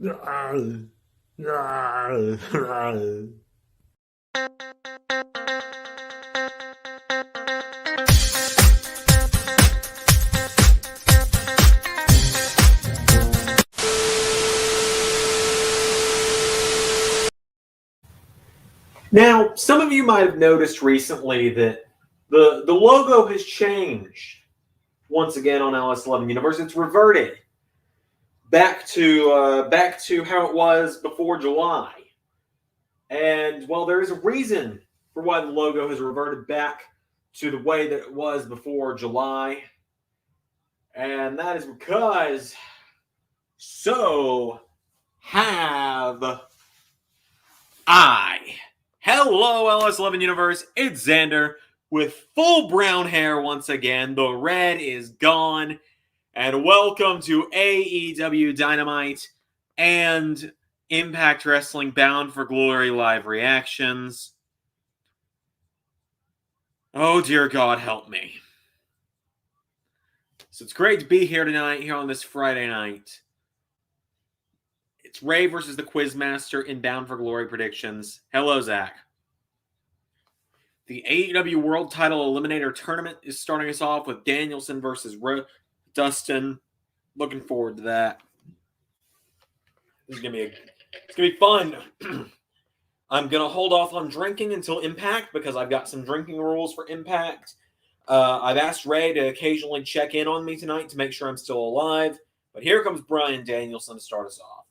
Now, some of you might have noticed recently that the logo has changed once again on LS11 Universe. It's reverted back to how it was before July. And well, there is a reason for why the logo has reverted back to the way that it was before July. And that is because so have I. Hello, LS11 Universe. It's Zander with full brown hair once again. The red is gone. And welcome to AEW Dynamite and Impact Wrestling Bound for Glory live reactions. Oh, dear God, help me. So it's great to be here tonight, here on this Friday night. It's Ray versus the Quizmaster in Bound for Glory predictions. Hello, Zach. The AEW World Title Eliminator Tournament is starting us off with Danielson versus Dustin. Looking forward to that. This is gonna be fun. I'm gonna hold off on drinking until Impact because I've got some drinking rules for Impact. I've asked Ray to occasionally check in on me tonight to make sure I'm still alive. But here comes Bryan Danielson to start us off.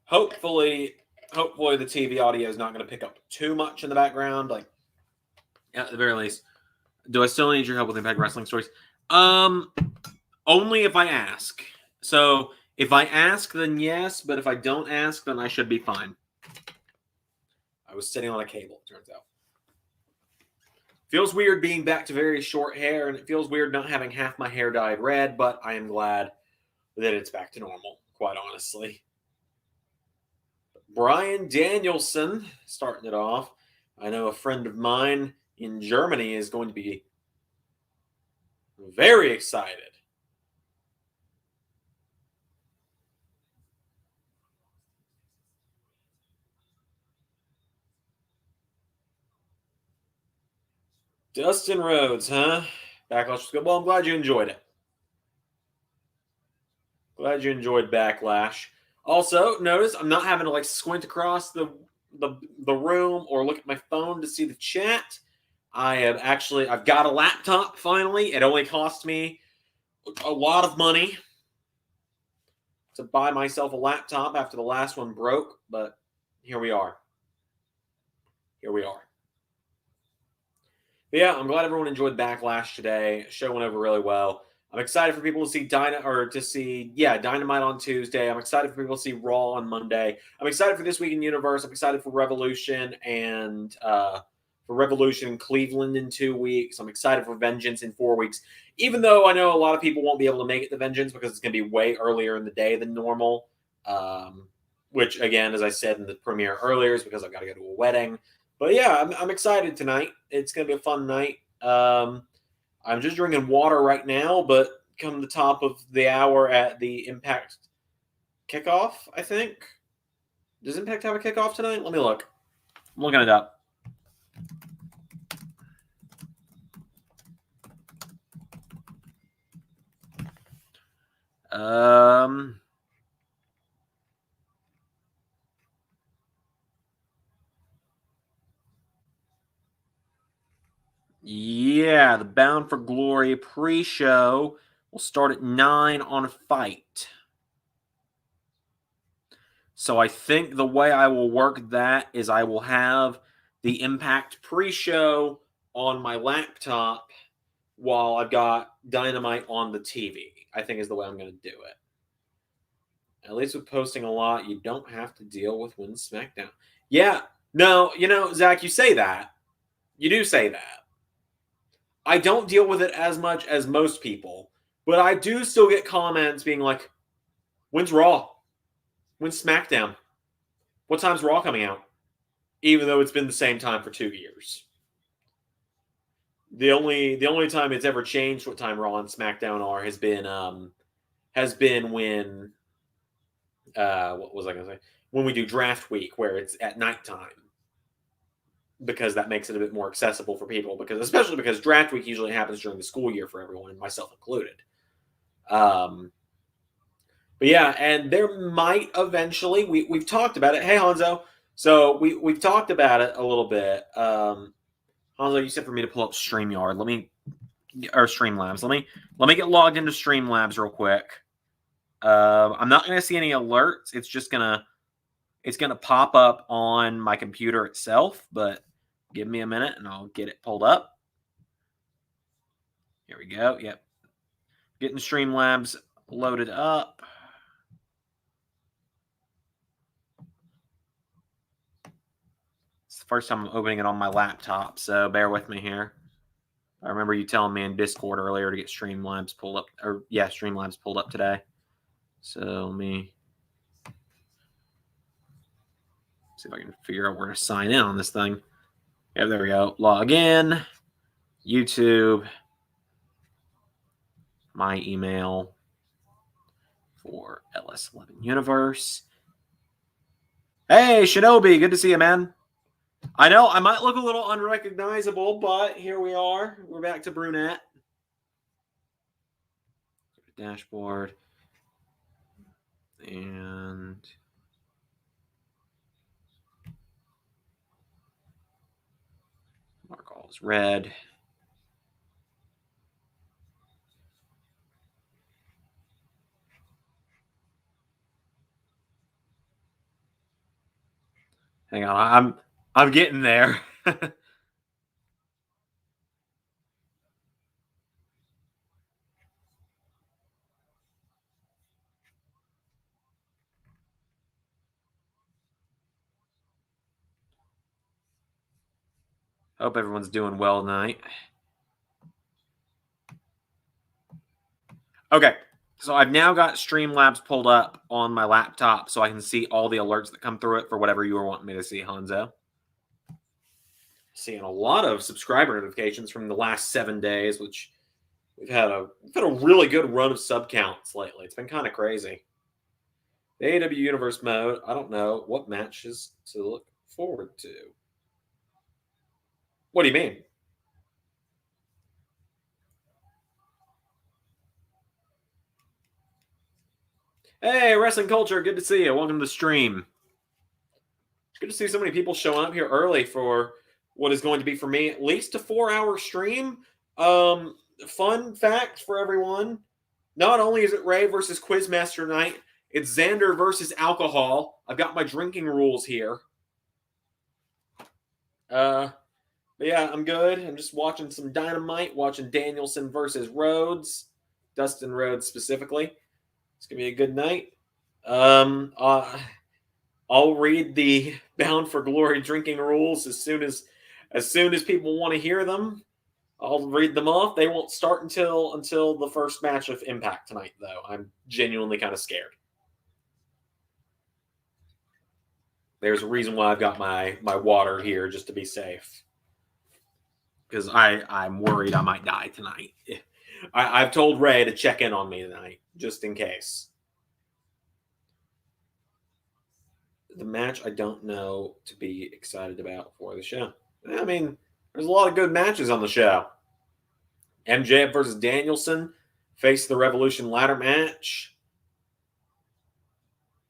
Hopefully the TV audio is not going to pick up too much in the background. Like, at the very least, do I still need your help with Impact Wrestling Stories? Only if I ask. So if I ask, then yes. But if I don't ask, then I should be fine. I was sitting on a cable, it turns out. Feels weird being back to very short hair, and it feels weird not having half my hair dyed red. But I am glad that it's back to normal. Quite honestly. Bryan Danielson starting it off. I know a friend of mine in Germany is going to be very excited. Dustin Rhodes, huh? Backlash was good. Well, I'm glad you enjoyed it. Glad you enjoyed Backlash. Also, notice I'm not having to like squint across the room or look at my phone to see the chat. I've got a laptop finally. It only cost me a lot of money to buy myself a laptop after the last one broke, but here we are. But yeah, I'm glad everyone enjoyed Backlash today. Show went over really well. I'm excited for people to see Dynamite on Tuesday. I'm excited for people to see Raw on Monday. I'm excited for This Week in Universe. I'm excited for Revolution and for Revolution in Cleveland in 2 weeks. I'm excited for Vengeance in 4 weeks. Even though I know a lot of people won't be able to make it to Vengeance because it's going to be way earlier in the day than normal. Which, again, as I said in the premiere earlier, is because I've got to go to a wedding. But yeah, I'm excited tonight. It's going to be a fun night. I'm just drinking water right now, but come the top of the hour at the Impact kickoff, I think. Does Impact have a kickoff tonight? Let me look. I'm looking it up. Yeah, the Bound for Glory pre-show will start at 9 on Fight. So I think the way I will work that is I will have the Impact pre-show on my laptop while I've got Dynamite on the TV. I think is the way I'm going to do it. At least with posting a lot, you don't have to deal with Win SmackDown. Yeah, no, Zach, you say that. You do say that. I don't deal with it as much as most people, but I do still get comments being like, when's Raw? When's SmackDown? What time's Raw coming out? Even though it's been the same time for 2 years. The only time it's ever changed what time Raw and SmackDown are has been when what was I gonna say? When we do draft week where it's at nighttime. Because that makes it a bit more accessible for people, because especially because draft week usually happens during the school year for everyone, myself included. But yeah, and there might eventually we've talked about it. Hey Hanzo, so we've talked about it a little bit. Hanzo, you said for me to pull up StreamYard. Streamlabs. Let me get logged into Streamlabs real quick. I'm not gonna see any alerts. It's gonna pop up on my computer itself, but give me a minute and I'll get it pulled up. Here we go. Yep. Getting Streamlabs loaded up. It's the first time I'm opening it on my laptop, so bear with me here. I remember you telling me in Discord earlier to get Streamlabs pulled up, Streamlabs pulled up today. So let me see if I can figure out where to sign in on this thing. Yeah, there we go. Log in, YouTube, my email for LS11 Universe. Hey, Shinobi, good to see you, man. I know I might look a little unrecognizable, but here we are. We're back to brunette. Dashboard. And mark all as red. Hang on, I'm getting there. Hope everyone's doing well tonight. Okay, so I've now got Streamlabs pulled up on my laptop so I can see all the alerts that come through it for whatever you were wanting me to see, Hanzo. Seeing a lot of subscriber notifications from the last 7 days, which we've had a really good run of sub counts lately. It's been kind of crazy. The AEW Universe mode, I don't know what matches to look forward to. What do you mean? Hey, Wrestling Culture, good to see you. Welcome to the stream. It's good to see so many people showing up here early for what is going to be, for me, at least a 4-hour stream. Fun fact for everyone, not only is it Ray versus Quizmaster night, it's Zander versus alcohol. I've got my drinking rules here. But yeah, I'm good. I'm just watching some Dynamite, watching Danielson versus Rhodes, Dustin Rhodes specifically. It's gonna be a good night. I'll read the Bound for Glory drinking rules as soon as people want to hear them. I'll read them off. They won't start until the first match of Impact tonight, though. I'm genuinely kind of scared. There's a reason why I've got my water here, just to be safe, because I'm worried I might die tonight. I've told Ray to check in on me tonight, just in case. The match I don't know to be excited about for the show. I mean, there's a lot of good matches on the show. MJF versus Danielson, Face the Revolution ladder match.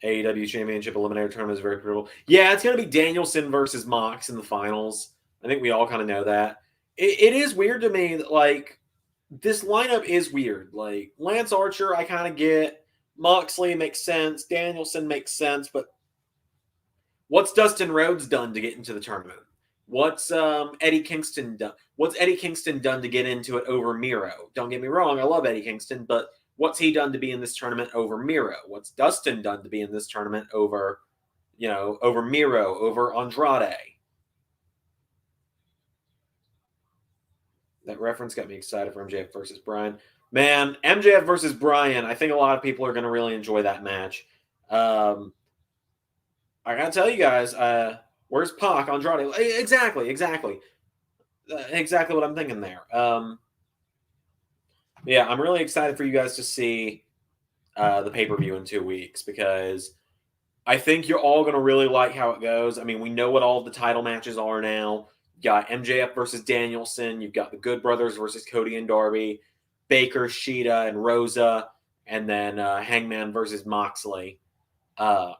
AEW Championship Eliminator Tournament is very predictable. Yeah, it's going to be Danielson versus Mox in the finals. I think we all kind of know that. It is weird to me that, like, this lineup is weird. Like, Lance Archer, I kind of get. Moxley makes sense. Danielson makes sense. But what's Dustin Rhodes done to get into the tournament? What's Eddie Kingston done? What's Eddie Kingston done to get into it over Miro? Don't get me wrong, I love Eddie Kingston, but what's he done to be in this tournament over Miro? What's Dustin done to be in this tournament over Miro, over Andrade? That reference got me excited for MJF versus Bryan. Man, MJF versus Bryan, I think a lot of people are going to really enjoy that match. I got to tell you guys, where's Pac? Andrade? Exactly. exactly what I'm thinking there. Yeah, I'm really excited for you guys to see the pay per view in 2 weeks because I think you're all going to really like how it goes. I mean, we know what all of the title matches are now. You got MJF versus Danielson. You've got the Good Brothers versus Cody and Darby, Baker, Sheeta, and Rosa, and then Hangman versus Moxley. Um,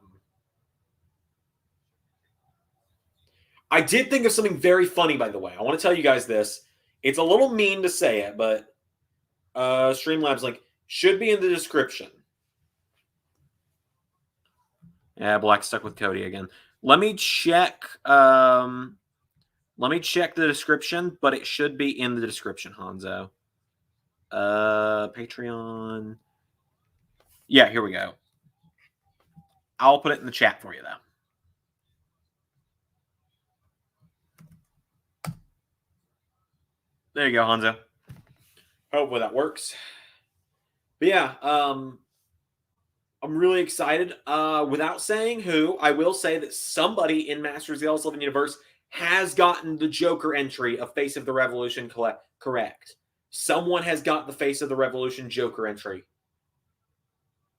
I did think of something very funny, by the way. I want to tell you guys this. It's a little mean to say it, but Streamlabs link should be in the description. Yeah, Black stuck with Cody again. Let me check. Let me check the description, but it should be in the description, Hanzo. Patreon. Yeah, here we go. I'll put it in the chat for you, though. There you go, Hanzo. Hopefully that works. But yeah, I'm really excited. Without saying who, I will say that somebody in Masters of the L7 universe has gotten the Joker entry of Face of the Revolution correct. Someone has got the Face of the Revolution Joker entry.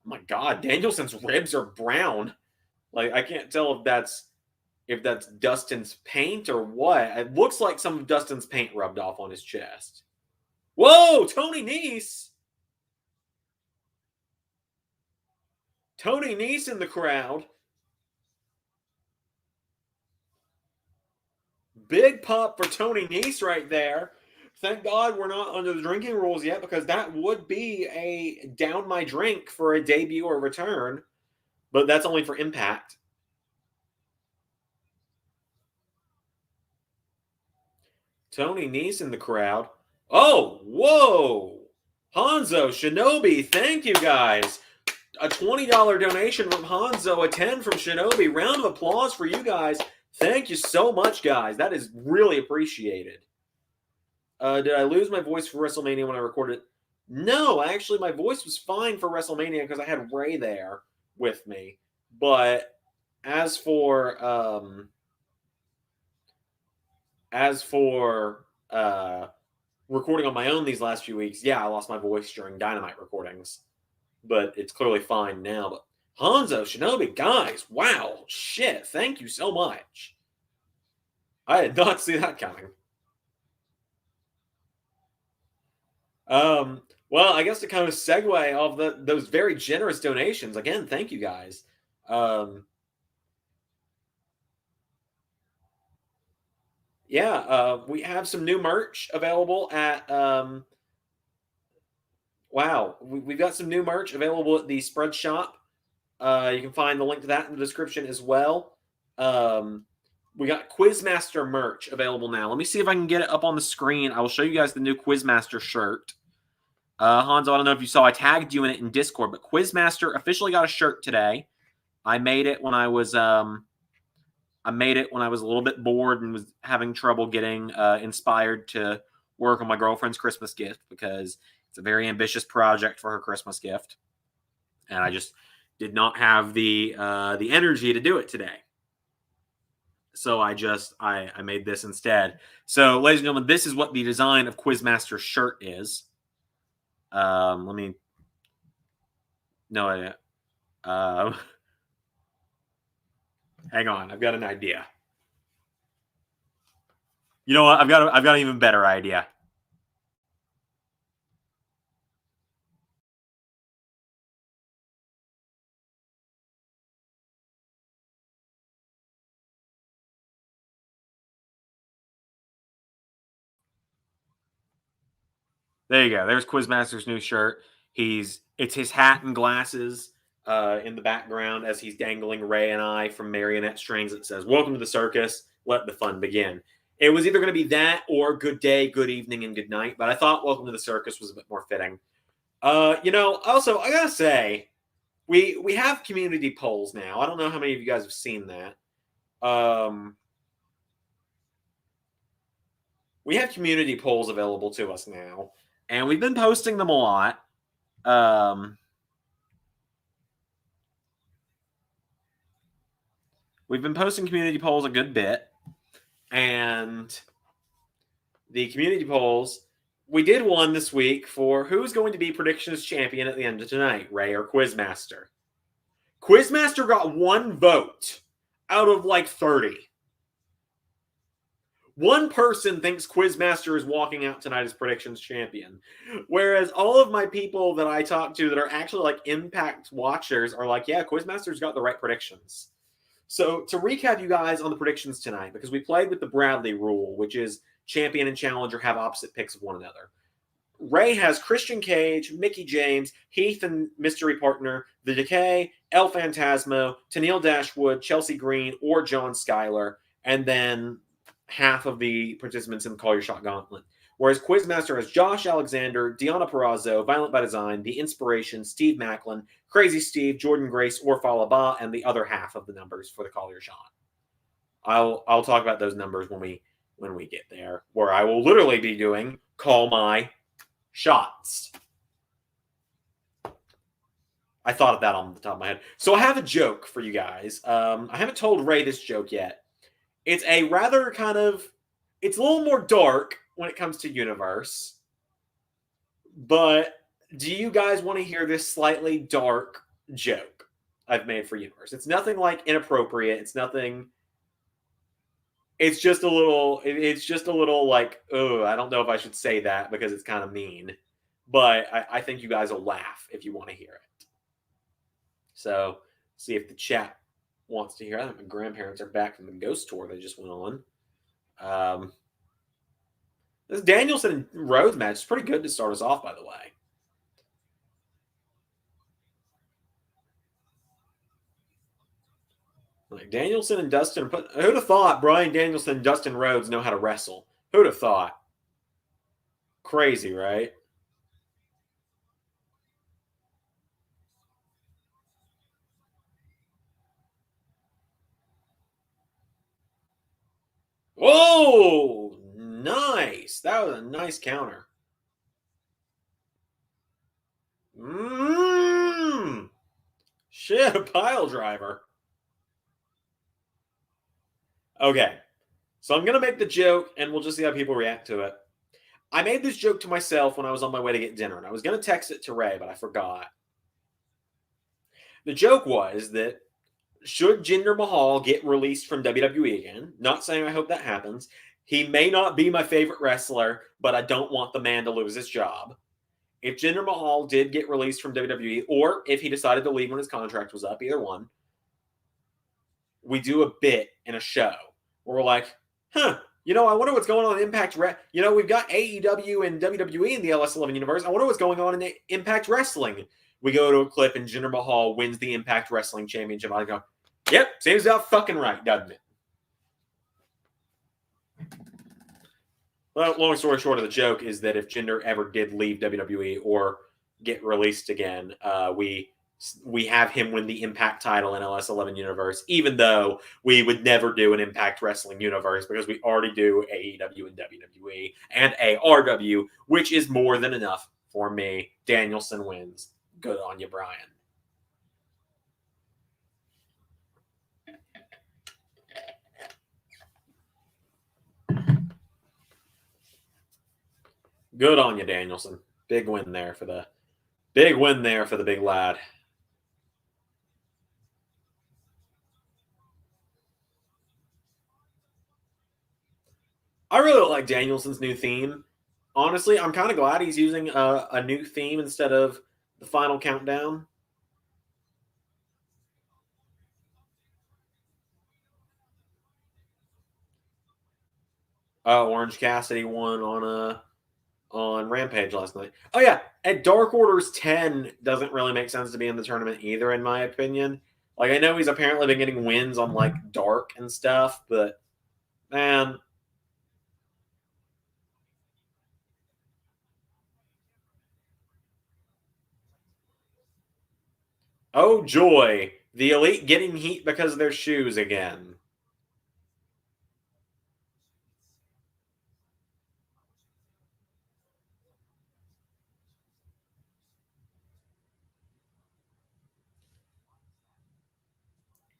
Oh my God, Danielson's ribs are brown. Like, I can't tell if that's Dustin's paint or what. It looks like some of Dustin's paint rubbed off on his chest. Whoa, Tony Nese. Tony Nese in the crowd. Big pop for Tony Nese right there. Thank God we're not under the drinking rules yet because that would be a down my drink for a debut or return. But that's only for Impact. Tony Nese in the crowd. Oh, whoa. Hanzo, Shinobi, thank you guys. A $20 donation from Hanzo, a 10 from Shinobi. Round of applause for you guys. Thank you so much, guys. That is really appreciated. Did I lose my voice for WrestleMania when I recorded? No, actually, my voice was fine for WrestleMania because I had Ray there with me. But as for recording on my own these last few weeks, yeah, I lost my voice during Dynamite recordings, but it's clearly fine now. But Hanzo, Shinobi, guys, wow, shit, thank you so much. I did not see that coming. Well, I guess to kind of segue off those very generous donations, again, thank you guys. Yeah, we have some new merch available at wow, we've got some new merch available at the Spread Shop. You can find the link to that in the description as well. We got Quizmaster merch available now. Let me see if I can get it up on the screen. I will show you guys the new Quizmaster shirt. Hanzo, I don't know if you saw, I tagged you in it in Discord, but Quizmaster officially got a shirt today. I made it when I was a little bit bored and was having trouble getting inspired to work on my girlfriend's Christmas gift because it's a very ambitious project for her Christmas gift, and I just did not have the energy to do it today. So I made this instead. So, ladies and gentlemen, this is what the design of Quizmaster's shirt is. Let me. No idea. Hang on, I've got an idea. You know what? I've got an even better idea. There you go. There's Quizmaster's new shirt. It's his hat and glasses in the background as he's dangling Ray and I from marionette strings. It says, "Welcome to the circus. Let the fun begin." It was either going to be that or "Good day, good evening, and good night," but I thought "Welcome to the circus" was a bit more fitting. Also I gotta say, we have community polls now. I don't know how many of you guys have seen that. We have community polls available to us now, and we've been posting them a lot. We've been posting community polls a good bit, and the community polls. We did one this week for who's going to be predictions champion at the end of tonight, Ray or Quizmaster. Quizmaster got one vote out of like 30. One person thinks Quizmaster is walking out tonight as predictions champion. Whereas all of my people that I talk to that are actually like Impact watchers are like, yeah, Quizmaster's got the right predictions. So to recap you guys on the predictions tonight, because we played with the Bradley rule, which is champion and challenger have opposite picks of one another. Ray has Christian Cage, Mickey James, Heath and Mystery Partner, The Decay, El Phantasmo, Tennille Dashwood, Chelsea Green, or John Schuyler, and then half of the participants in the Call Your Shot Gauntlet. Whereas Quizmaster has Josh Alexander, Deanna Perrazzo, Violent by Design, The Inspiration, Steve Macklin, Crazy Steve, Jordan Grace, or Falaba, and the other half of the numbers for the Call Your Shot. I'll talk about those numbers when we get there, where I will literally be doing Call My Shots. I thought of that on the top of my head. So I have a joke for you guys. I haven't told Ray this joke yet. It's a rather kind of, it's a little more dark when it comes to universe. But do you guys want to hear this slightly dark joke I've made for universe? It's nothing like inappropriate. It's nothing. It's just a little. It's just a little like, oh, I don't know if I should say that because it's kind of mean. But I think you guys will laugh if you want to hear it. So see if the chat wants to hear. I think my grandparents are back from the ghost tour they just went on. This Danielson and Rhodes match is pretty good to start us off, by the way. Like Danielson and Dustin. Who'd have thought Bryan Danielson and Dustin Rhodes know how to wrestle? Who'd have thought? Crazy, right? Whoa! Nice. That was a nice counter. Shit, a pile driver. Okay. So I'm going to make the joke and we'll just see how people react to it. I made this joke to myself when I was on my way to get dinner, and I was going to text it to Ray, but I forgot. The joke was that should Jinder Mahal get released from WWE again, not saying I hope that happens, he may not be my favorite wrestler, but I don't want the man to lose his job. If Jinder Mahal did get released from WWE, or if he decided to leave when his contract was up, either one, we do a bit in a show where we're like, I wonder what's going on in Impact. We've got AEW and WWE in the LS11 universe. I wonder what's going on in Impact Wrestling. We go to a clip and Jinder Mahal wins the Impact Wrestling Championship. I go, yep, seems about fucking right, doesn't it? Well, long story short of the joke is that if Jinder ever did leave WWE or get released again, we have him win the Impact title in LS11 universe, even though we would never do an Impact Wrestling universe because we already do AEW and WWE and ARW, which is more than enough for me. Danielson wins. Good on you, Brian. Good on you, Danielson. Big win there for the big lad. I really like Danielson's new theme. Honestly, I'm kind of glad he's using a new theme instead of the final countdown. Orange Cassidy won on Rampage last night. Oh yeah, and Dark Order's 10 doesn't really make sense to be in the tournament either, in my opinion. Like I know he's apparently been getting wins on like Dark and stuff, but man. Oh joy. The Elite getting heat because of their shoes again.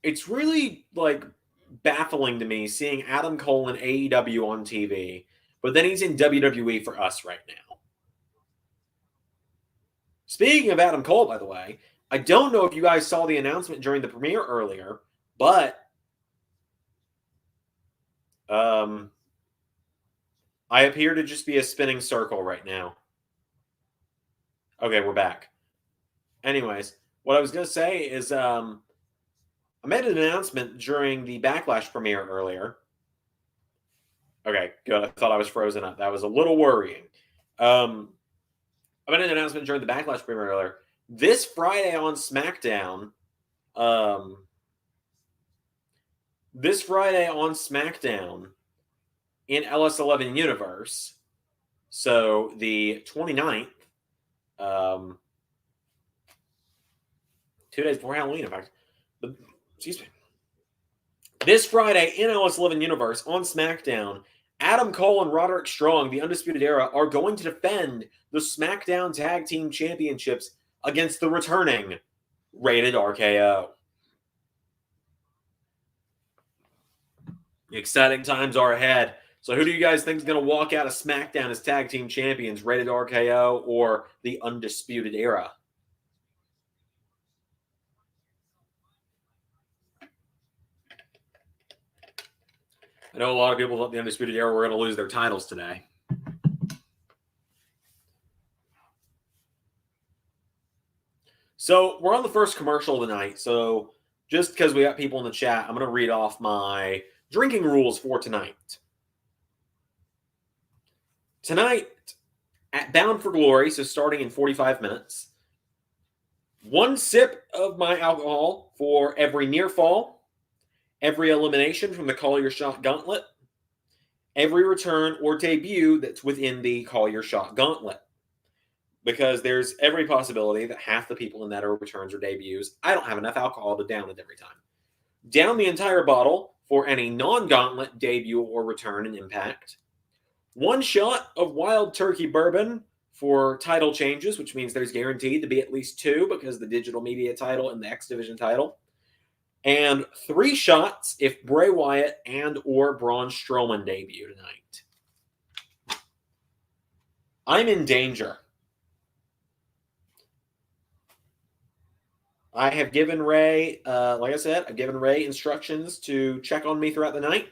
It's really like baffling to me seeing Adam Cole in AEW on TV but then he's in WWE for us right now. Speaking of Adam Cole, by the way, I don't know if you guys saw the announcement during the premiere earlier, but I appear to just be a spinning circle right now. Okay, we're back. Anyways, what I was going to say is I made an announcement during the Backlash premiere earlier. Okay, good. I thought I was frozen up. That was a little worrying. I made an announcement during the Backlash premiere earlier. This Friday on SmackDown, in LS11 Universe, so the 29th, 2 days before Halloween, in fact. Excuse me. This Friday in LS11 Universe on SmackDown, Adam Cole and Roderick Strong, the Undisputed Era, are going to defend the SmackDown Tag Team Championships against the returning Rated RKO. Exciting times are ahead. So who do you guys think is going to walk out of SmackDown as Tag Team Champions, Rated RKO or the Undisputed Era? I know a lot of people thought the Undisputed Era were going to lose their titles today. So we're on the first commercial of the night. So just because we got people in the chat, I'm going to read off my drinking rules for tonight. Tonight, at Bound for Glory, so starting in 45 minutes, 1 sip of my alcohol for every near fall, every elimination from the Call Your Shot Gauntlet, every return or debut that's within the Call Your Shot Gauntlet. Because there's every possibility that half the people in that are returns or debuts. I don't have enough alcohol to down it every time. Down the entire bottle for any non-gauntlet debut or return in Impact. 1 shot of Wild Turkey Bourbon for title changes, which means there's guaranteed to be at least 2 because the digital media title and the X Division title. And 3 shots if Bray Wyatt and or Braun Strowman debut tonight. I'm in danger. I have given Ray, like I said, I've given Ray instructions to check on me throughout the night.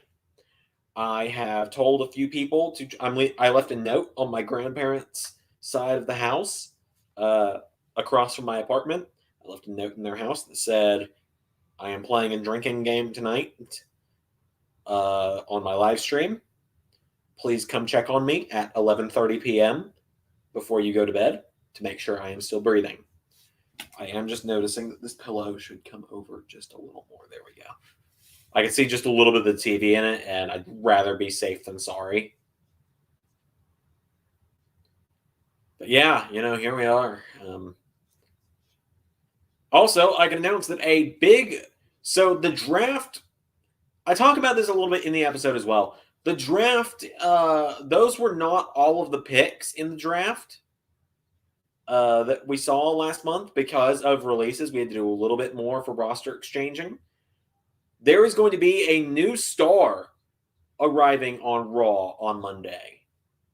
I have told a few people to. I left a note on my grandparents' side of the house, across from my apartment. I left a note in their house that said, "I am playing a drinking game tonight on my live stream. Please come check on me at 11:30 p.m. before you go to bed to make sure I am still breathing." I am just noticing that this pillow should come over just a little more. There we go. I can see just a little bit of the TV in it, and I'd rather be safe than sorry. But yeah, here we are. Also, I can announce that so the draft, I talk about this a little bit in the episode as well. The draft, those were not all of the picks in the draft that we saw last month because of releases. We had to do a little bit more for roster exchanging. There is going to be a new star arriving on Raw on Monday.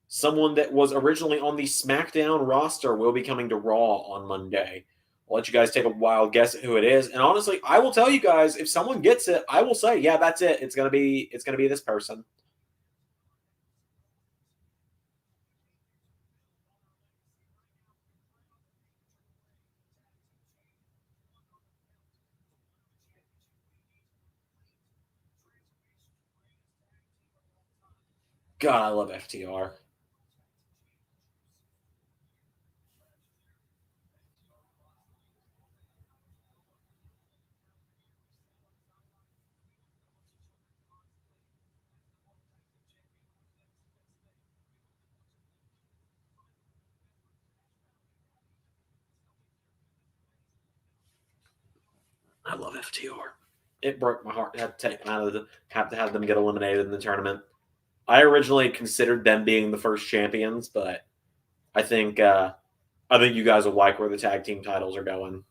Someone that was originally on the SmackDown roster will be coming to Raw on Monday. I'll let you guys take a wild guess at who it is. And honestly, I will tell you guys, if someone gets it, I will say, yeah, that's it. It's gonna be this person. God, I love FTR. I love FTR. It broke my heart to have to take them out of have to have them get eliminated in the tournament. I originally considered them being the first champions, but I think you guys will like where the tag team titles are going.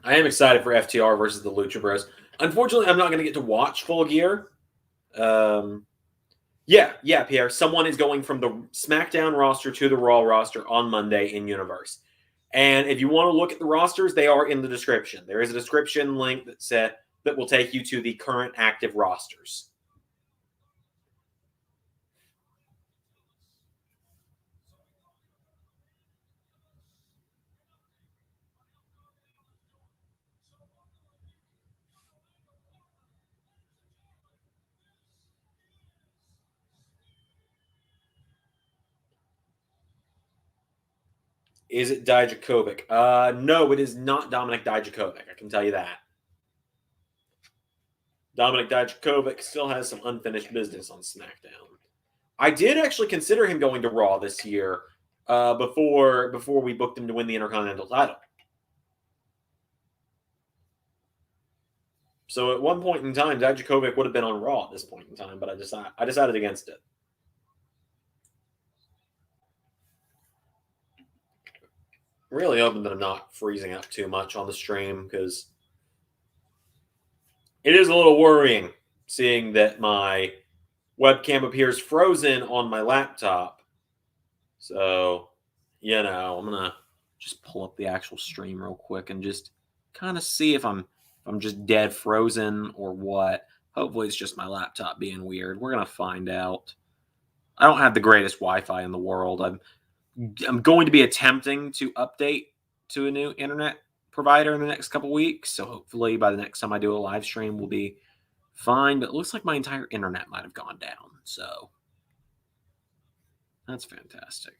I am excited for FTR versus the Lucha Bros. Unfortunately, I'm not going to get to watch Full Gear. Yeah, Pierre. Someone is going from the SmackDown roster to the Raw roster on Monday in Universe. And if you want to look at the rosters, they are in the description. There is a description link that will take you to the current active rosters. Is it Dijakovic? No, it is not Dominic Dijakovic. I can tell you that. Dominic Dijakovic still has some unfinished business on SmackDown. I did actually consider him going to Raw this year before we booked him to win the Intercontinental title. So at one point in time, Dijakovic would have been on Raw at this point in time, but I decided against it. Really hoping that I'm not freezing up too much on the stream because it is a little worrying seeing that my webcam appears frozen on my laptop. So, I'm gonna just pull up the actual stream real quick and just kind of see if I'm just dead frozen or what. Hopefully, it's just my laptop being weird. We're gonna find out. I don't have the greatest Wi-Fi in the world. I'm going to be attempting to update to a new internet provider in the next couple weeks. So hopefully by the next time I do a live stream, we'll be fine. But it looks like my entire internet might have gone down. So that's fantastic.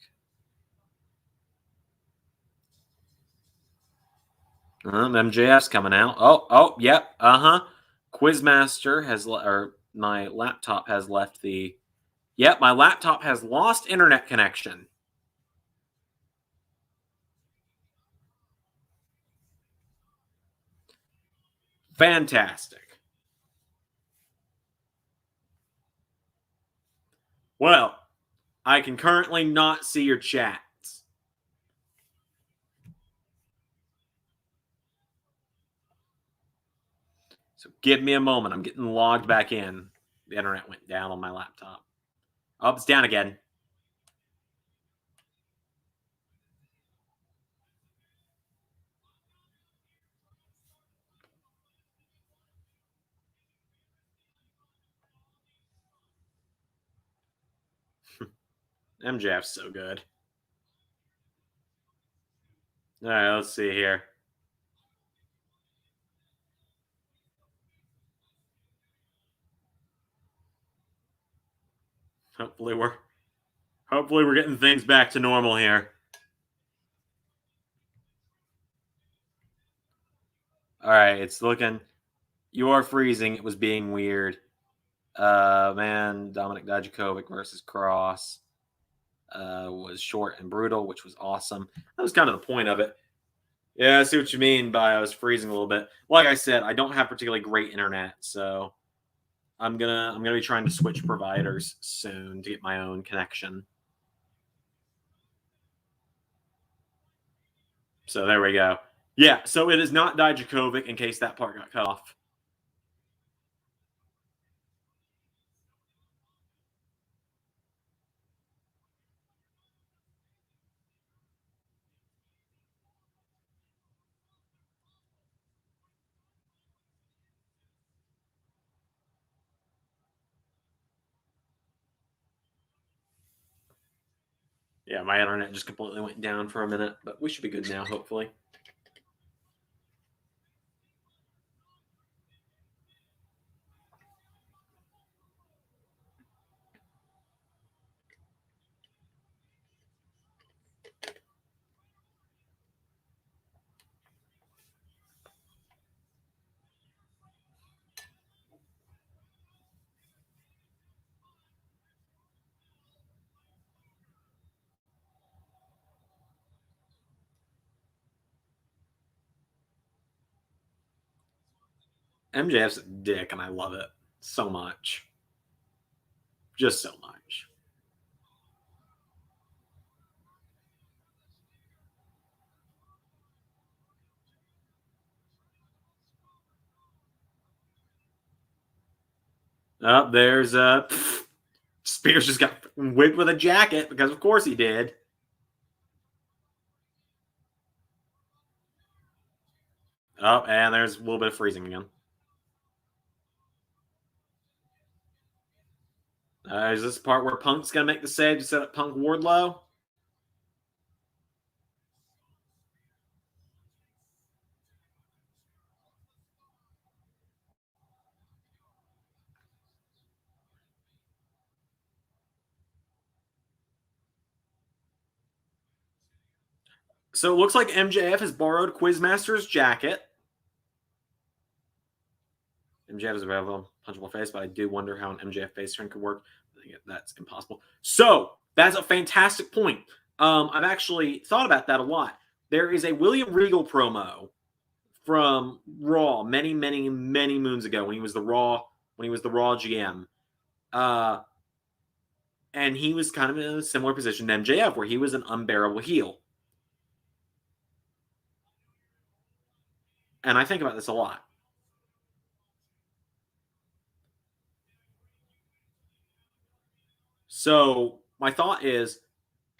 MJF's coming out. Oh, yep. Quizmaster or my laptop has left the. Yep, my laptop has lost internet connection. Fantastic. Well, I can currently not see your chats. So give me a moment. I'm getting logged back in. The internet went down on my laptop. Oh, it's down again. MJF's so good. All right, let's see here. Hopefully we're getting things back to normal here. All right, it's looking. You are freezing. It was being weird. Man, Dominic Dijakovic versus Cross was short and brutal, which was awesome. That was kind of the point of it. Yeah, I see what you mean by I was freezing a little bit. Like I said, I don't have particularly great internet, so I'm gonna be trying to switch providers soon to get my own connection. So there we go. Yeah, so it is not Dijakovic in case that part got cut off. Yeah, my internet just completely went down for a minute, but we should be good now, hopefully. MJF's a dick, and I love it so much. Just so much. Oh, there's Spears just got whipped with a jacket because of course he did. Oh, and there's a little bit of freezing again. Is this part where Punk's gonna make the save to set up Punk Wardlow? So it looks like MJF has borrowed Quizmaster's jacket. MJF is a available punchable face, but I do wonder how an MJF face turn could work. I think that's impossible. So that's a fantastic point. I've actually thought about that a lot. There is a William Regal promo from Raw many, many, many moons ago when he was the Raw GM. And he was kind of in a similar position to MJF, where he was an unbearable heel. And I think about this a lot. So my thought is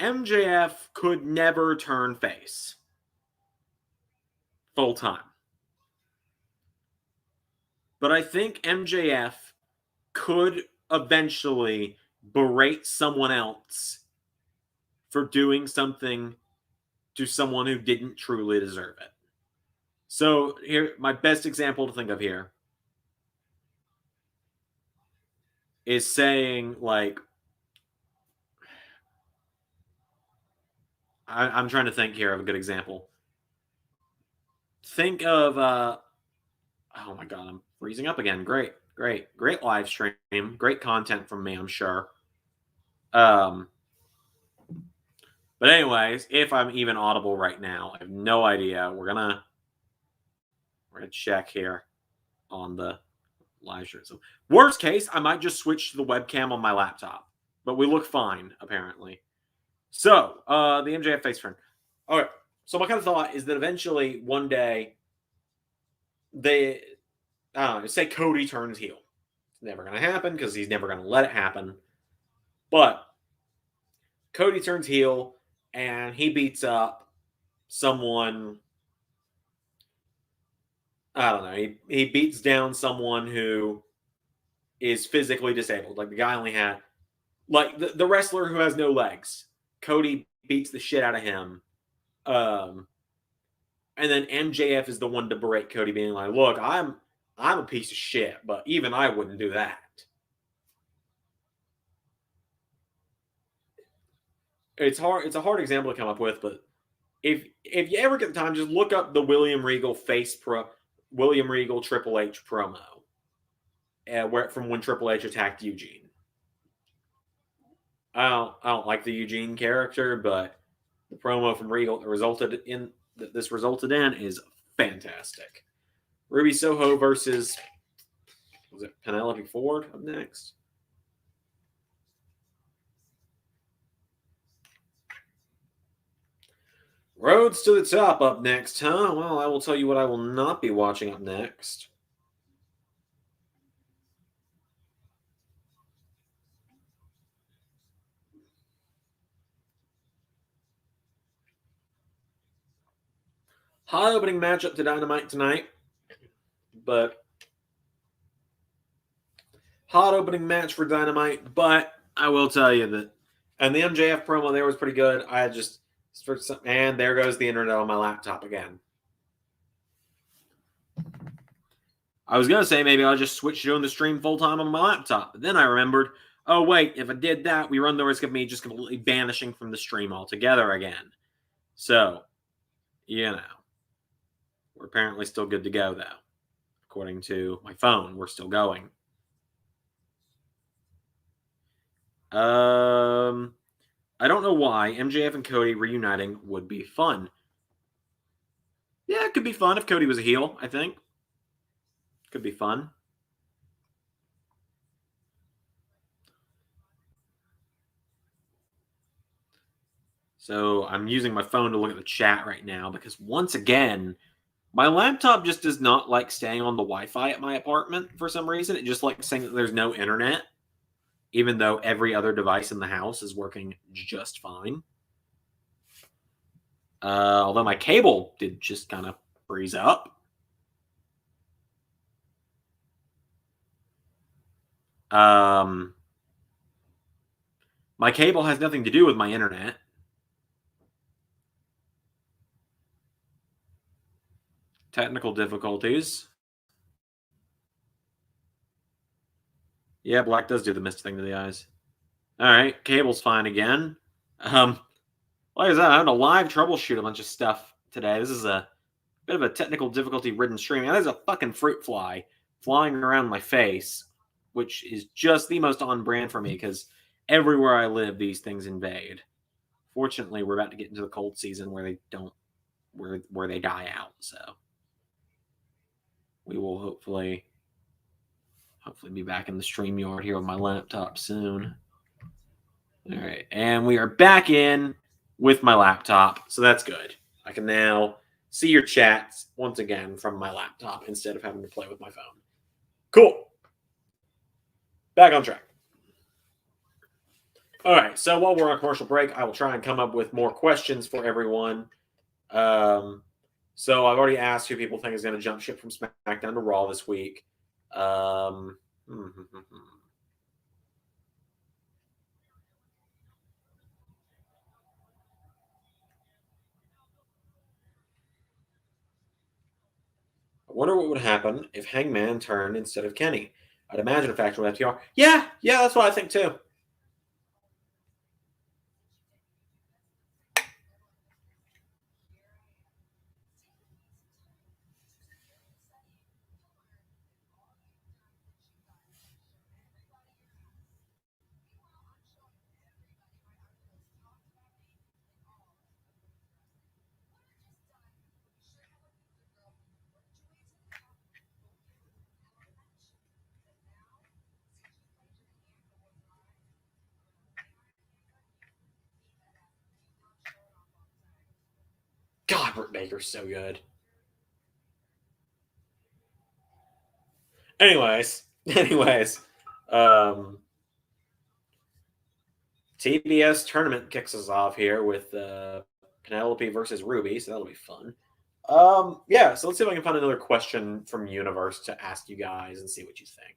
MJF could never turn face full time. But I think MJF could eventually berate someone else for doing something to someone who didn't truly deserve it. So here, my best example to think of here is saying, like, I'm trying to think here of a good example. Think of, oh my god, I'm freezing up again. Great live stream, great content from me, I'm sure. But anyways, if I'm even audible right now, I have no idea. We're gonna check here on the live stream. So worst case, I might just switch to the webcam on my laptop, but we look fine apparently. So the MJF face turn. All right. So my kind of thought is that eventually one day they, I don't know, say Cody turns heel. It's never going to happen because he's never going to let it happen. But Cody turns heel and he beats up someone. I don't know. He beats down someone who is physically disabled. Like the guy only had, like the wrestler who has no legs. Cody beats the shit out of him. And then MJF is the one to berate Cody, being like, "Look, I'm a piece of shit, but even I wouldn't do that." It's hard. It's a hard example to come up with, but if you ever get the time, just look up the William Regal Triple H promo, where from when Triple H attacked Eugene. I don't like the Eugene character, but the promo from Regal that this resulted in is fantastic. Ruby Soho versus, was it Penelope Ford up next? Roads to the Top up next, huh? Well, I will tell you what I will not be watching up next. Hot opening matchup to Dynamite tonight, but hot opening match for Dynamite, but I will tell you that, and the MJF promo there was pretty good. I just, and there goes the internet on my laptop again. I was going to say maybe I'll just switch to doing the stream full time on my laptop, but then I remembered, oh wait, if I did that, we run the risk of me just completely vanishing from the stream altogether again. So, you know, we're apparently still good to go though. According to my phone, we're still going. I don't know why MJF and Cody reuniting would be fun. Yeah, it could be fun if Cody was a heel, I think. Could be fun. So I'm using my phone to look at the chat right now because once again, My laptop just does not like staying on the Wi-Fi at my apartment for some reason. It just likes saying that there's no internet, even though every other device in the house is working just fine. Although my cable did just kind of freeze up. My cable has nothing to do with my internet. Technical difficulties. Yeah, black does do the mist thing to the eyes. All right, cable's fine again. Like I said, I'm having a live troubleshoot a bunch of stuff today. This is a bit of a technical difficulty ridden stream. Now, there's a fucking fruit fly flying around my face, which is just the most on brand for me because everywhere I live, these things invade. Fortunately, we're about to get into the cold season where they don't, where they die out. So we will hopefully be back in the stream yard here on my laptop soon. All right, and we are back in with my laptop, so that's good. I can now see your chats once again from my laptop instead of having to play with my phone. Cool. Back on track. All right, so while we're on commercial break, I will try and come up with more questions for everyone. So I've already asked who people think is going to jump ship from SmackDown to Raw this week. I wonder what would happen if Hangman turned instead of Kenny. I'd imagine a faction with FTR. Yeah, that's what I think too. God, Britt Baker's so good. Anyways, TBS tournament kicks us off here with Penelope versus Ruby, so that'll be fun. Yeah, so let's see if I can find another question from Universe to ask you guys and see what you think.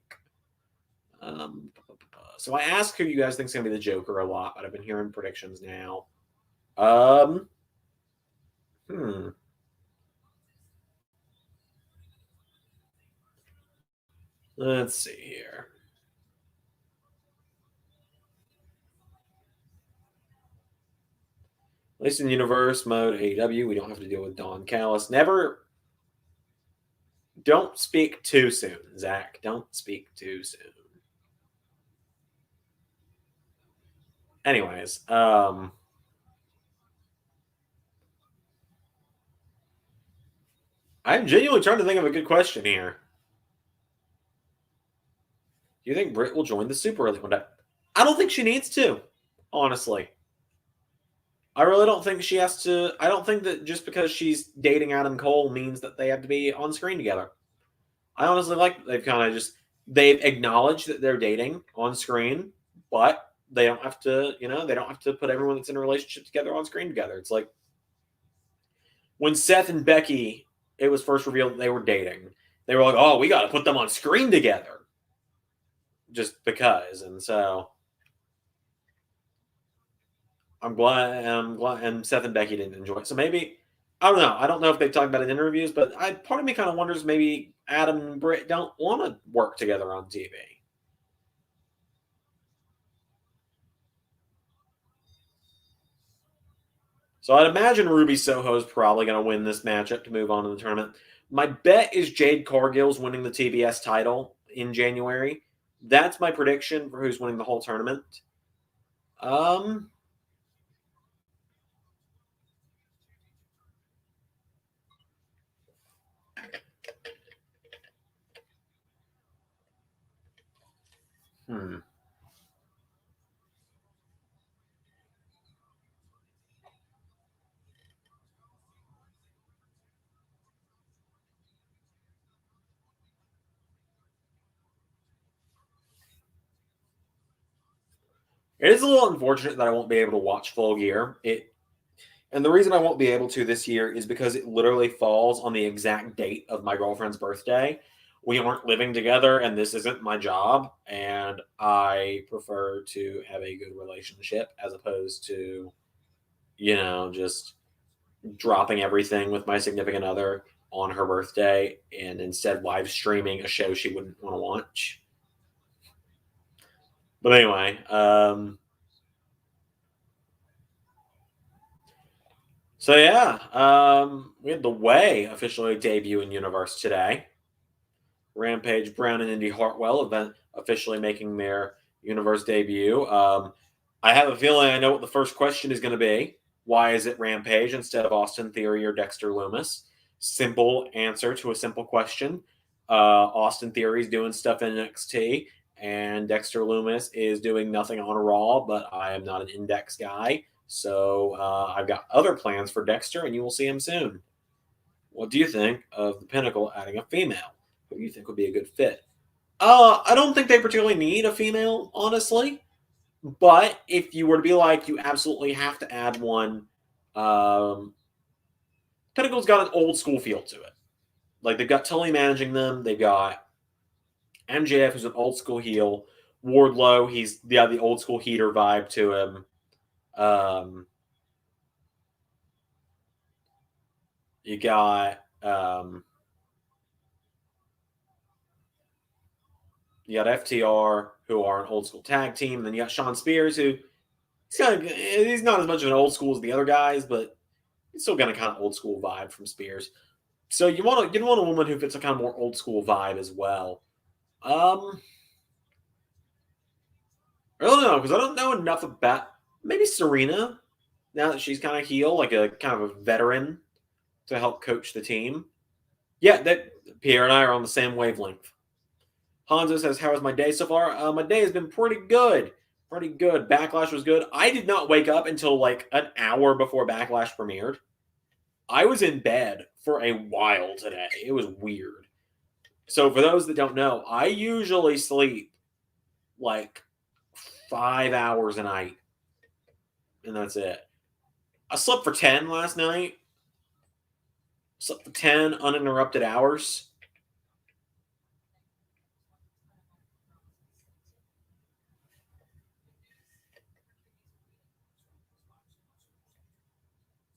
So I asked who you guys think is going to be the Joker a lot, but I've been hearing predictions now. Let's see here. At least in Universe mode, AEW, we don't have to deal with Don Callis. Don't speak too soon, Zach. Don't speak too soon. Anyways, I'm genuinely trying to think of a good question here. Do you think Britt will join the Super Elite one day? I don't think she needs to, honestly. I really don't think she has to. I don't think that just because she's dating Adam Cole means that they have to be on screen together. I honestly like they've acknowledged that they're dating on screen, but they don't have to, they don't have to put everyone that's in a relationship together on screen together. It's like when Seth and Becky, it was first revealed that they were dating. They were like, "Oh, we got to put them on screen together," just because. And so I'm glad, and Seth and Becky didn't enjoy it. So maybe I don't know. I don't know if they've talked about it in interviews, but part of me kind of wonders maybe Adam and Britt don't want to work together on TV. So I'd imagine Ruby Soho is probably going to win this matchup to move on to the tournament. My bet is Jade Cargill's winning the TBS title in January. That's my prediction for who's winning the whole tournament. It is a little unfortunate that I won't be able to watch Full Gear. And the reason I won't be able to this year is because it literally falls on the exact date of my girlfriend's birthday. We aren't living together, and this isn't my job. And I prefer to have a good relationship as opposed to, just dropping everything with my significant other on her birthday and instead live streaming a show she wouldn't want to watch. But anyway, so yeah, we had the Way officially debut in Universe today. Rampage, Brown, and Indy Hartwell event officially making their Universe debut. I have a feeling I know what the first question is going to be. Why is it Rampage instead of Austin Theory or Dexter Loomis? Simple answer to a simple question. Austin Theory is doing stuff in NXT, and Dexter Loomis is doing nothing on Raw, but I am not an Index guy. So I've got other plans for Dexter, and you will see him soon. What do you think of the Pinnacle adding a female? Who do you think would be a good fit? I don't think they particularly need a female, honestly. But if you were to be like, you absolutely have to add one, Pinnacle's got an old school feel to it. Like, they've got Tully managing them. They've got MJF, who's an old school heel. Wardlow, he's got the old school heater vibe to him. You got FTR, who are an old school tag team. Then you got Sean Spears, who he's not as much of an old school as the other guys, but he's still got a kind of old school vibe from Spears. So you want a woman who fits a kind of more old school vibe as well. I don't know, because I don't know enough about maybe Serena, now that she's kind of heel, like a kind of a veteran to help coach the team. Yeah, that Pierre and I are on the same wavelength. Hanzo says, "How was my day so far?" My day has been pretty good. Pretty good. Backlash was good. I did not wake up until like an hour before Backlash premiered. I was in bed for a while today. It was weird. So for those that don't know, I usually sleep like 5 hours a night. And that's it. I slept for 10 last night. Slept for 10 uninterrupted hours.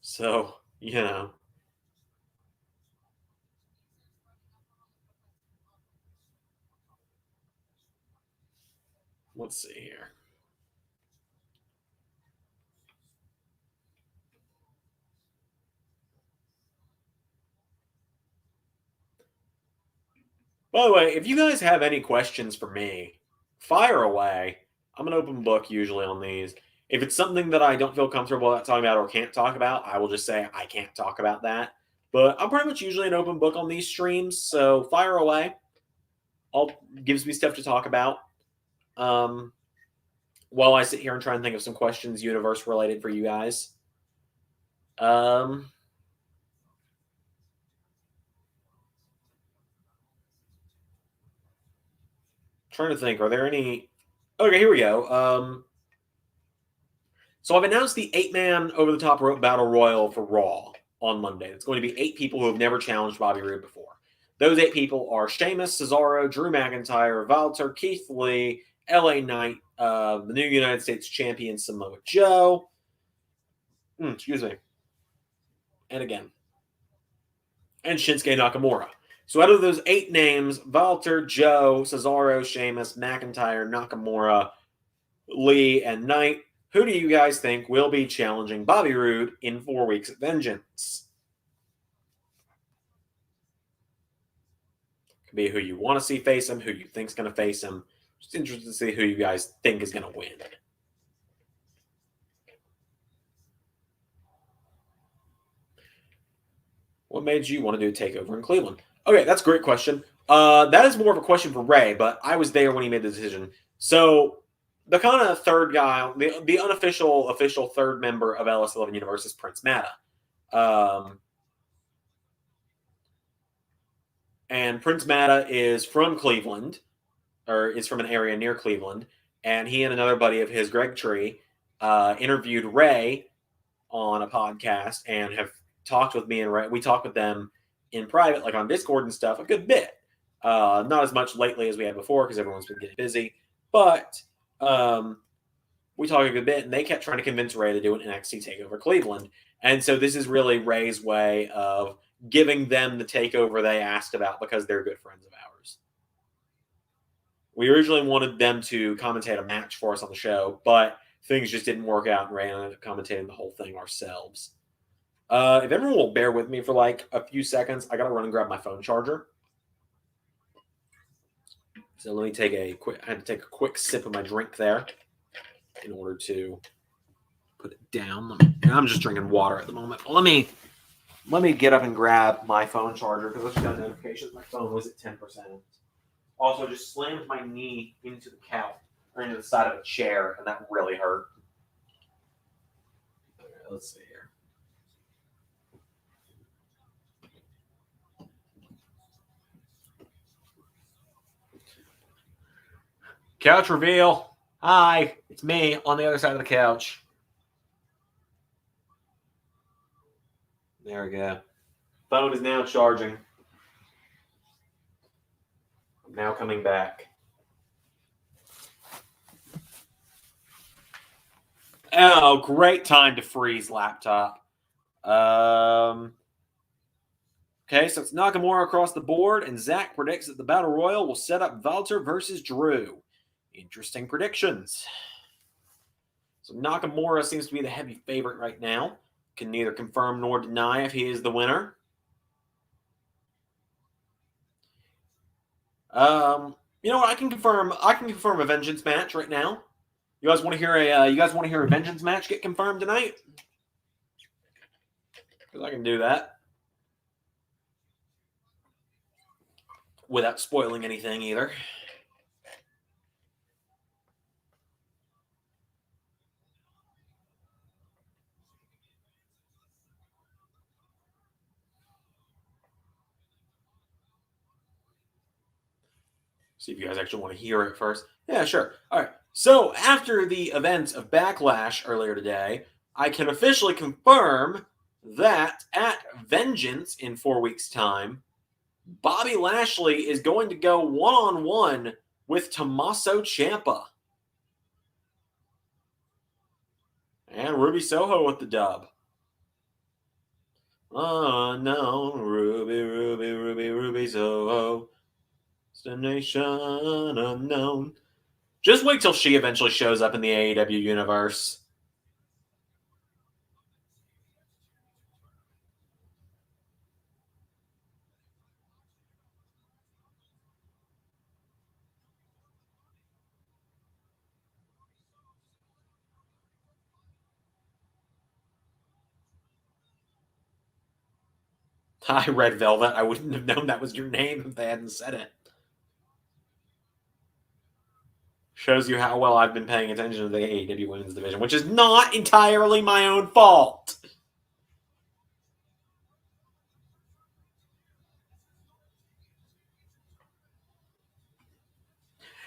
So, let's see here. By the way, if you guys have any questions for me, fire away. I'm an open book usually on these. If it's something that I don't feel comfortable talking about or can't talk about, I will just say I can't talk about that. But I'm pretty much usually an open book on these streams, so fire away. All gives me stuff to talk about. While I sit here and try and think of some questions universe related for you guys. Trying to think, are there any? Okay, here we go. So I've announced the 8-man over the top rope battle royal for Raw on Monday. It's going to be 8 people who have never challenged Bobby Roode before. Those 8 people are Sheamus, Cesaro, Drew McIntyre, Walter, Keith Lee, LA Knight, the new United States champion Samoa Joe. Excuse me. And again. And Shinsuke Nakamura. So out of those 8 names, Walter, Joe, Cesaro, Sheamus, McIntyre, Nakamura, Lee, and Knight, who do you guys think will be challenging Bobby Roode in 4 weeks at Vengeance? Could be who you want to see face him, who you think's going to face him. Just interested to see who you guys think is going to win. What made you want to do a takeover in Cleveland? Okay, that's a great question. That is more of a question for Ray, but I was there when he made the decision. So the kind of third guy, the unofficial official third member of LS11 Universe is Prince Mada. And Prince Mada is from Cleveland, or is from an area near Cleveland. and he and another buddy of his, Greg Tree, interviewed Ray on a podcast and have talked with me and Ray. We talked with them in private, like on Discord and stuff, a good bit. Not as much lately as we had before because everyone's been getting busy, but we talked a good bit, and they kept trying to convince Ray to do an NXT takeover Cleveland. And so this is really Ray's way of giving them the takeover they asked about because they're good friends of ours. We originally wanted them to commentate a match for us on the show, but things just didn't work out, and Ray and I ended up commentating the whole thing ourselves. If everyone will bear with me for like a few seconds, I gotta run and grab my phone charger. So let me take a quick. I had to take a quick sip of my drink there in order to put it down. I'm just drinking water at the moment. Let me get up and grab my phone charger because I just got a notification that my phone was at 10%. Also, just slammed my knee into the couch or into the side of a chair, and that really hurt. Okay, let's see here. Couch reveal. Hi, it's me on the other side of the couch. There we go. Phone is now charging. I'm now coming back. Oh, great time to freeze laptop. Okay, so it's Nakamura across the board, and Zach predicts that the Battle Royal will set up Walter versus Drew. Interesting predictions. So Nakamura seems to be the heavy favorite right now. Can neither confirm nor deny if he is the winner. You know what? I can confirm a Vengeance match right now. You guys want to hear a Vengeance match get confirmed tonight? Because I can do that without spoiling anything either. See if you guys actually want to hear it first. Yeah, sure. All right. So after the events of Backlash earlier today, I can officially confirm that at Vengeance in 4 weeks' time, Bobby Lashley is going to go one-on-one with Tommaso Ciampa. And Ruby Soho with the dub. Oh no, Ruby Soho. Destination unknown. Just wait till she eventually shows up in the AEW universe. Hi, Red Velvet. I wouldn't have known that was your name if they hadn't said it. Shows you how well I've been paying attention to the AEW Women's Division, which is not entirely my own fault.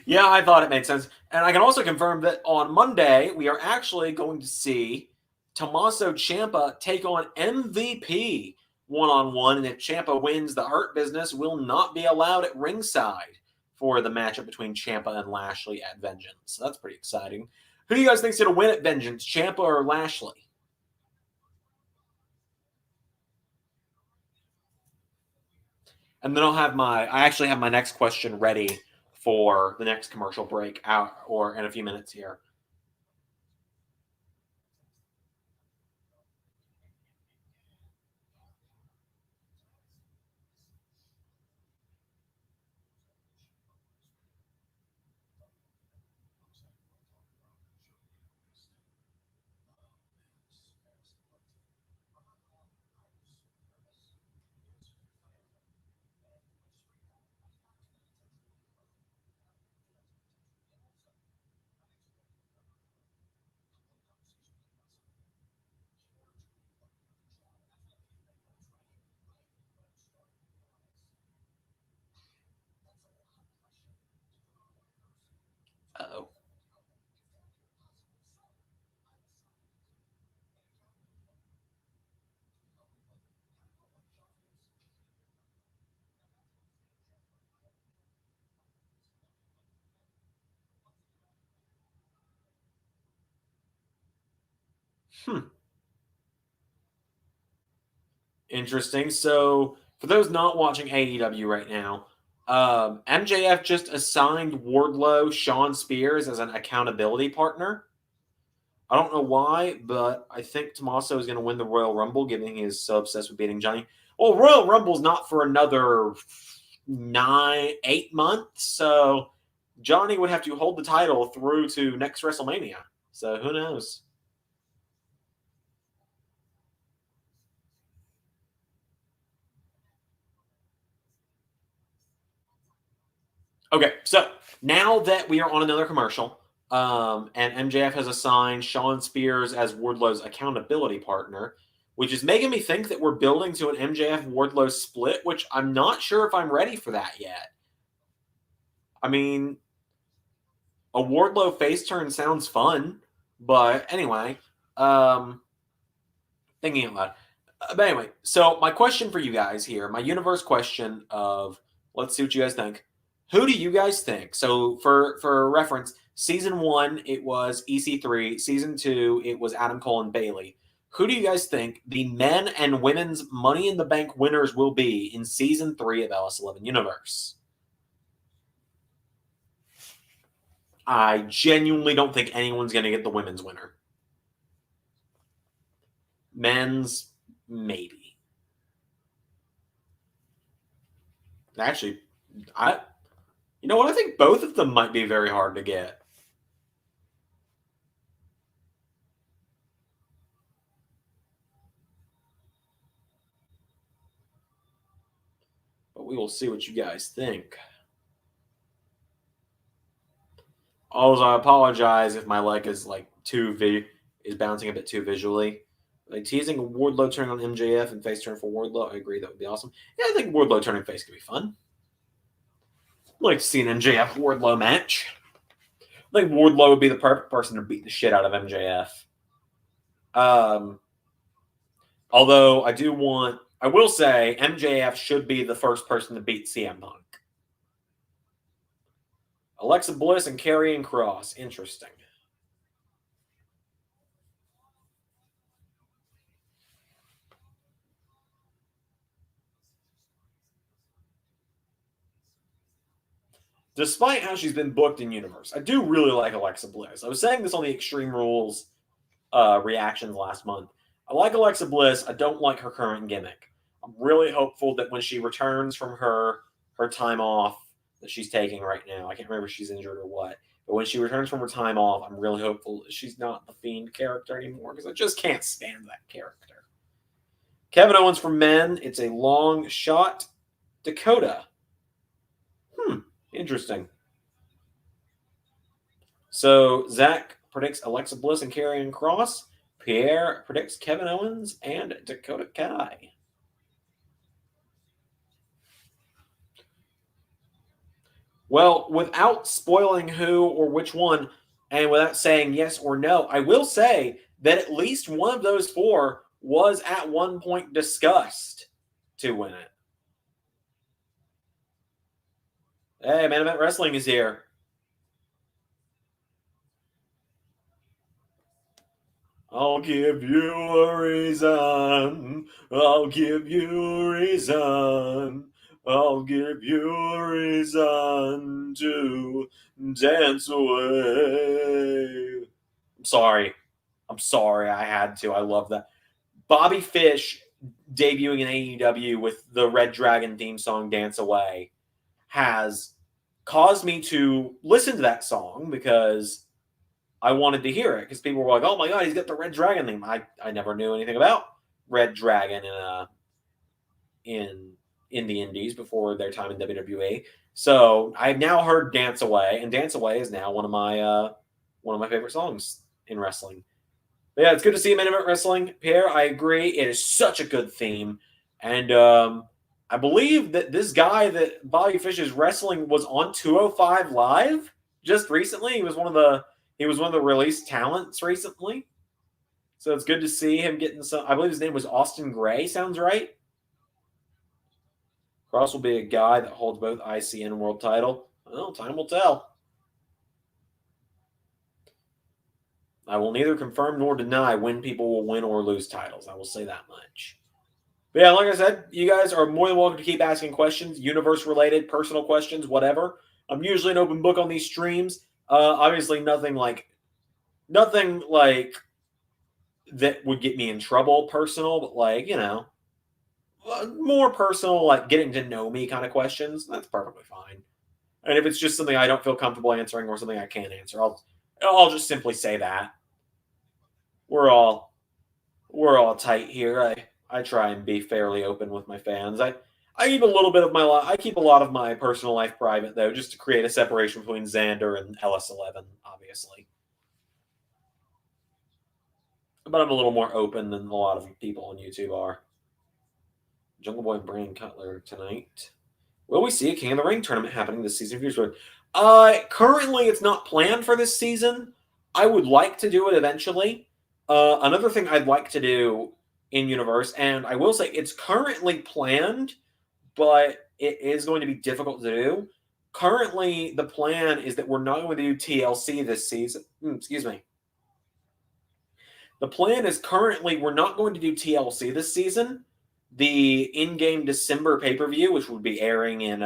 Yeah, I thought it made sense. And I can also confirm that on Monday, we are actually going to see Tommaso Ciampa take on MVP one-on-one. And if Ciampa wins, the Hurt Business will not be allowed at ringside for the matchup between Ciampa and Lashley at Vengeance. So that's pretty exciting. Who do you guys think is going to win at Vengeance, Ciampa or Lashley? And then I actually have my next question ready for the next commercial break out or in a few minutes here. Hmm. Interesting. So, for those not watching AEW right now, MJF just assigned Wardlow Sean Spears as an accountability partner. I don't know why, but I think Tommaso is going to win the Royal Rumble, given he is so obsessed with beating Johnny. Well, Royal Rumble's not for another 8 months, so Johnny would have to hold the title through to next WrestleMania. So who knows? Okay, so now that we are on another commercial, and MJF has assigned Sean Spears as Wardlow's accountability partner, which is making me think that we're building to an MJF Wardlow split, which I'm not sure if I'm ready for that yet. I mean, a Wardlow face turn sounds fun, but anyway, um, thinking out loud. But anyway, so my question for you guys here, my universe question of let's see what you guys think. Who do you guys think? So for reference, season 1 it was EC3, season 2 it was Adam Cole and Bailey. Who do you guys think the men and women's Money in the Bank winners will be in season 3 of LS11 Universe? I genuinely don't think anyone's going to get the women's winner. Men's, maybe. Actually, I you know what? I think both of them might be very hard to get. But we will see what you guys think. Also, I apologize if my leg is like is bouncing a bit too visually. Like teasing a Wardlow turn on MJF and face turn for Wardlow, I agree that would be awesome. Yeah, I think Wardlow turning face could be fun. I'd like to see an MJF Wardlow match. I think Wardlow would be the perfect person to beat the shit out of MJF. Um, although I will say MJF should be the first person to beat CM Punk. Alexa Bliss and Karrion Kross, interesting. Despite how she's been booked in universe, I do really like Alexa Bliss. I was saying this on the Extreme Rules reactions last month. I like Alexa Bliss. I don't like her current gimmick. I'm really hopeful that when she returns from her time off that she's taking right now, I can't remember if she's injured or what, but when she returns from her time off, I'm really hopeful that she's not the Fiend character anymore because I just can't stand that character. Kevin Owens for men. It's a long shot. Dakota. Interesting. So Zach predicts Alexa Bliss and Karrion Kross. Pierre predicts Kevin Owens and Dakota Kai. Well, without spoiling who or which one, and without saying yes or no, I will say that at least one of those four was at one point discussed to win it. Hey, Man Event Wrestling is here. I'll give you a reason. I'll give you a reason. I'll give you a reason to dance away. I'm sorry. I'm sorry. I had to. I love that. Bobby Fish debuting in AEW with the Red Dragon theme song Dance Away has caused me to listen to that song because I wanted to hear it because people were like, "Oh my god, he's got the Red Dragon theme." I never knew anything about Red Dragon in in the Indies before their time in WWE. So I've now heard "Dance Away," and "Dance Away" is now one of my favorite songs in wrestling. But yeah, it's good to see him in Event Wrestling. Pierre, I agree. It is such a good theme, and I believe that this guy that Bobby Fish is wrestling was on 205 Live just recently. He was one of the released talents recently. So it's good to see him getting some. I believe his name was Austin Gray. Sounds right. Cross will be a guy that holds both IC and world title. Well, time will tell. I will neither confirm nor deny when people will win or lose titles. I will say that much. But yeah, like I said, you guys are more than welcome to keep asking questions, universe related, personal questions, whatever. I'm usually an open book on these streams. Obviously, nothing like that would get me in trouble, personal, but like more personal, like getting to know me kind of questions. That's perfectly fine. And if it's just something I don't feel comfortable answering or something I can't answer, I'll just simply say that. We're all tight here. I try and be fairly open with my fans. I keep a little bit of my life. I keep a lot of my personal life private though, just to create a separation between Zander and LS11, obviously. But I'm a little more open than a lot of people on YouTube are. Jungle Boy and Brandon Cutler tonight. Will we see a King of the Ring tournament happening this season? Currently, it's not planned for this season. I would like to do it eventually. Another thing I'd like to do in Universe, and I will say it's currently planned, but it is going to be difficult to do. Currently, the plan is that we're not going to do TLC this season. Excuse me. The plan is currently we're not going to do TLC this season. The in-game December pay-per-view, which would be airing in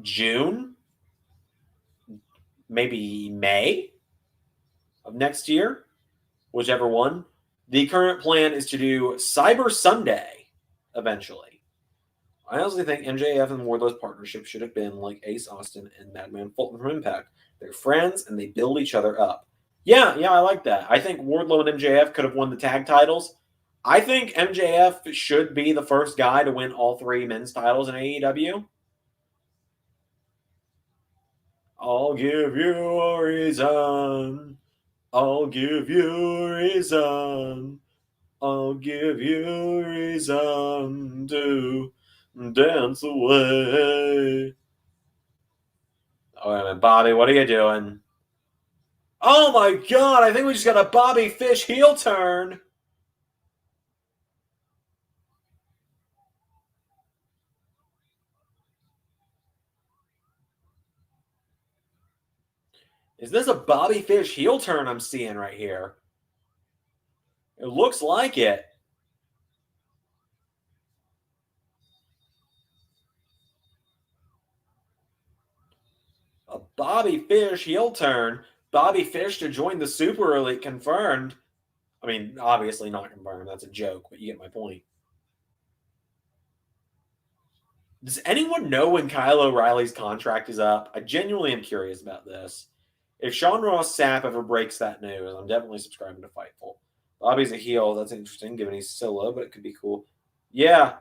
June, maybe May of next year, whichever one. The current plan is to do Cyber Sunday eventually. I honestly think MJF and Wardlow's partnership should have been like Ace Austin and Madman Fulton from Impact. They're friends and they build each other up. Yeah, I like that. I think Wardlow and MJF could have won the tag titles. I think MJF should be the first guy to win all three men's titles in AEW. I'll give you a reason. I'll give you a reason. I'll give you a reason to dance away. Oh, wait a minute, Bobby, what are you doing? Oh my god, I think we just got a Bobby Fish heel turn. Is this a Bobby Fish heel turn I'm seeing right here? It looks like it. A Bobby Fish heel turn. Bobby Fish to join the Super Elite confirmed. I mean, obviously not confirmed. That's a joke, but you get my point. Does anyone know when Kyle O'Reilly's contract is up? I genuinely am curious about this. If Sean Ross Sapp ever breaks that news, I'm definitely subscribing to Fightful. Bobby's a heel. That's interesting, given he's so low, but it could be cool. Yeah.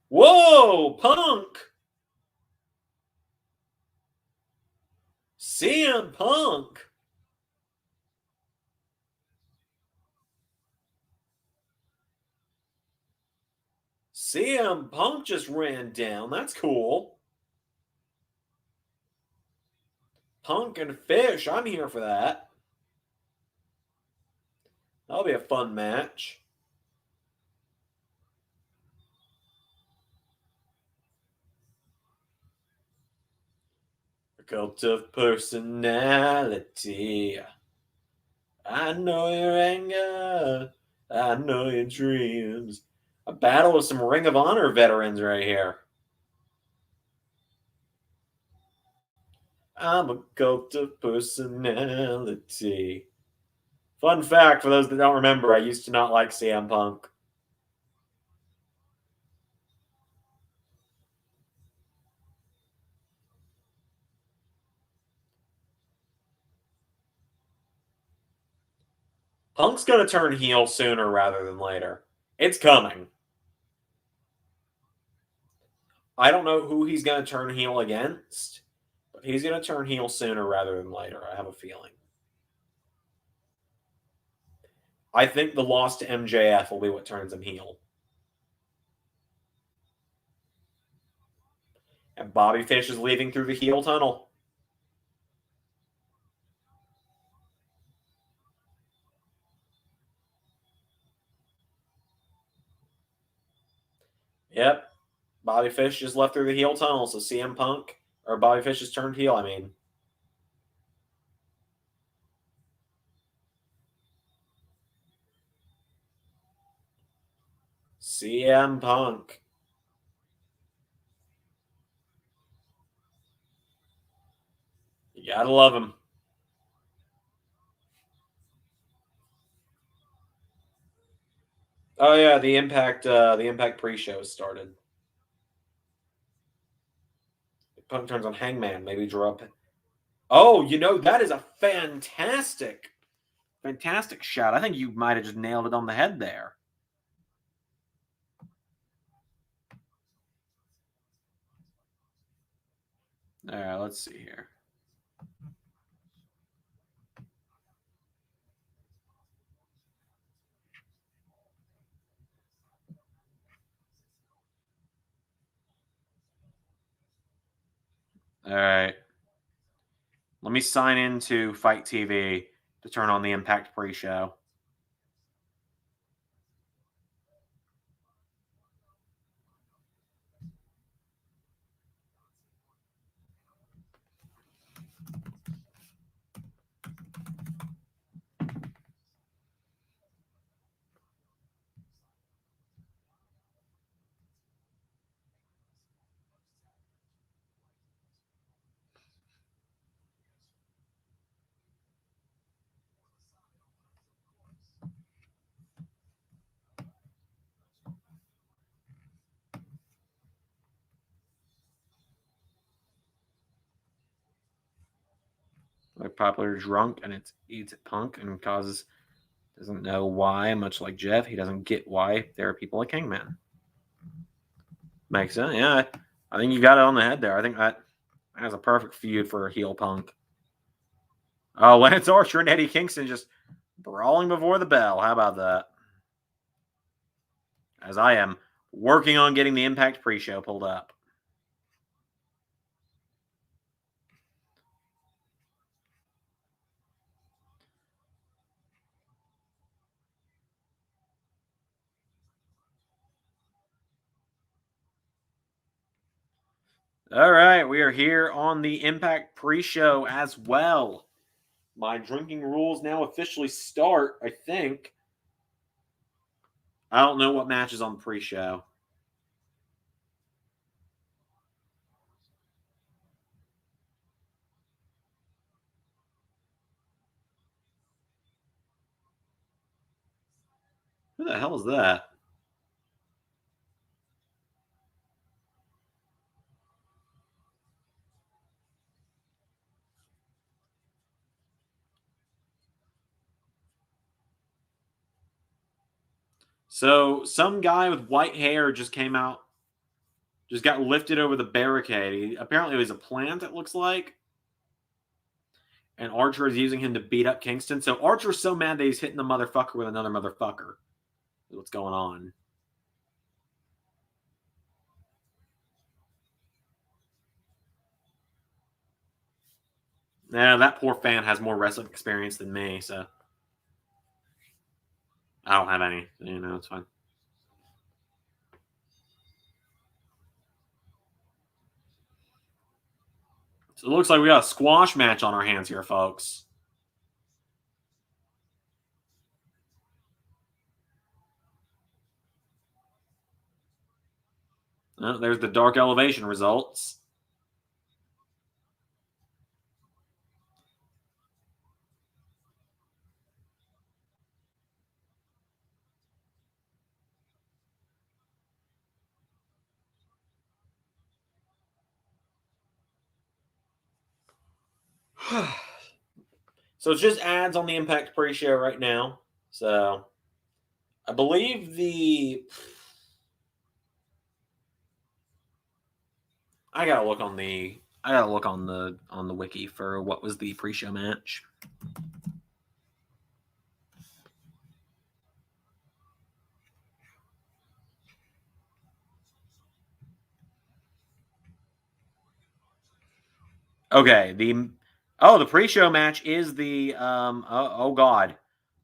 Whoa, Punk! CM Punk! CM Punk just ran down. That's cool. Punk and Fish. I'm here for that. That'll be a fun match. A cult of personality. I know your anger. I know your dreams. A battle with some Ring of Honor veterans right here. I'm a cult of personality. Fun fact for those that don't remember, I used to not like CM Punk. Punk's going to turn heel sooner rather than later. It's coming. I don't know who he's going to turn heel against, but he's going to turn heel sooner rather than later. I have a feeling. I think the loss to MJF will be what turns him heel. And Bobby Fish is leaving through the heel tunnel. Yep. Bobby Fish just left through the heel tunnel, so CM Punk, or Bobby Fish has turned heel, I mean. CM Punk. You gotta love him. Oh yeah, the Impact pre-show has started. Punk turns on Hangman, maybe drop. Oh, that is a fantastic shot. I think you might have just nailed it on the head there. All right, let's see here. All right. Let me sign into Fight TV to turn on the Impact pre-show. Like popular drunk, and it eats at Punk and doesn't know why. Much like Jeff, he doesn't get why there are people like Hangman. Makes sense. Yeah, I think you got it on the head there. I think that has a perfect feud for a heel Punk. Oh, Lance Archer and Eddie Kingston just brawling before the bell. How about that? As I am working on getting the Impact pre-show pulled up. All right, we are here on the Impact pre-show as well. My drinking rules now officially start, I think. I don't know what match is on the pre-show. Who the hell is that? So some guy with white hair just came out, just got lifted over the barricade. Apparently it was a plant, it looks like. And Archer is using him to beat up Kingston. So Archer's so mad that he's hitting the motherfucker with another motherfucker. What's going on? Yeah, that poor fan has more wrestling experience than me, so I don't have any. It's fine. So it looks like we got a squash match on our hands here, folks. Oh, there's the Dark Elevation results. So it's just ads on the Impact pre-show right now. So I believe I gotta look on the wiki for what was the pre-show match. Okay, the pre-show match is the oh god.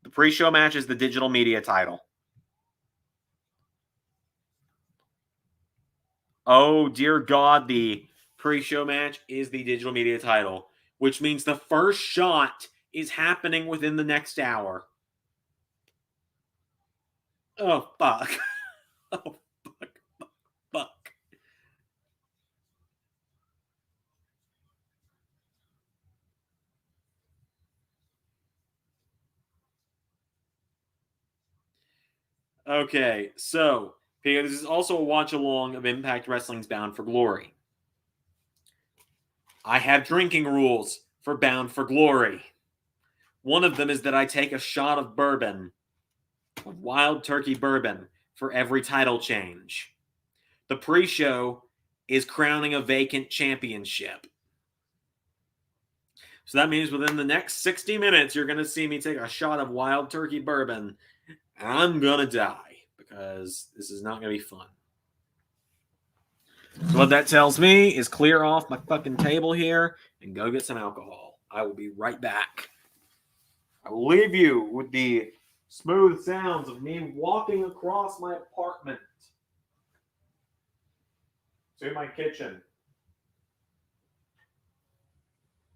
The pre-show match is the digital media title. Oh, dear God, the pre-show match is the digital media title, which means the first shot is happening within the next hour. Oh, fuck. Oh, fuck. Okay, so, because this is also a watch-along of Impact Wrestling's Bound for Glory. I have drinking rules for Bound for Glory. One of them is that I take a shot of bourbon, of Wild Turkey bourbon, for every title change. The pre-show is crowning a vacant championship. So that means within the next 60 minutes, you're going to see me take a shot of Wild Turkey bourbon, and I'm going to die because this is not going to be fun. So what that tells me is clear off my fucking table here and go get some alcohol. I will be right back. I will leave you with the smooth sounds of me walking across my apartment to my kitchen.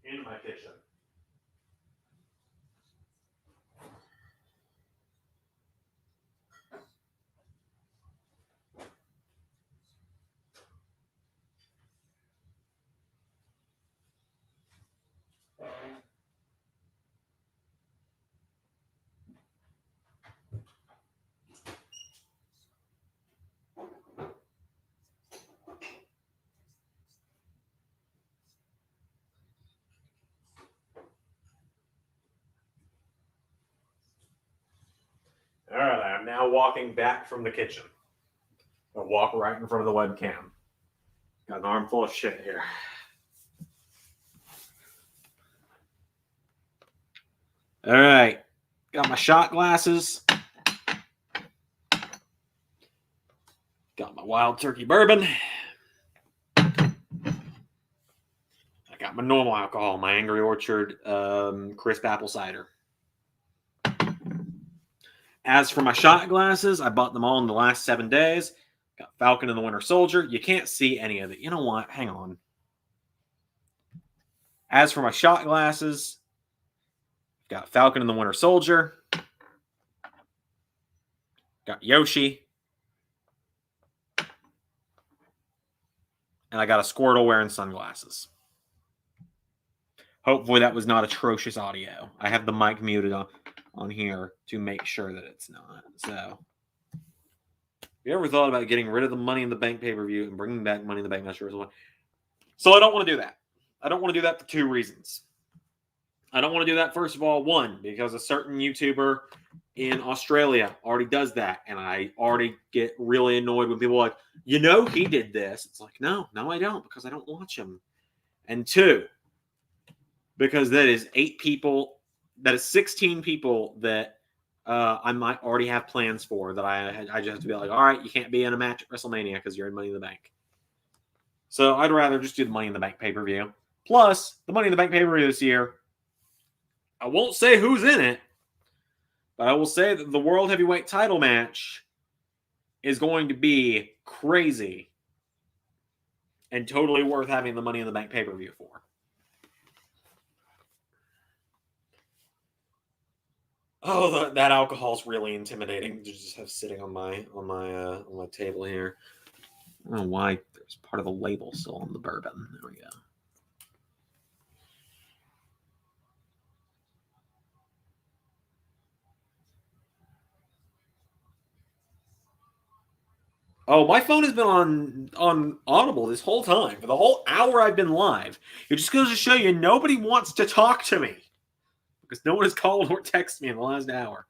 In my kitchen. All right, I'm now walking back from the kitchen. I'll walk right in front of the webcam. Got an armful of shit here. All right, got my shot glasses. Got my Wild Turkey bourbon. I got my normal alcohol, my Angry Orchard crisp apple cider. As for my shot glasses, I bought them all in the last 7 days. Got Falcon and the Winter Soldier. You can't see any of it. You know what? Hang on. As for my shot glasses, got Falcon and the Winter Soldier. Got Yoshi. And I got a Squirtle wearing sunglasses. Hopefully that was not atrocious audio. I have the mic muted on here to make sure that it's not. So, you ever thought about getting rid of the Money in the Bank pay-per-view and bringing back Money in the Bank Match? So I don't want to do that. I don't want to do that for 2 reasons. I don't want to do that, first of all, 1, because a certain YouTuber in Australia already does that, and I already get really annoyed when people are like, you know he did this. It's like, no, I don't, because I don't watch him. And 2, because that is 8 people, that is 16 people that I might already have plans for, that I just have to be like, all right, you can't be in a match at WrestleMania because you're in Money in the Bank. So I'd rather just do the Money in the Bank pay-per-view. Plus, the Money in the Bank pay-per-view this year, I won't say who's in it, but I will say that the World Heavyweight title match is going to be crazy and totally worth having the Money in the Bank pay-per-view for. Oh, that alcohol is really intimidating to just have sitting on my table here. I don't know why there's part of the label still on the bourbon. There we go. Oh, my phone has been on Audible this whole time. For the whole hour I've been live. It just goes to show you nobody wants to talk to me. Because no one has called or texted me in the last hour.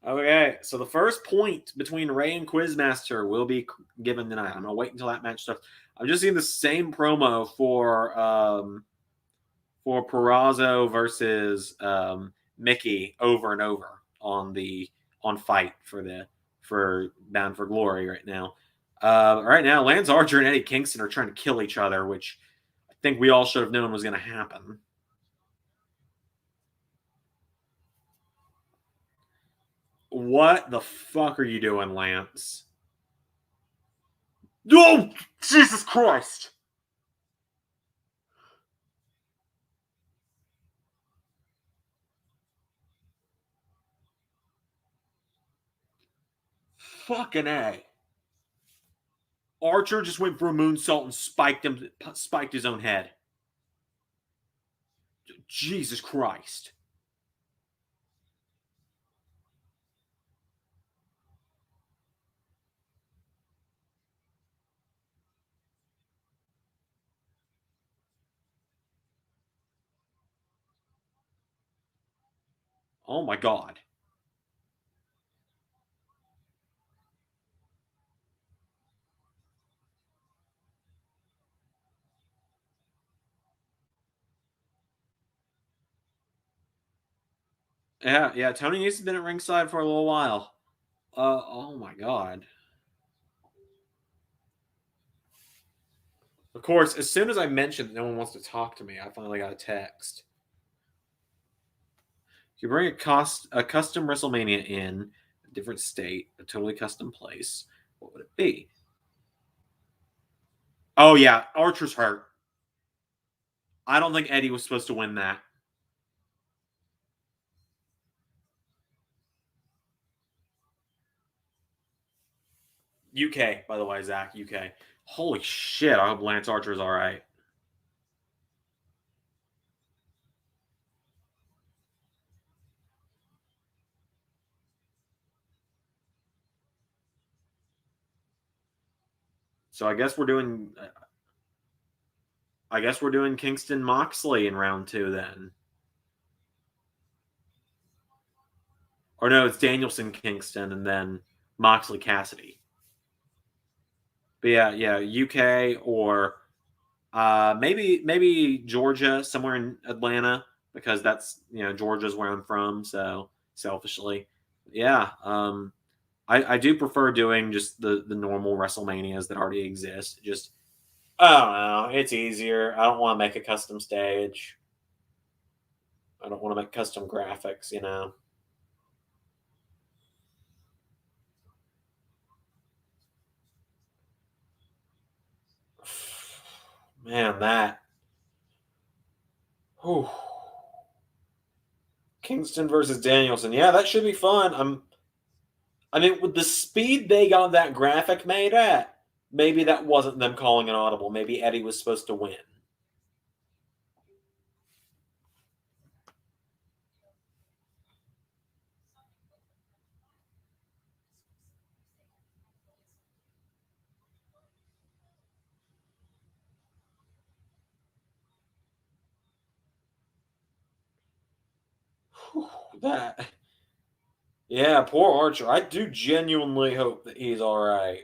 Okay, so the first point between Ray and Quizmaster will be given tonight. I'm going to wait until that match starts. I'm just seeing the same promo for Purrazzo versus Mickey over and over on Fight for Bound for Glory right now. Right now, Lance Archer and Eddie Kingston are trying to kill each other, which I think we all should have known was going to happen. What the fuck are you doing, Lance? Oh, Jesus Christ! Fucking A. Archer just went for a moonsault and spiked his own head. Jesus Christ. Oh my God. Yeah. Tony Nese has been at ringside for a little while. Oh my God. Of course, as soon as I mentioned that no one wants to talk to me, I finally got a text. You bring a custom WrestleMania in a different state, a totally custom place. What would it be? Oh yeah, Archer's hurt. I don't think Eddie was supposed to win that. UK, by the way, Zach. UK. Holy shit! I hope Lance Archer's all right. So I guess we're doing. I guess we're doing Kingston Moxley in round 2 then. Or no, it's Danielson Kingston and then Moxley Cassidy. But yeah, UK or maybe Georgia, somewhere in Atlanta, because that's Georgia's where I'm from. So selfishly, yeah, I do prefer doing just the normal WrestleManias that already exist. Just I don't know, it's easier. I don't want to make a custom stage. I don't want to make custom graphics. Man, that. Whew. Kingston versus Danielson. Yeah, that should be fun. I mean, with the speed they got that graphic made at, maybe that wasn't them calling an audible. Maybe Eddie was supposed to win. Whew, that. Yeah, poor Archer. I do genuinely hope that he's all right.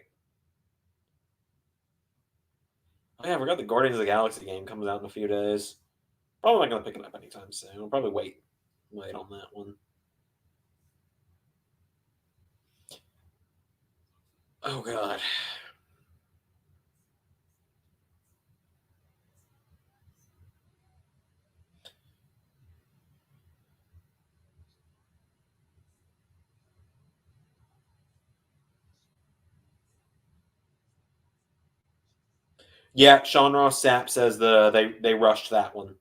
Oh yeah, I forgot the Guardians of the Galaxy game comes out in a few days. Probably not gonna pick it up anytime soon. I'll probably wait on that one. Oh god. Yeah, Sean Ross Sapp says they rushed that one.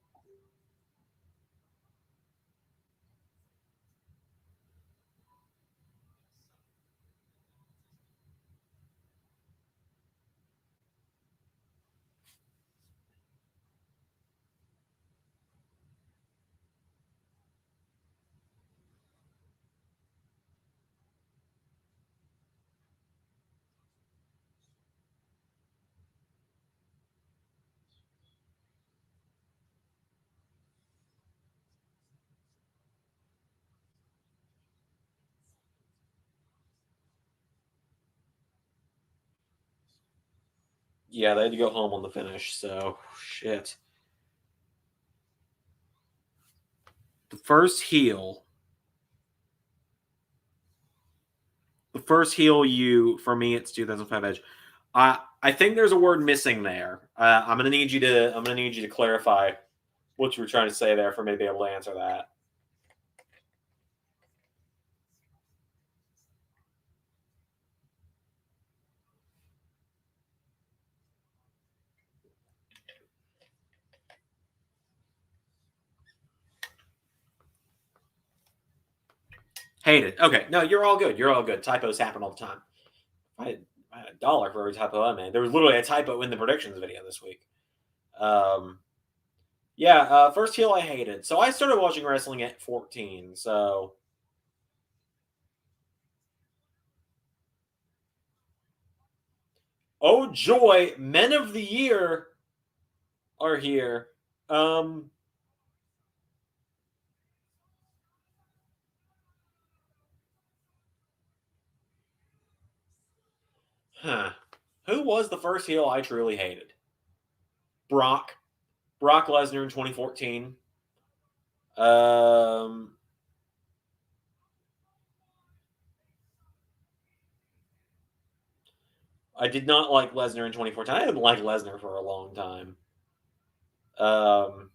Yeah, they had to go home on the finish, so shit. The first heel the first heel you for me it's 2005 Edge. I think there's a word missing there. I'm gonna need you to clarify what you were trying to say there for me to be able to answer that. Hated. Okay, no, you're all good. You're all good. Typos happen all the time. I had $1 for every typo I made. There was literally a typo in the predictions video this week. Um, yeah, first heel I hated. So I started watching wrestling at 14. So oh joy, Men of the Year are here. Um, huh. Who was the first heel I truly hated? Brock. Brock Lesnar in 2014. Um, I did not like Lesnar in 2014. I didn't like Lesnar for a long time. Um,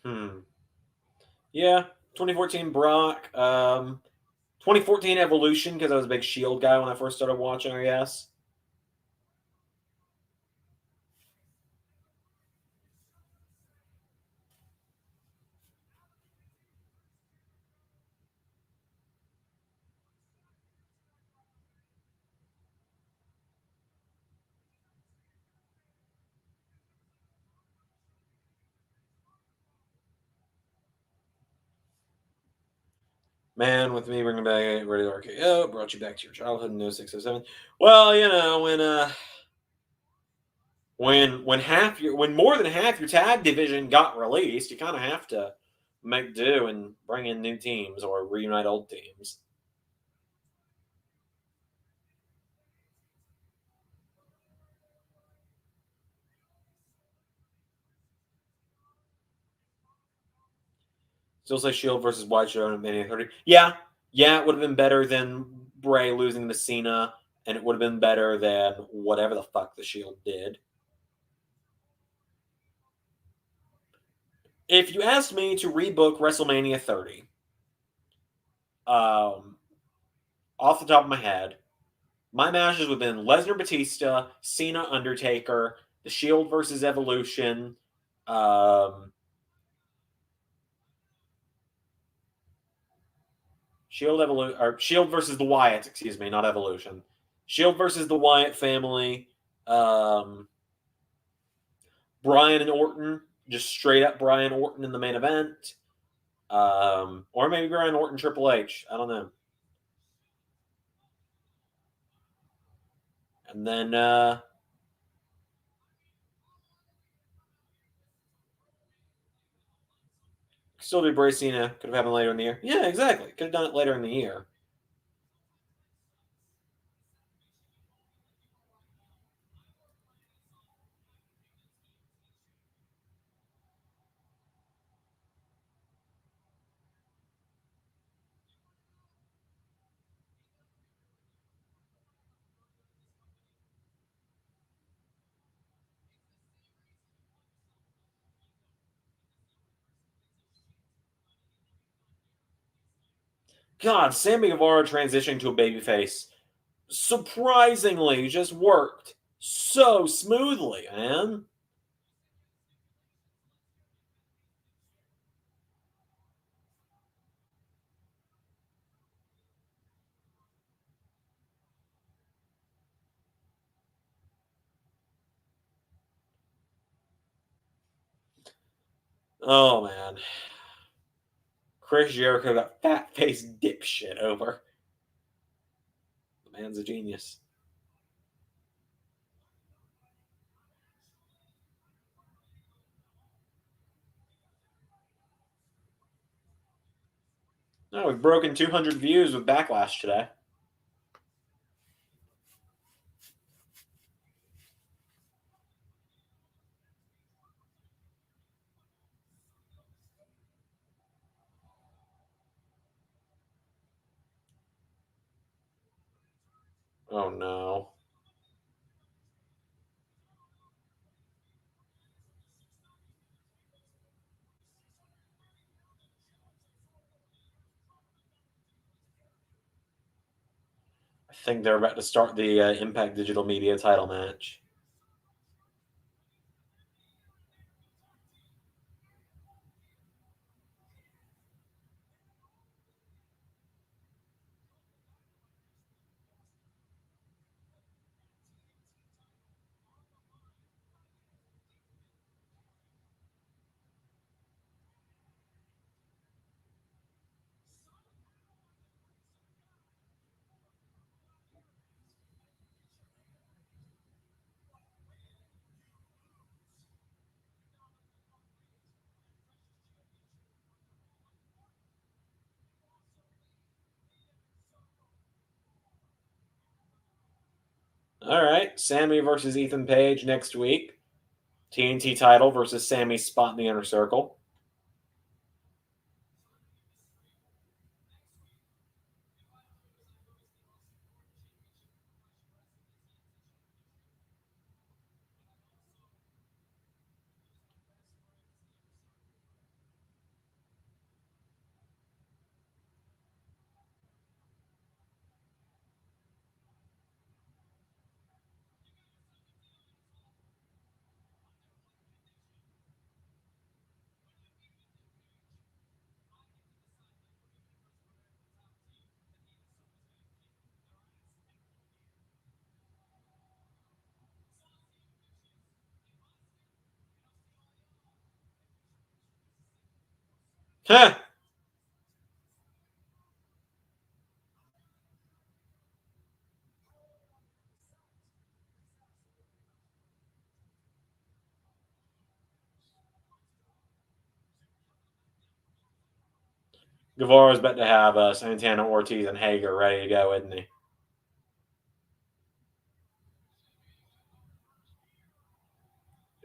hmm. Yeah, 2014 Brock. 2014 Evolution because I was a big Shield guy when I first started watching. I guess. Man, with me bringing back Radio RKO, brought you back to your childhood in 0607. Well, when more than half your tag division got released, you kind of have to make do and bring in new teams or reunite old teams. Still say Shield versus White Show in Mania 30. Yeah, yeah, it would have been better than Bray losing to Cena, and it would have been better than whatever the fuck the Shield did. If you asked me to rebook WrestleMania 30, um, off the top of my head, my matches would have been Lesnar Batista, Cena Undertaker, The Shield versus Evolution, um, Shield Evolution or Shield versus the Wyatts, excuse me, not Evolution. Shield versus the Wyatt family, um, Brian and Orton, just straight up Brian Orton in the main event, or maybe Brian Orton Triple H. I don't know. And then still do Bray Cena. Could have happened later in the year. Yeah, exactly. Could have done it later in the year. God, Sammy Guevara transitioning to a babyface surprisingly just worked so smoothly, man. Oh man, Chris Jericho got fat faced dipshit over. The man's a genius. Oh, we've broken 200 views with Backlash today. Oh no. think they're about to start the Impact Digital Media title match. All right, Sammy versus Ethan Page next week. TNT title versus Sammy's spot in the inner circle. Huh. Guevara's about to have Santana, Ortiz, and Hager ready to go, isn't he?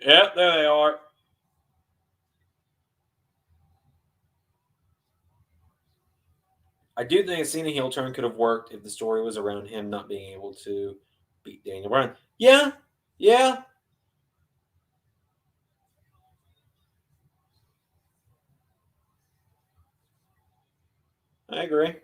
Yep, there they are. I do think a Cena heel turn could have worked if the story was around him not being able to beat Daniel Bryan. Yeah, yeah, I agree.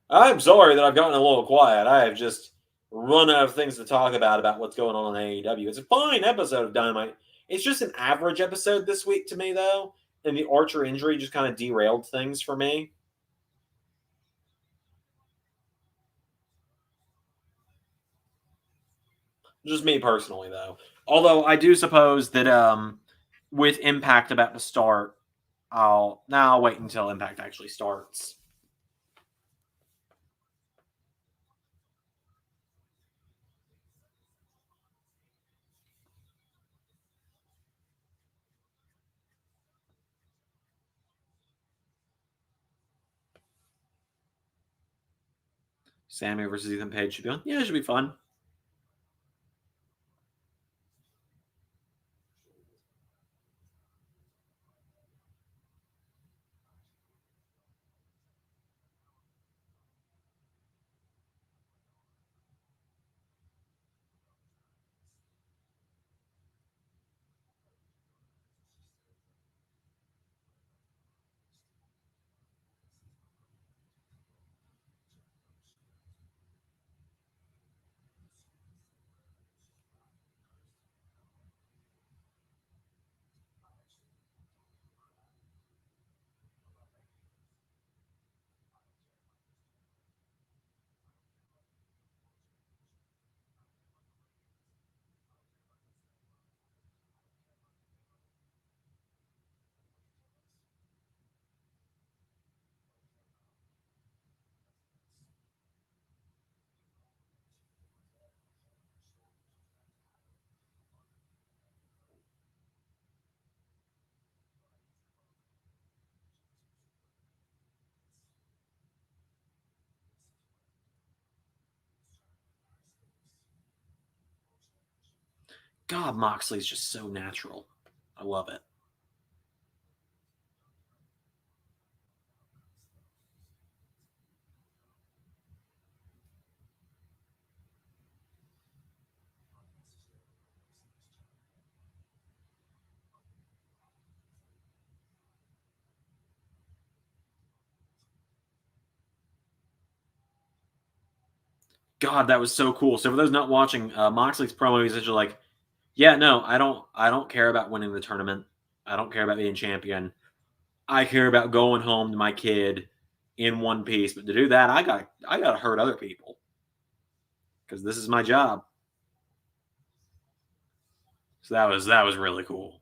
I'm sorry that I've gotten a little quiet. I have just run out of things to talk about what's going on AEW. It's a fine episode of Dynamite. It's just an average episode this week to me, though, and the Archer injury just kind of derailed things for me. Just me personally, though. Although I do suppose that with Impact about to start, I'll wait until Impact actually starts. Sammy versus Ethan Page should be on. Yeah, it should be fun. God, Moxley's just so natural. I love it. God, that was so cool. So for those not watching, Moxley's promo, he's just like, "Yeah, no, I don't care about winning the tournament. I don't care about being champion. I care about going home to my kid in one piece. But to do that, I got to hurt other people because this is my job." So that was really cool.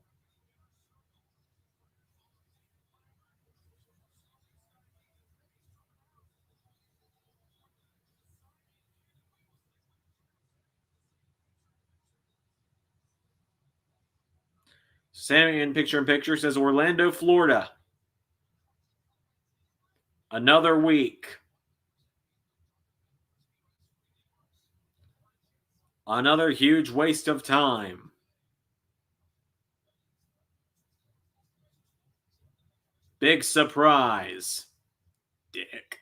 Sammy in picture says Orlando, Florida. Another week. Another huge waste of time. Big surprise. Dick.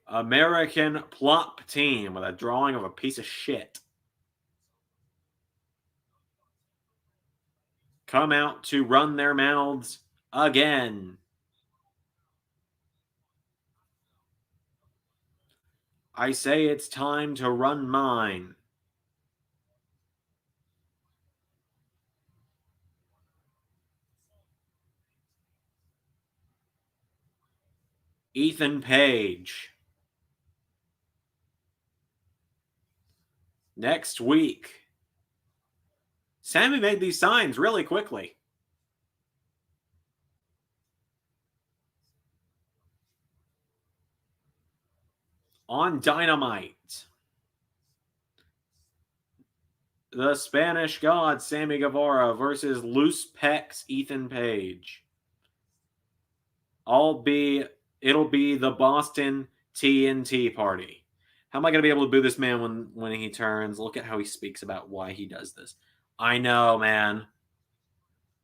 American plop team with a drawing of a piece of shit. Come out to run their mouths again. I say it's time to run mine. Ethan Page. Next week. Sammy made these signs really quickly. On Dynamite. The Spanish God, Sammy Guevara, versus Loose Pecs, Ethan Page. It'll be the Boston TNT party. How am I going to be able to boo this man when he turns? Look at how he speaks about why he does this. I know, man.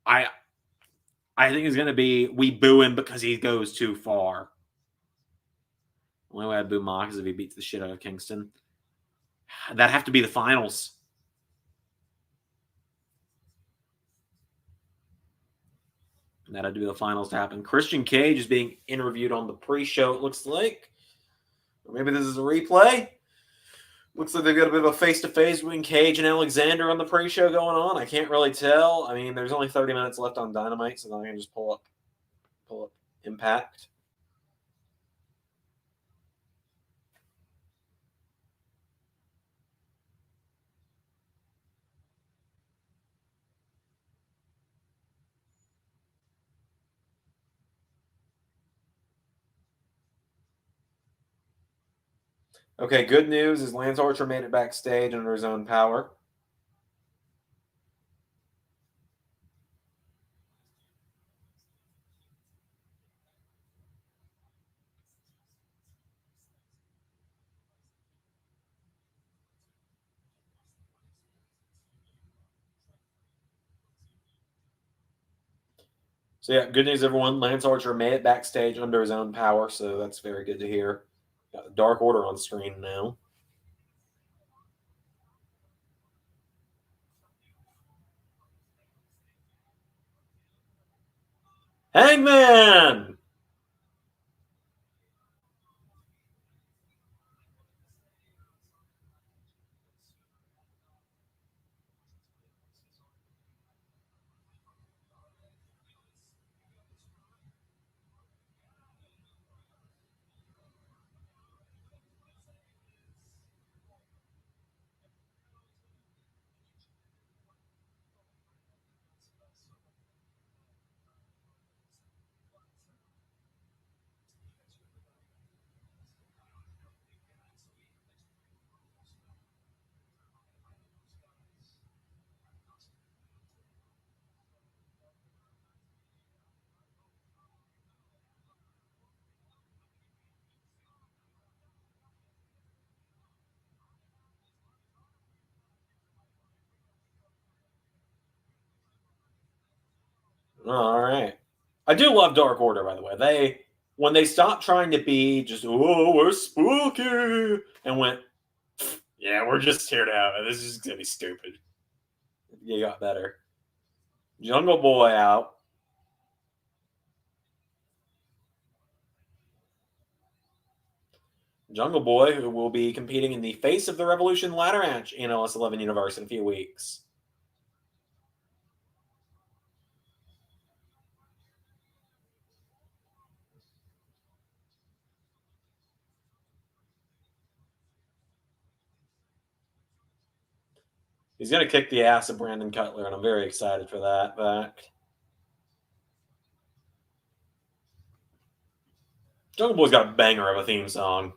I think it's going to be we boo him because he goes too far. Only way I'd boo Mock is if he beats the shit out of Kingston. That'd have to be the finals. That'd be the finals to happen. Christian Cage is being interviewed on the pre-show, it looks like. Or maybe this is a replay. Looks like they've got a bit of a face-to-face between Cage and Alexander on the pre-show going on. I can't really tell. I mean, there's only 30 minutes left on Dynamite, so then I can just pull up Impact. Okay, good news is Lance Archer made it backstage under his own power. So yeah, good news, everyone. Lance Archer made it backstage under his own power, so that's very good to hear. Got the Dark Order on screen now. Hangman! All right. I do love Dark Order, by the way. When they stopped trying to be just, oh, we're spooky, and went, yeah, we're just here to have it. This is going to be stupid. You got better. Jungle Boy out. Jungle Boy, who will be competing in the Face of the Revolution ladder match in LS11 Universe in a few weeks. He's going to kick the ass of Brandon Cutler, and I'm very excited for that fact. Jungle Boy's got a banger of a theme song.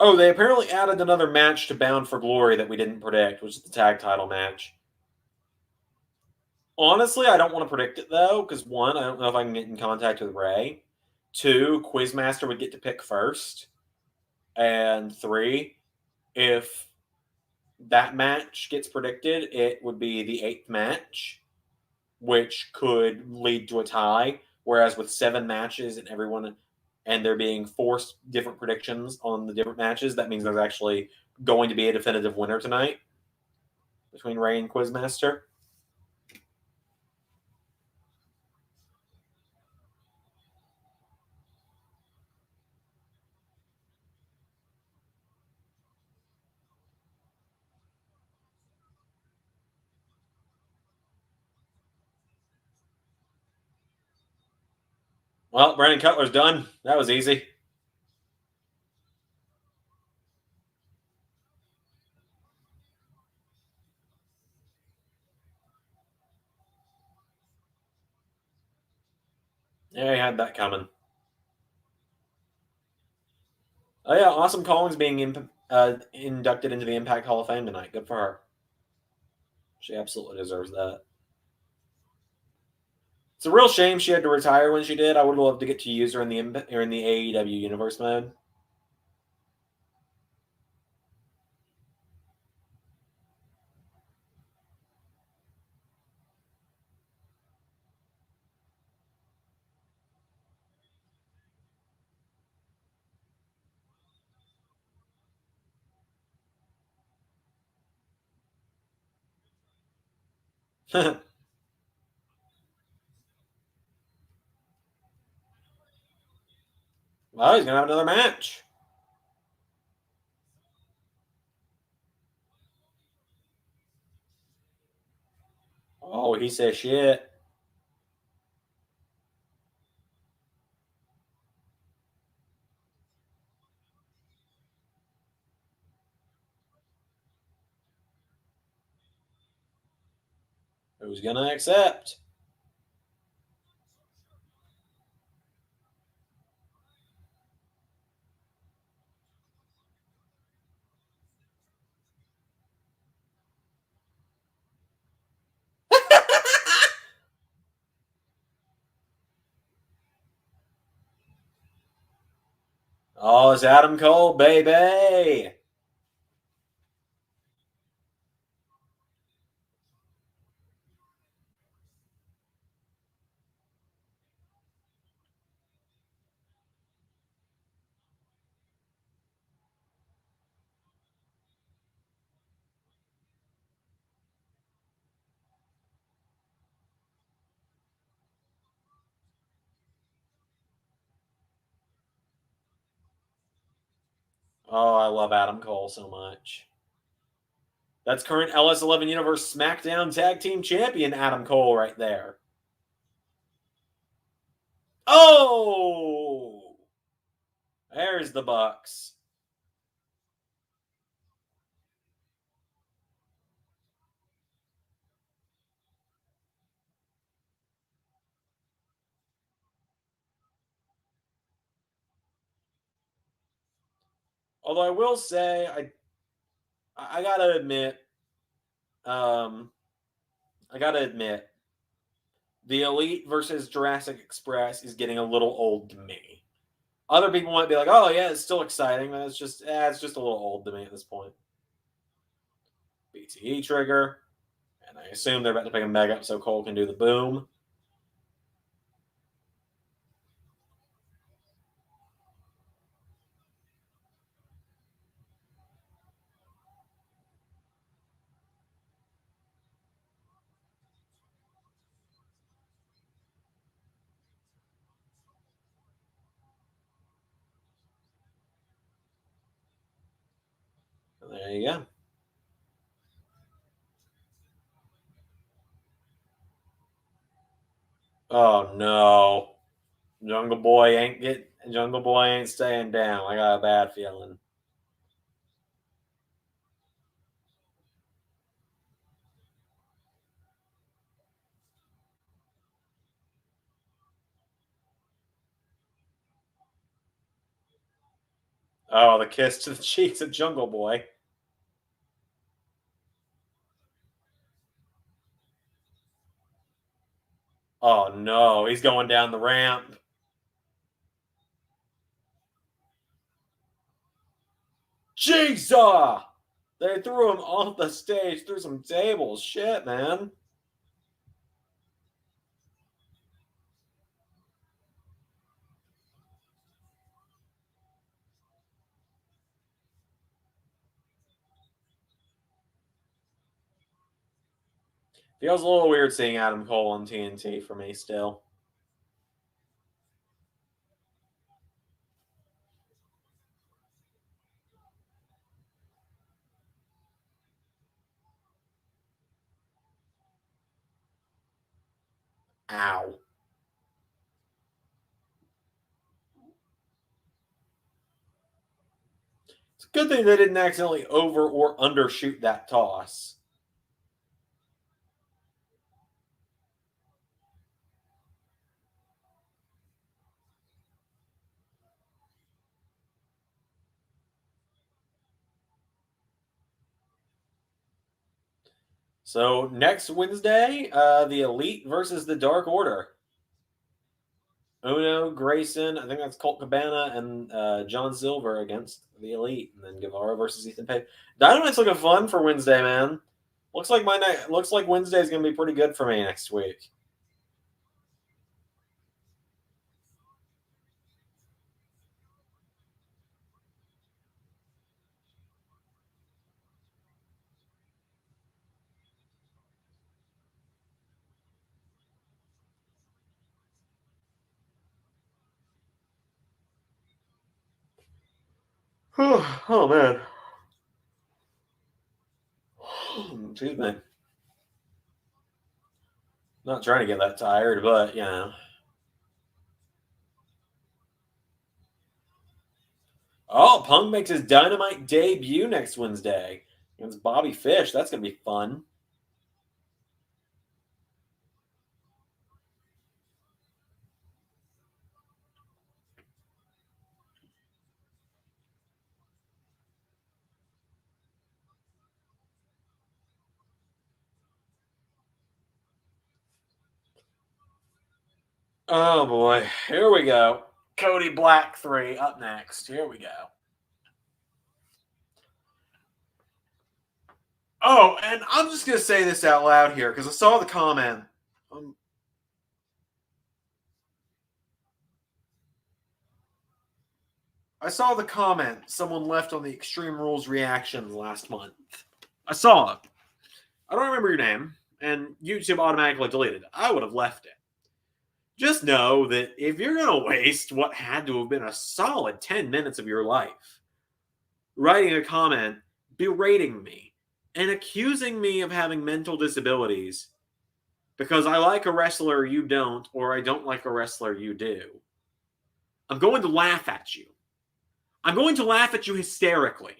Oh, they apparently added another match to Bound for Glory that we didn't predict, which is the tag title match. Honestly, I don't want to predict it though, because one, I don't know if I can get in contact with Ray. Two, Quizmaster would get to pick first. And three, if that match gets predicted, it would be the 8th match, which could lead to a tie. Whereas with 7 matches and there being 4 different predictions on the different matches, that means there's actually going to be a definitive winner tonight between Ray and Quizmaster. Well, Brandon Cutler's done. That was easy. Yeah, he had that coming. Oh yeah, Awesome Collins being inducted into the Impact Hall of Fame tonight. Good for her. She absolutely deserves that. It's a real shame she had to retire when she did. I would have loved to get to use her in the AEW universe mode. Well, he's gonna have another match. Oh, he says shit. Who's gonna accept? Oh, it's Adam Cole, baby. Oh, I love Adam Cole so much. That's current LS11 Universe SmackDown Tag Team Champion Adam Cole right there. Oh! There's the Bucks. Although I will say, I gotta admit, I gotta admit, the Elite versus Jurassic Express is getting a little old to me. Other people might be like, "Oh yeah, it's still exciting," but it's just a little old to me at this point. BTE trigger. And I assume they're about to pick him back up so Cole can do the boom. And there you go. Oh no. Jungle Boy ain't staying down. I got a bad feeling. Oh, the kiss to the cheeks of Jungle Boy. Oh no, he's going down the ramp. Jesus! They threw him off the stage through some tables. Shit, man. Feels a little weird seeing Adam Cole on TNT for me still. Ow. It's a good thing they didn't accidentally over or undershoot that toss. So next Wednesday, the Elite versus the Dark Order. Uno, Grayson, I think that's Colt Cabana, and John Silver against the Elite, and then Guevara versus Ethan Page. Dynamite's looking fun for Wednesday, man. Looks like Wednesday's gonna be pretty good for me next week. Oh man. Excuse me. Not trying to get that tired, but you know. Oh, Punk makes his Dynamite debut next Wednesday against Bobby Fish. That's gonna be fun. Oh boy, here we go. Cody Black 3 up next. Here we go. Oh, and I'm just gonna say this out loud here because I saw the comment. I saw the comment someone left on the Extreme Rules reactions last month. I saw it. I don't remember your name, and YouTube automatically deleted it. I would have left it. Just know that if you're going to waste what had to have been a solid 10 minutes of your life writing a comment berating me and accusing me of having mental disabilities because I like a wrestler you don't, or I don't like a wrestler you do, I'm going to laugh at you. I'm going to laugh at you hysterically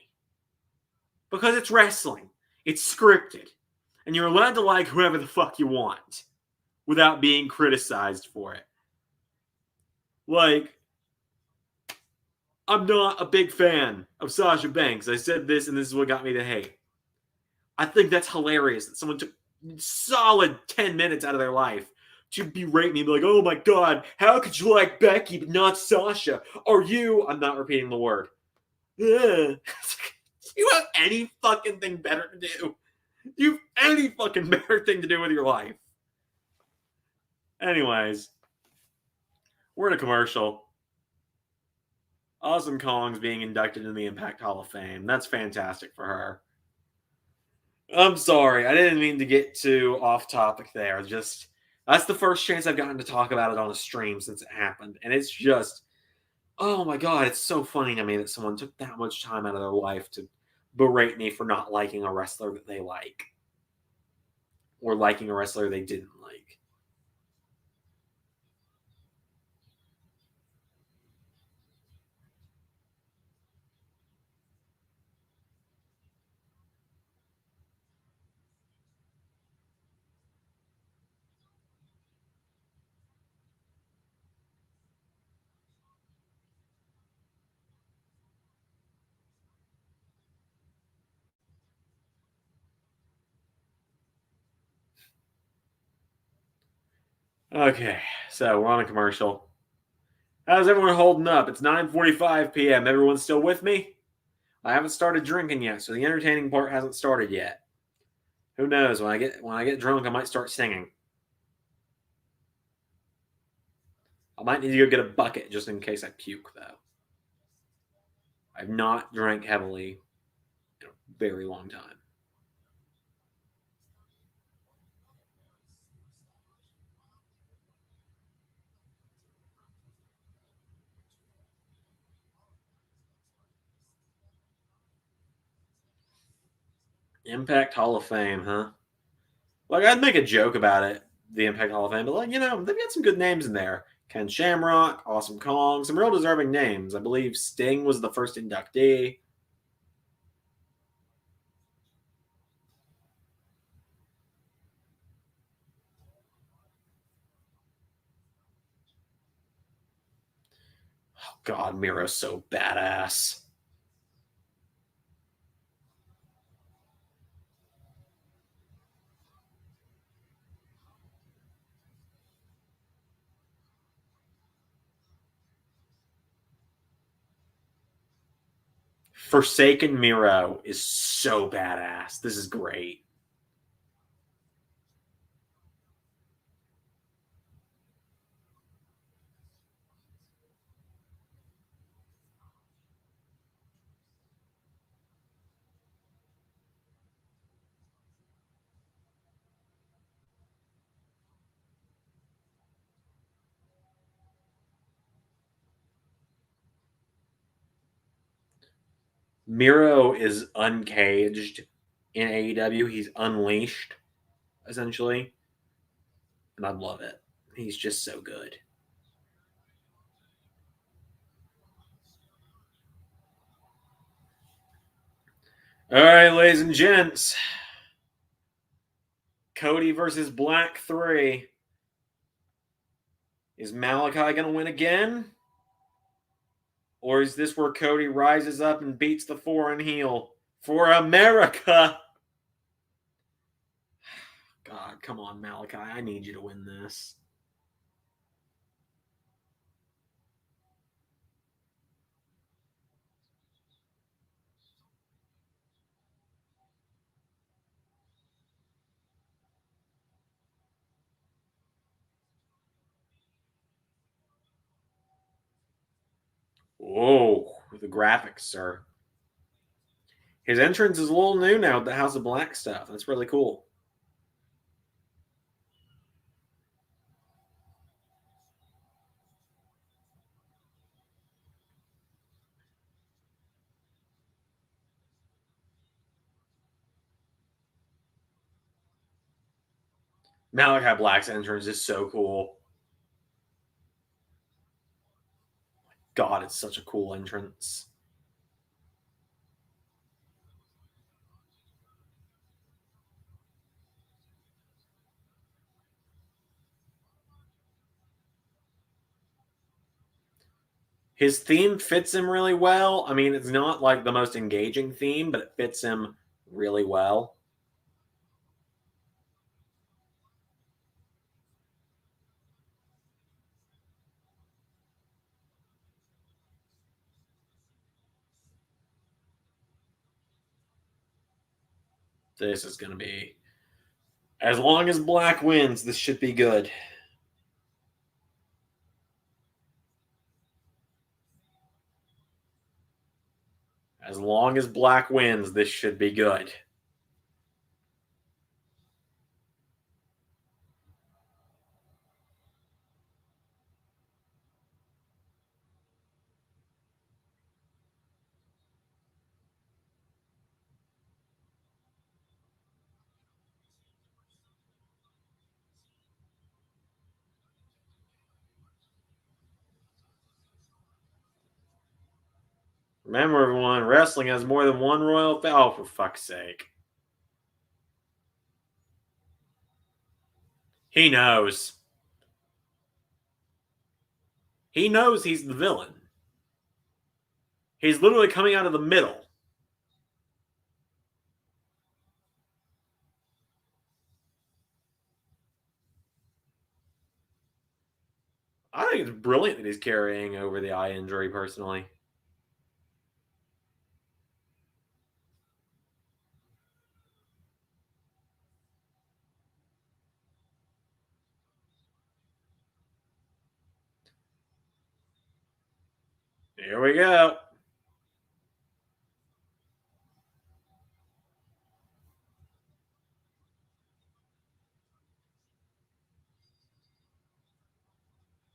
because it's wrestling. It's scripted. And you're allowed to like whoever the fuck you want without being criticized for it. Like, I'm not a big fan of Sasha Banks. I said this, and this is what got me to hate. I think that's hilarious that someone took solid 10 minutes out of their life to berate me and be like, oh my God, how could you like Becky but not Sasha? Are you, I'm not repeating the word. Do you have any fucking thing better to do You've any fucking better thing to do with your life. Anyways, we're in a commercial. Awesome Kong's being inducted into the Impact Hall of Fame. That's fantastic for her. I'm sorry. I didn't mean to get too off topic there. Just that's the first chance I've gotten to talk about it on a stream since it happened. And it's just, oh my God, it's so funny to me that someone took that much time out of their life to berate me for not liking a wrestler that they like or liking a wrestler they didn't like. Okay, so we're on a commercial. How's everyone holding up? It's 9:45 p.m. Everyone's still with me? I haven't started drinking yet, so the entertaining part hasn't started yet. Who knows? When I get drunk, I might start singing. I might need to go get a bucket just in case I puke, though. I've not drank heavily in a very long time. Impact Hall of Fame, huh? Like, I'd make a joke about it, the Impact Hall of Fame, but, like, they've got some good names in there. Ken Shamrock, Awesome Kong, some real deserving names. I believe Sting was the first inductee. Oh, God, Miro's so badass. Forsaken Miro is so badass. This is great. Miro is uncaged in AEW. He's unleashed, essentially. And I love it. He's just so good. All right, ladies and gents. Cody versus Black 3. Is Malachi going to win again? Or is this where Cody rises up and beats the foreign heel for America? God, come on, Malachi. I need you to win this. Whoa, the graphics, sir. His entrance is a little new now with the House of Black stuff. That's really cool. Malachi Black's entrance is so cool. God, it's such a cool entrance. His theme fits him really well. I mean, it's not like the most engaging theme, but it fits him really well. This is going to be... As long as Black wins, this should be good. As long as Black wins, this should be good. Remember, everyone, wrestling has more than one royal... Oh, for fuck's sake. He knows. He knows he's the villain. He's literally coming out of the middle. I think it's brilliant that he's carrying over the eye injury, personally. Here we go.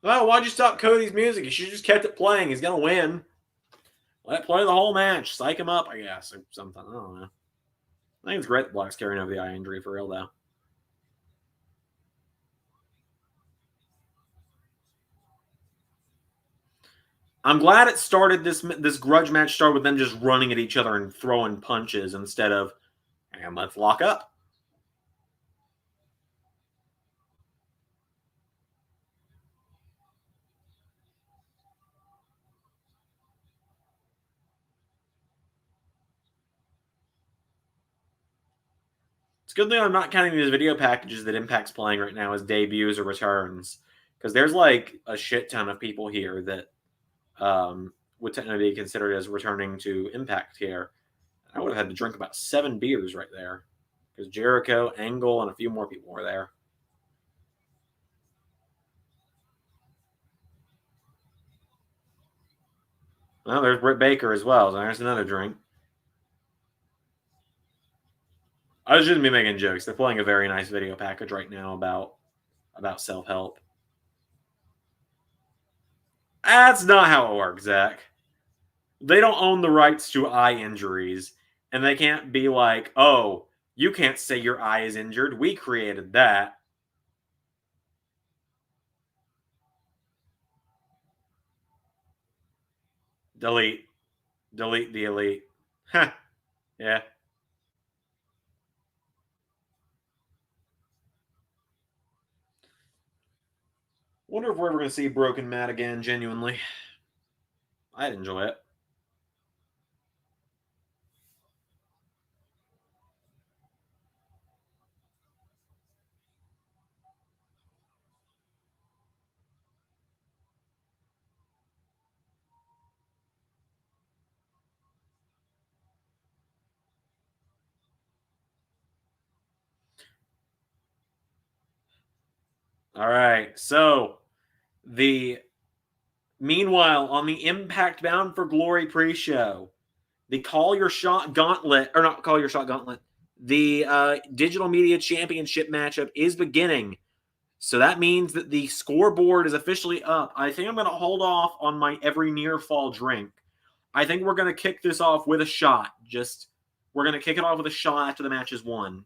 Well, why'd you stop Cody's music? You should have just kept it playing. He's going to win. Let it play the whole match. Psych him up, I guess, or something. I don't know. I think it's great that Black's carrying over the eye injury for real, though. I'm glad it started this grudge match started with them just running at each other and throwing punches instead of, and let's lock up. It's a good thing I'm not counting these video packages that Impact's playing right now as debuts or returns, because there's like a shit ton of people here that would technically be considered as returning to Impact here. I would have had to drink about 7 beers right there, because Jericho, Angle, and a few more people were there. Well, there's Britt Baker as well, so there's another drink. I shouldn't be making jokes. They're playing a very nice video package right now about self-help. That's not how it works, Zach. They don't own the rights to eye injuries, and they can't be like, oh, you can't say your eye is injured. We created that. Delete. Delete the elite. Huh. Yeah. Wonder if we're ever going to see Broken Matt again, genuinely. I'd enjoy it. All right. So, meanwhile, on the Impact Bound for Glory pre-show, the Call Your Shot Gauntlet, or not Call Your Shot Gauntlet, the Digital Media Championship matchup is beginning. So that means that the scoreboard is officially up. I think I'm going to hold off on my every near fall drink. I think we're going to kick this off with a shot. We're going to kick it off with a shot after the match is won.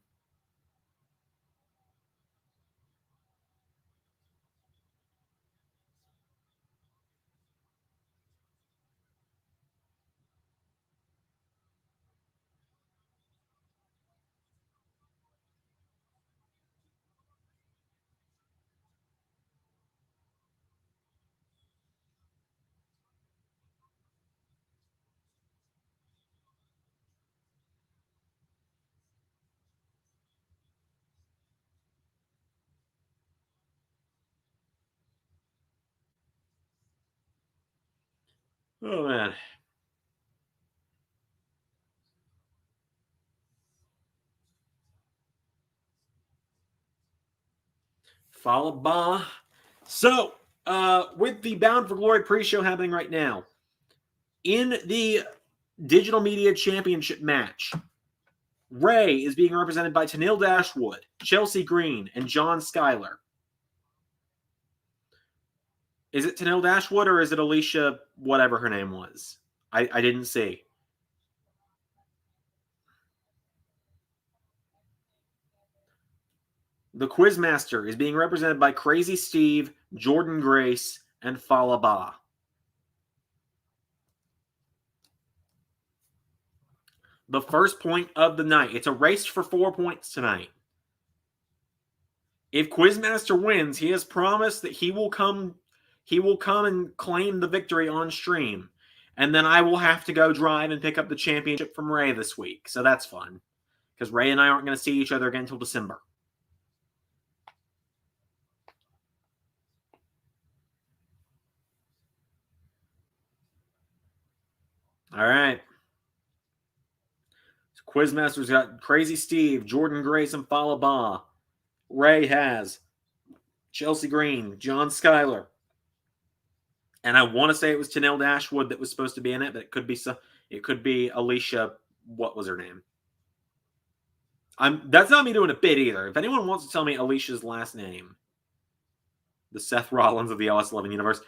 Oh, man. Followed by. So, with the Bound for Glory pre-show happening right now, in the Digital Media Championship match, Ray is being represented by Tenille Dashwood, Chelsea Green, and John Schuyler. Is it Tenille Dashwood or is it Alicia, whatever her name was? I didn't see. The Quizmaster is being represented by Crazy Steve, Jordan Grace, and Falaba. The first point of the night. It's a race for 4 points tonight. If Quizmaster wins, he has promised that he will come and claim the victory on stream. And then I will have to go drive and pick up the championship from Ray this week. So that's fun. Because Ray and I aren't going to see each other again until December. All right. So Quizmaster's got Crazy Steve, Jordan Grace, and Falaba. Ray has Chelsea Green, John Schuyler. And I want to say it was Tenille Dashwood that was supposed to be in it, but it could be Alicia. What was her name? That's not me doing a bit either. If anyone wants to tell me Alicia's last name, the Seth Rollins of the LS11 universe.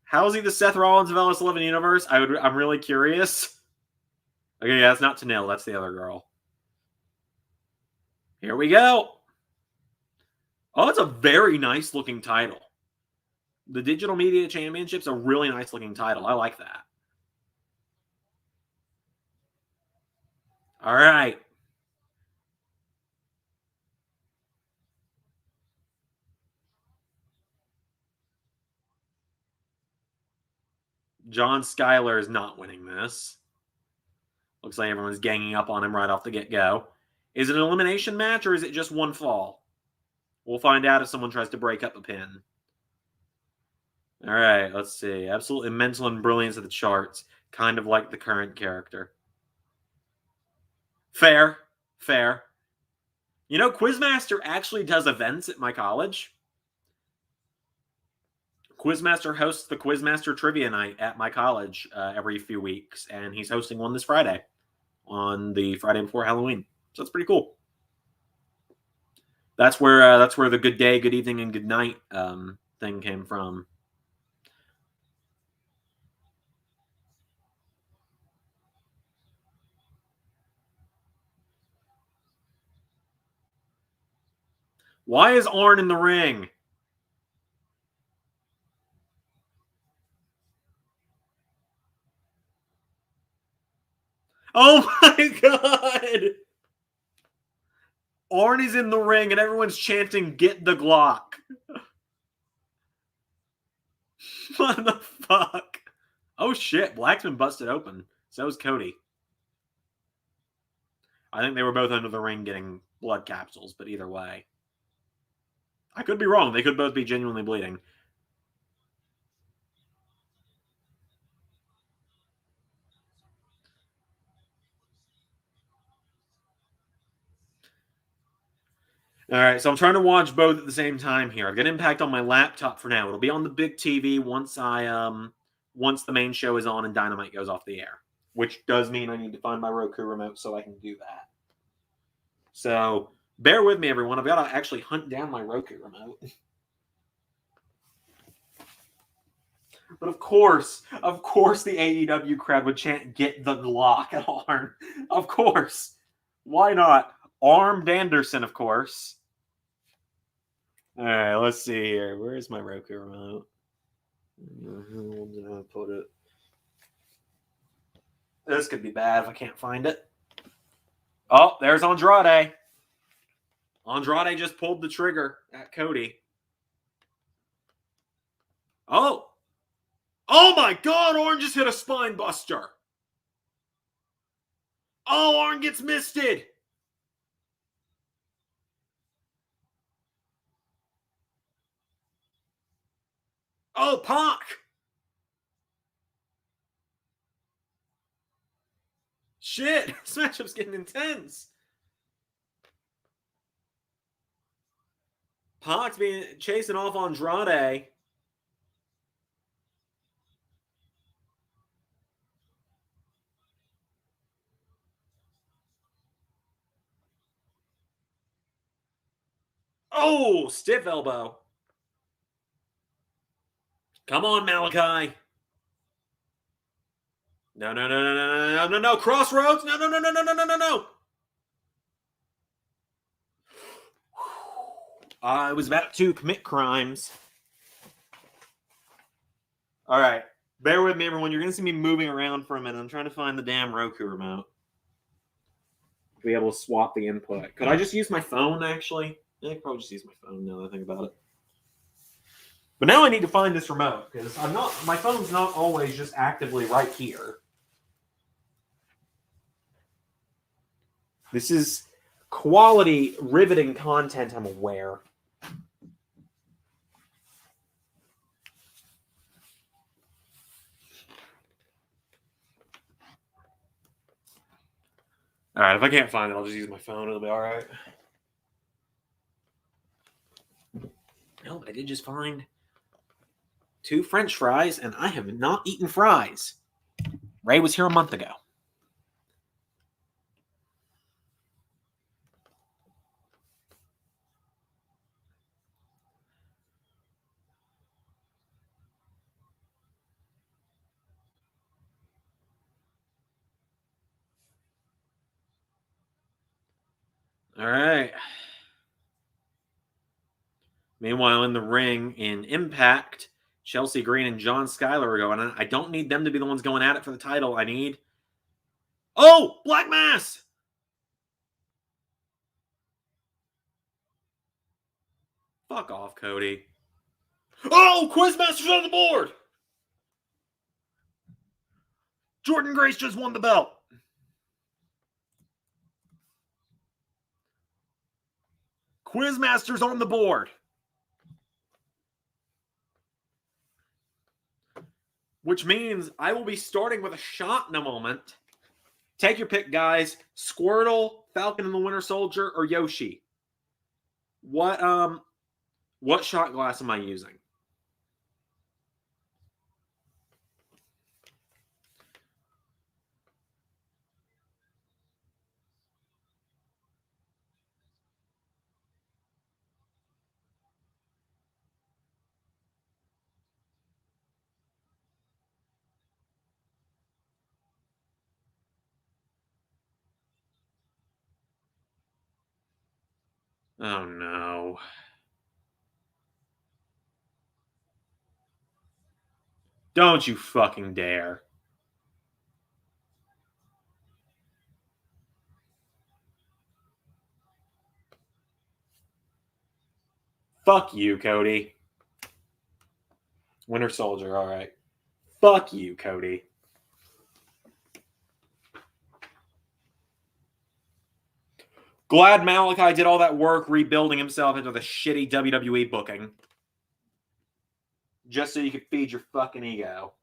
How is he the Seth Rollins of LS11 universe? I'm really curious. Okay, yeah, that's not Tenille. That's the other girl. Here we go. Oh, it's a very nice looking title. The Digital Media Championship's a really nice looking title. I like that. All right. John Schuyler is not winning this. Looks like everyone's ganging up on him right off the get-go. Is it an elimination match or is it just one fall? We'll find out if someone tries to break up a pin. All right, let's see. Absolutely mental and brilliance of the charts. Kind of like the current character. Fair. Fair. You know, Quizmaster actually does events at my college. Quizmaster hosts the Quizmaster Trivia Night at my college every few weeks, and he's hosting one this Friday on the Friday before Halloween. So that's pretty cool. That's where the good day, good evening, and good night thing came from. Why is Arn in the ring? Oh my god! Arn is in the ring and everyone's chanting, "Get the Glock." What the fuck? Oh shit, Black's been busted open. So is Cody. I think they were both under the ring getting blood capsules, but either way. I could be wrong. They could both be genuinely bleeding. All right, so I'm trying to watch both at the same time here. I've got Impact on my laptop for now. It'll be on the big TV once the main show is on and Dynamite goes off the air, which does mean I need to find my Roku remote so I can do that. So bear with me, everyone. I've got to actually hunt down my Roku remote. But of course, the AEW crowd would chant, "Get the Glock" at Arn. Of course. Why not? Armed Anderson, of course. All right, let's see here. Where's my Roku remote? Where did I put it? This could be bad if I can't find it. Oh, there's Andrade. Andrade just pulled the trigger at Cody. Oh. Oh my god, Arn just hit a spine buster. Oh, Arn gets misted. Oh, Pac. Shit, this matchup's getting intense. Pac's being chasing off Andrade. Oh, stiff elbow. Come on, Malachi. No, no, no, no, no, no, no, no. Crossroads. No, no, no, no, no, no, no, no, no. I was about to commit crimes. All right. Bear with me, everyone. You're going to see me moving around for a minute. I'm trying to find the damn Roku remote. To be able to swap the input. Could I just use my phone, actually? I could probably just use my phone now that I think about it. But now I need to find this remote, because my phone's not always just actively right here. This is quality, riveting content, I'm aware. All right, if I can't find it, I'll just use my phone. It'll be all right. No, but I did just find 2 French fries, and I have not eaten fries. Ray was here a month ago. All right. Meanwhile, in the ring in Impact, Chelsea Green and John Skyler are going on. I don't need them to be the ones going at it for the title. I need... Oh! Black Mass! Fuck off, Cody. Oh! Quizmaster's on the board! Jordan Grace just won the belt. Quizmaster's on the board. Which means I will be starting with a shot in a moment. Take your pick, guys. Squirtle, Falcon and the Winter Soldier, or Yoshi? What shot glass am I using? Oh, no. Don't you fucking dare. Fuck you, Cody. Winter Soldier, all right. Fuck you, Cody. Glad Malachi did all that work rebuilding himself into the shitty WWE booking. Just so you could feed your fucking ego.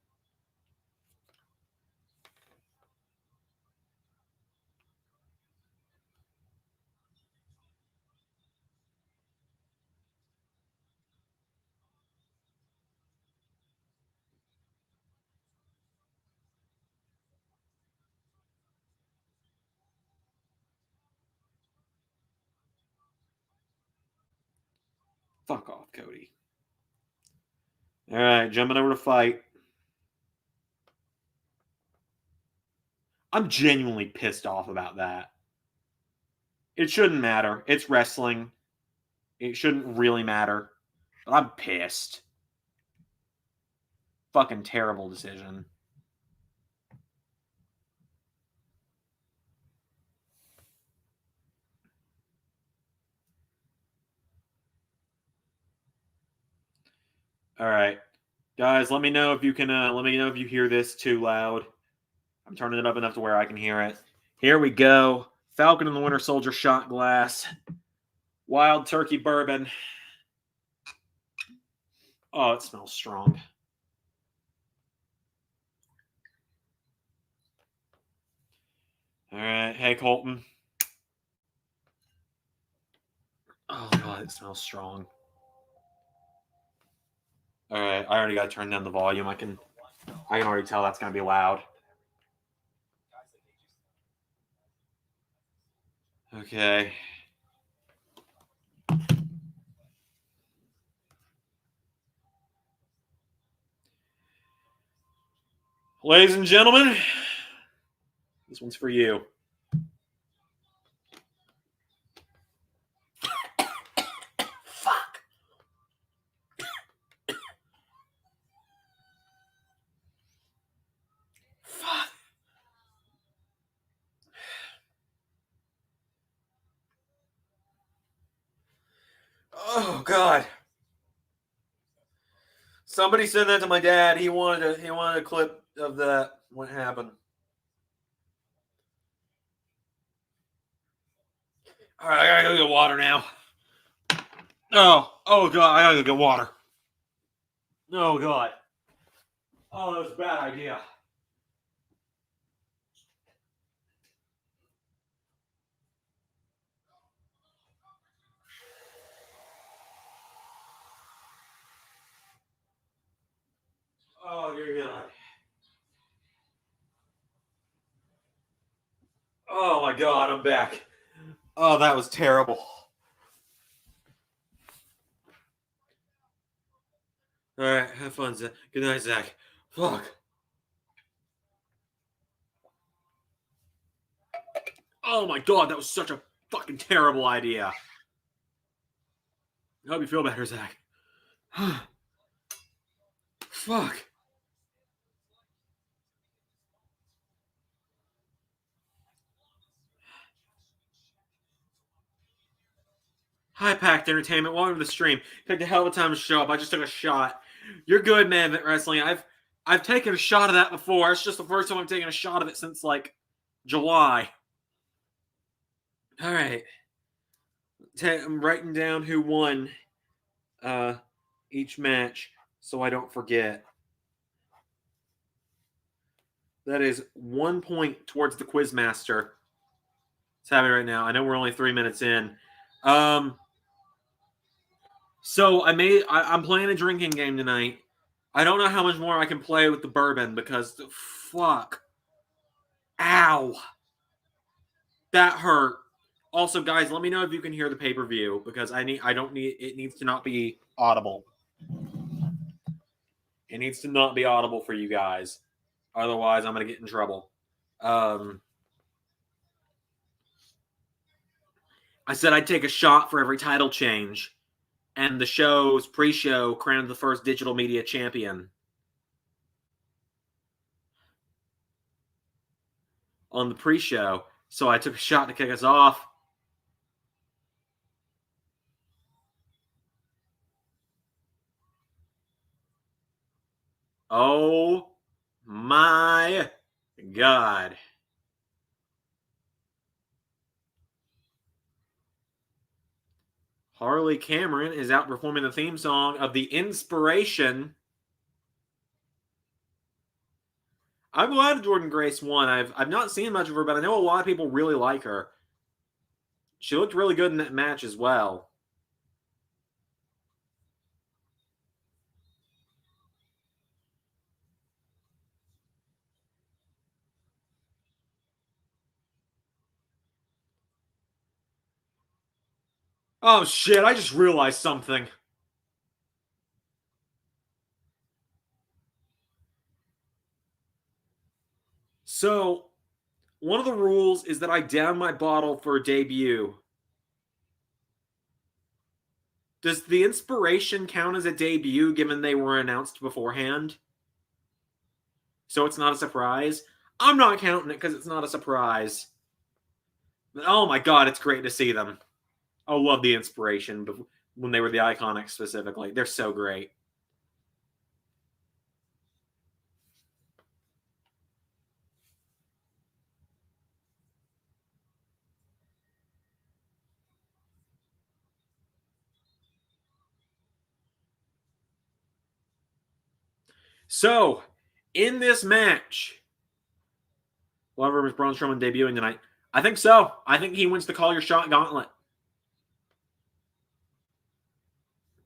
Fuck off, Cody. All right, jumping over to fight. I'm genuinely pissed off about that. It shouldn't matter. It's wrestling. It shouldn't really matter. But I'm pissed. Fucking terrible decision. All right, guys, let me know if you can. Let me know if you hear this too loud. I'm turning it up enough to where I can hear it. Here we go. Falcon and the Winter Soldier shot glass. Wild turkey bourbon. Oh, it smells strong. All right. Hey, Colton. Oh, God, it smells strong. All right, I already got to turn down the volume. I can already tell that's going to be loud. Okay. Ladies and gentlemen, this one's for you. Fuck. Fuck. Oh God. Somebody sent that to my dad. He wanted a clip of that. What happened? All right, I gotta go get water now. Oh God, I gotta go get water. Oh God. Oh, that was a bad idea. Oh, you're God. Oh my God, I'm back. Oh, that was terrible. All right, have fun, Zach. Good night, Zach. Fuck. Oh my God, that was such a fucking terrible idea. I hope you feel better, Zach. Fuck. Hi, Packed Entertainment. Welcome to the stream. Took a hell of a time to show up. I just took a shot. You're good, man. Wrestling. I've taken a shot of that before. It's just the first time I've taken a shot of it since like July. All right. I'm writing down who won each match so I don't forget. That is 1 point towards the Quizmaster. It's happening right now. I know we're only 3 minutes in. So I'm playing a drinking game tonight. I don't know how much more I can play with the bourbon because fuck. Ow. That hurt. Also, guys, let me know if you can hear the pay-per-view because it needs to not be audible. It needs to not be audible for you guys. Otherwise, I'm going to get in trouble. I said I'd take a shot for every title change. And the show's pre-show crowned the first digital media champion. On the pre-show. So I took a shot to kick us off. Oh my God. Harley Cameron is outperforming the theme song of The Inspiration. I'm glad Jordan Grace won. I've not seen much of her, but I know a lot of people really like her. She looked really good in that match as well. Oh shit, I just realized something. So, one of the rules is that I down my bottle for a debut. Does The Inspiration count as a debut given they were announced beforehand? So it's not a surprise? I'm not counting it because it's not a surprise. But, oh my God, it's great to see them. I love The Inspiration when they were the Iconics specifically. They're so great. So, in this match, whoever was Braun Strowman debuting tonight, I think so. I think he wins the Call Your Shot gauntlet.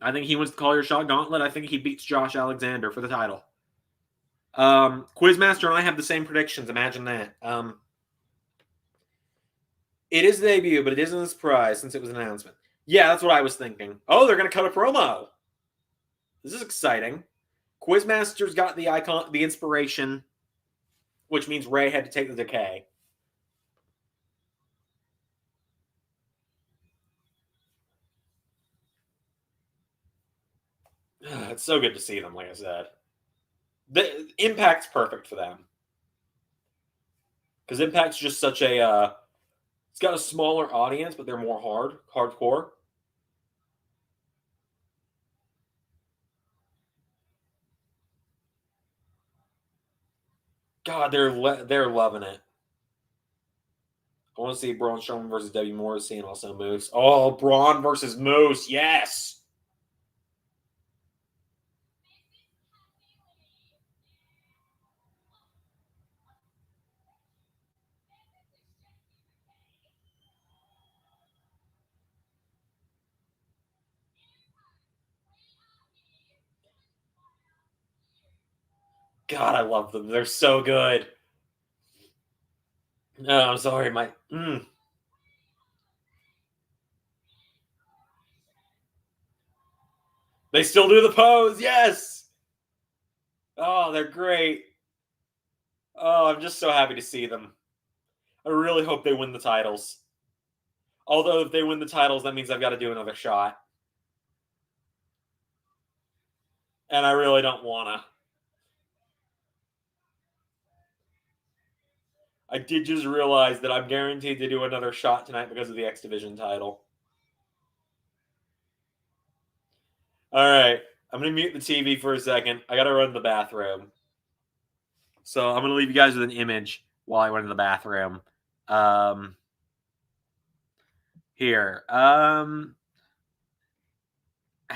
I think he wins the Call Your Shot Gauntlet. I think he beats Josh Alexander for the title. Quizmaster and I have the same predictions. Imagine that. It is the debut, but it isn't a surprise since it was an announcement. Yeah, that's what I was thinking. Oh, they're going to cut a promo. This is exciting. Quizmaster's got the icon, the inspiration, which means Ray had to take the decay. It's so good to see them, like I said. The Impact's perfect for them. Because Impact's just such a... it's got a smaller audience, but they're more hardcore. God, they're loving it. I want to see Braun Strowman versus W. Morrissey and also Moose. Oh, Braun versus Moose. Yes. God, I love them. They're so good. No, I'm sorry, my. They still do the pose. Yes. Oh, they're great. Oh, I'm just so happy to see them. I really hope they win the titles. Although, if they win the titles, that means I've got to do another shot. And I really don't want to. I did just realize that I'm guaranteed to do another shot tonight because of the X Division title. All right. I'm going to mute the TV for a second. I got to run to the bathroom. So I'm going to leave you guys with an image while I went to the bathroom. Here. How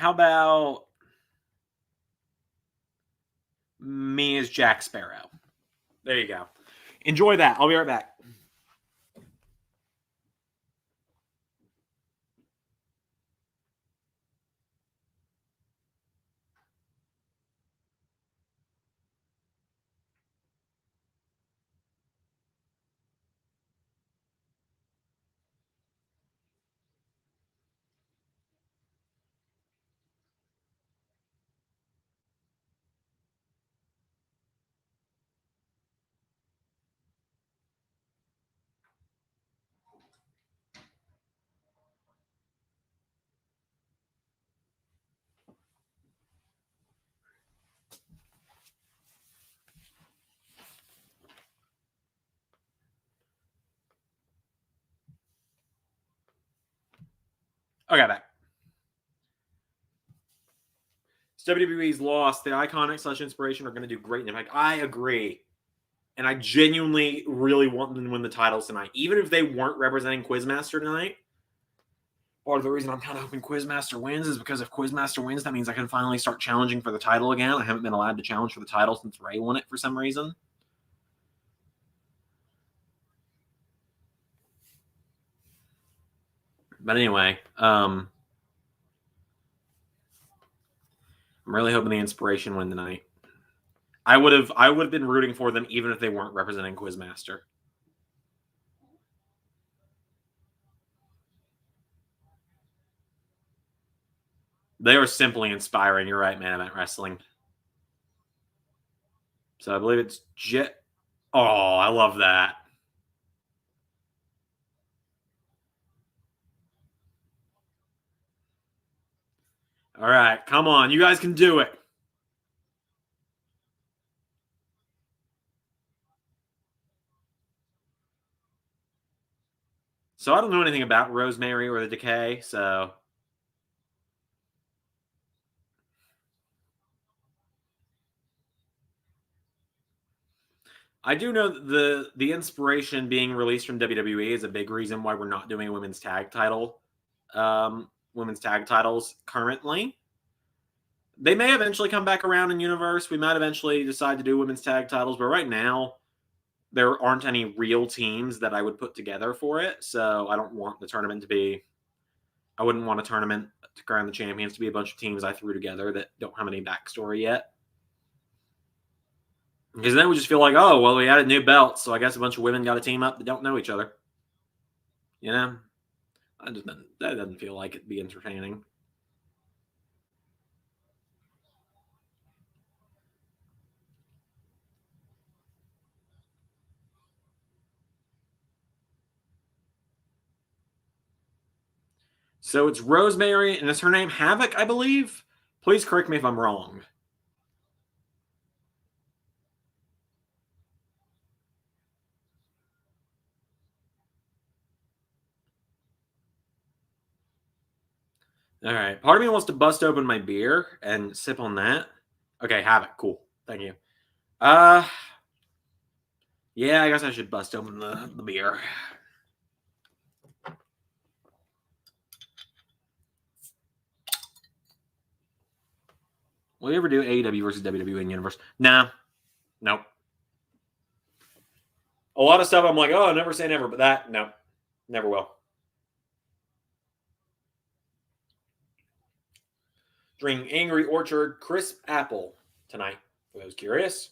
about me as Jack Sparrow? There you go. Enjoy that. I'll be right back. Okay, back. WWE's lost. The Iconic / Inspiration are going to do great. And I agree. And I genuinely really want them to win the titles tonight. Even if they weren't representing Quizmaster tonight. Part of the reason I'm kind of hoping Quizmaster wins is because if Quizmaster wins, that means I can finally start challenging for the title again. I haven't been allowed to challenge for the title since Ray won it for some reason. But anyway, I'm really hoping the Inspiration win tonight. I would have been rooting for them even if they weren't representing Quizmaster. They are simply inspiring. You're right, Man Event Wrestling. So I believe it's Jet. Oh, I love that. All right, come on. You guys can do it. So I don't know anything about Rosemary or the Decay, so I do know that the Inspiration being released from WWE is a big reason why we're not doing a women's tag titles currently. They may eventually come back around in Universe. We might eventually decide to do women's tag titles, but right now there aren't any real teams that I would put together for it, so I don't want the tournament to be I wouldn't want a tournament to crown the champions to be a bunch of teams I threw together that don't have any backstory yet. Because then we just feel like, oh, well, we added new belts, so I guess a bunch of women got a team up that don't know each other. You know? That doesn't feel like it'd be entertaining. So it's Rosemary, and is her name Havoc, I believe? Please correct me if I'm wrong. All right. Part of me wants to bust open my beer and sip on that. Okay, Havoc. Cool. Thank you. Yeah, I guess I should bust open the beer. Will you ever do AEW versus WWE in Universe? Nah. Nope. A lot of stuff I'm like, oh, never say never, but that, no. Never will. Drinking Angry Orchard Crisp Apple tonight, for those curious.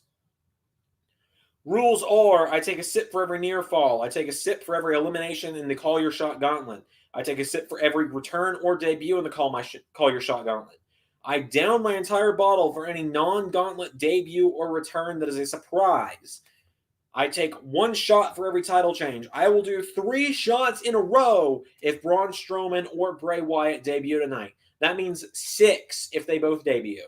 Rules are, I take a sip for every near fall. I take a sip for every elimination in the Call Your Shot Gauntlet. I take a sip for every return or debut in the Call Your Shot Gauntlet. I down my entire bottle for any non-gauntlet debut or return that is a surprise. I take one shot for every title change. I will do 3 shots in a row if Braun Strowman or Bray Wyatt debut tonight. That means 6 if they both debut.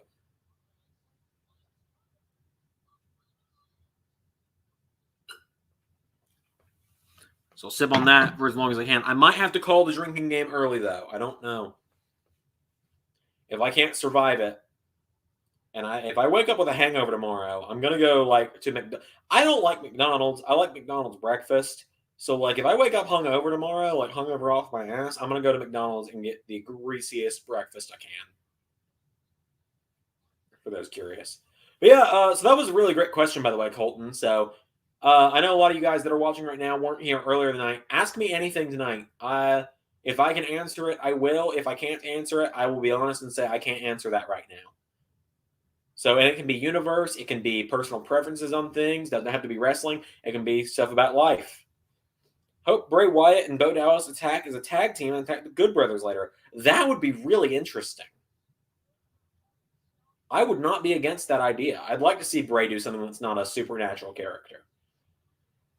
So I'll sip on that for as long as I can. I might have to call the drinking game early, though. I don't know. If I can't survive it, and if I wake up with a hangover tomorrow, I'm gonna go to McDonald's. I don't like McDonald's. I like McDonald's breakfast. So if I wake up hungover tomorrow, hungover off my ass, I'm gonna go to McDonald's and get the greasiest breakfast I can. For those curious, but yeah. So that was a really great question, by the way, Colton. So I know a lot of you guys that are watching right now weren't here earlier tonight. Ask me anything tonight. If I can answer it, I will. If I can't answer it, I will be honest and say I can't answer that right now. So, and it can be universe, it can be personal preferences on things, doesn't have to be wrestling, it can be stuff about life. Hope Bray Wyatt and Bo Dallas attack as a tag team and attack the Good Brothers later. That would be really interesting. I would not be against that idea. I'd like to see Bray do something that's not a supernatural character.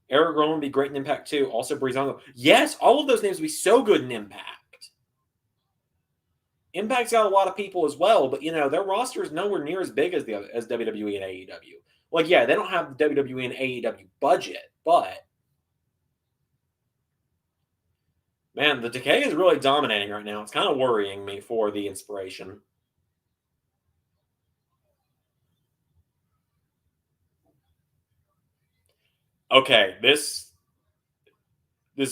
Eric Rowan would be great in Impact too. Also, Breezango. Yes, all of those names would be so good in Impact. Impact's got a lot of people as well, but their roster is nowhere near as big as WWE and AEW. Yeah, they don't have the WWE and AEW budget, but man, the Decay is really dominating right now. It's kind of worrying me for the inspiration. Okay, this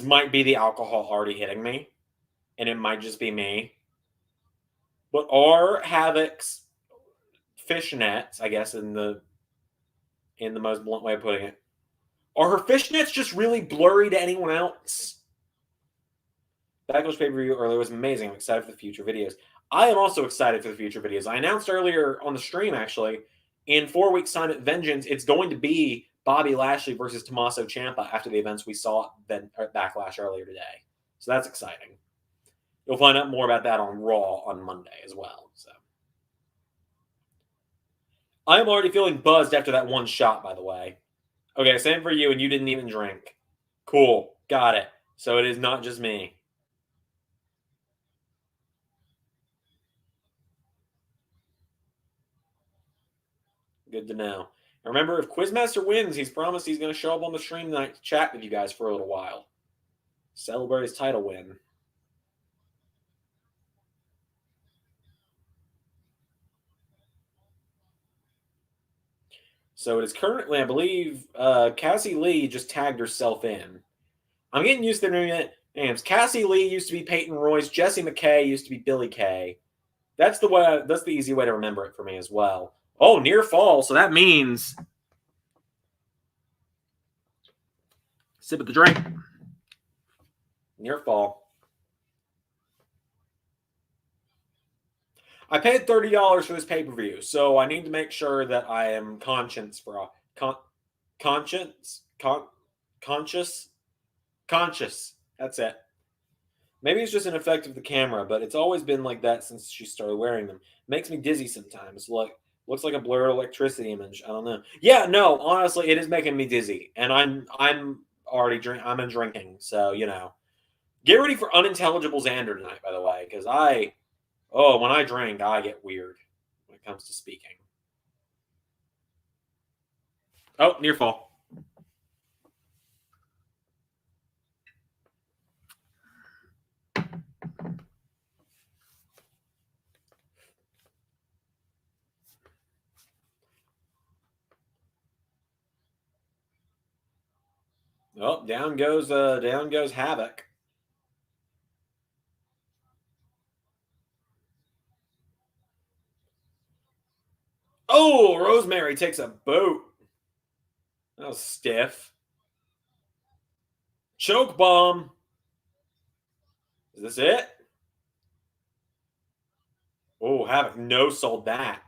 might be the alcohol already hitting me, and it might just be me. But are Havoc's fishnets, I guess in the most blunt way of putting it, are her fishnets just really blurry to anyone else? Backlash pay-per-view earlier was amazing. I'm excited for the future videos. I am also excited for the future videos. I announced earlier on the stream, actually, in 4 weeks' time at Vengeance, it's going to be Bobby Lashley versus Tommaso Ciampa after the events we saw at Backlash earlier today. So that's exciting. You'll find out more about that on Raw on Monday as well. So I am already feeling buzzed after that one shot, by the way. Okay, same for you, and you didn't even drink. Cool. Got it. So it is not just me. Good to know. Remember, if Quizmaster wins, he's promised he's going to show up on the stream tonight to chat with you guys for a little while. Celebrate his title win. So it is currently, I believe, Cassie Lee just tagged herself in. I'm getting used to their names. Cassie Lee used to be Peyton Royce. Jesse McKay used to be Billy Kay. That's the easy way to remember it for me as well. Oh, near fall. So that means sip of the drink. Near fall. I paid $30 for this pay-per-view, so I need to make sure that I am conscious. That's it. Maybe it's just an effect of the camera, but it's always been like that since she started wearing them. Makes me dizzy sometimes. Looks like a blurred electricity image. I don't know. Yeah, no, honestly, it is making me dizzy, and I'm already I'm in drinking, so Get ready for unintelligible Zander tonight, by the way, because when I drink, I get weird when it comes to speaking. Oh, near fall. Oh, down goes Havoc. Oh, Rosemary takes a boot. That was stiff. Choke bomb. Is this it? Oh, Havoc no sold that.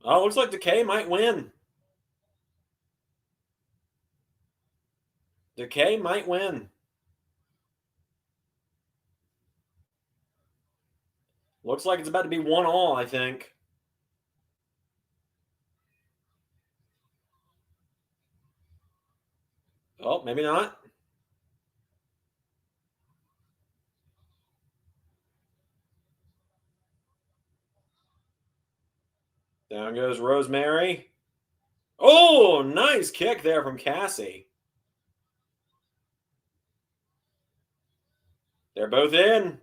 Oh, looks like Decay might win. Decay might win. Looks like it's about to be 1-1, I think. Oh, maybe not. Down goes Rosemary. Oh, nice kick there from Cassie. They're both in.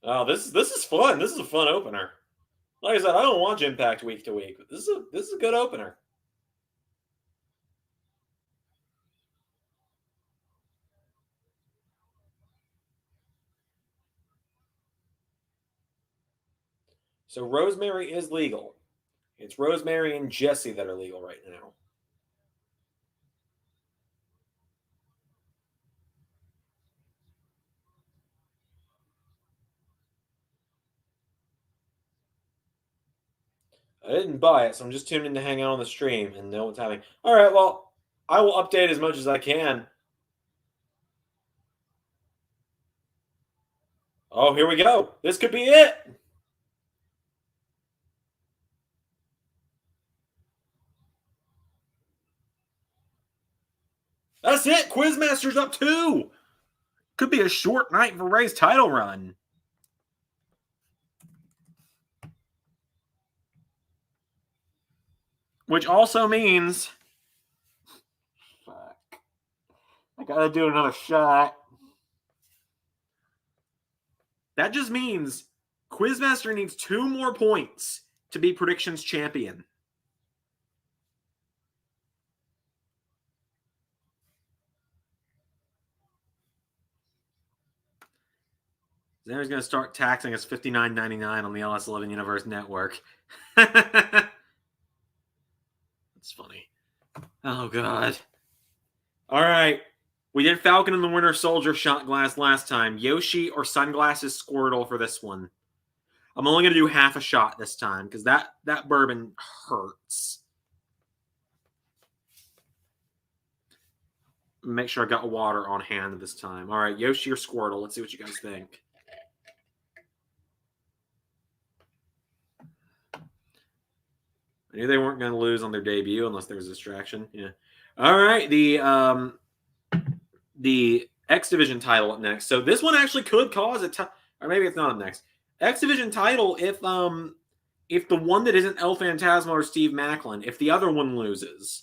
Oh, this is fun. This is a fun opener. Like I said, I don't watch Impact week to week, but this is a good opener. So Rosemary is legal. It's Rosemary and Jesse that are legal right now. I didn't buy it, so I'm just tuning to hang out on the stream and know what's happening. All right, well, I will update as much as I can. Oh, here we go. This could be it. That's it. Quizmaster's up 2. Could be a short night for Ray's title run. Which also means... Fuck. I gotta do another shot. That just means Quizmaster needs 2 more points to be predictions champion. Zander's going to start taxing us $59.99 on the LS11 Universe Network. That's funny. Oh, God. All right. We did Falcon and the Winter Soldier shot glass last time. Yoshi or Sunglasses Squirtle for this one. I'm only going to do half a shot this time because that bourbon hurts. Make sure I got water on hand this time. All right, Yoshi or Squirtle. Let's see what you guys think. I knew they weren't going to lose on their debut unless there was a distraction. Yeah. All right, the X Division title up next. So this one actually could cause or maybe it's not up next. X Division title if the one that isn't El Phantasmo or Steve Macklin, if the other one loses.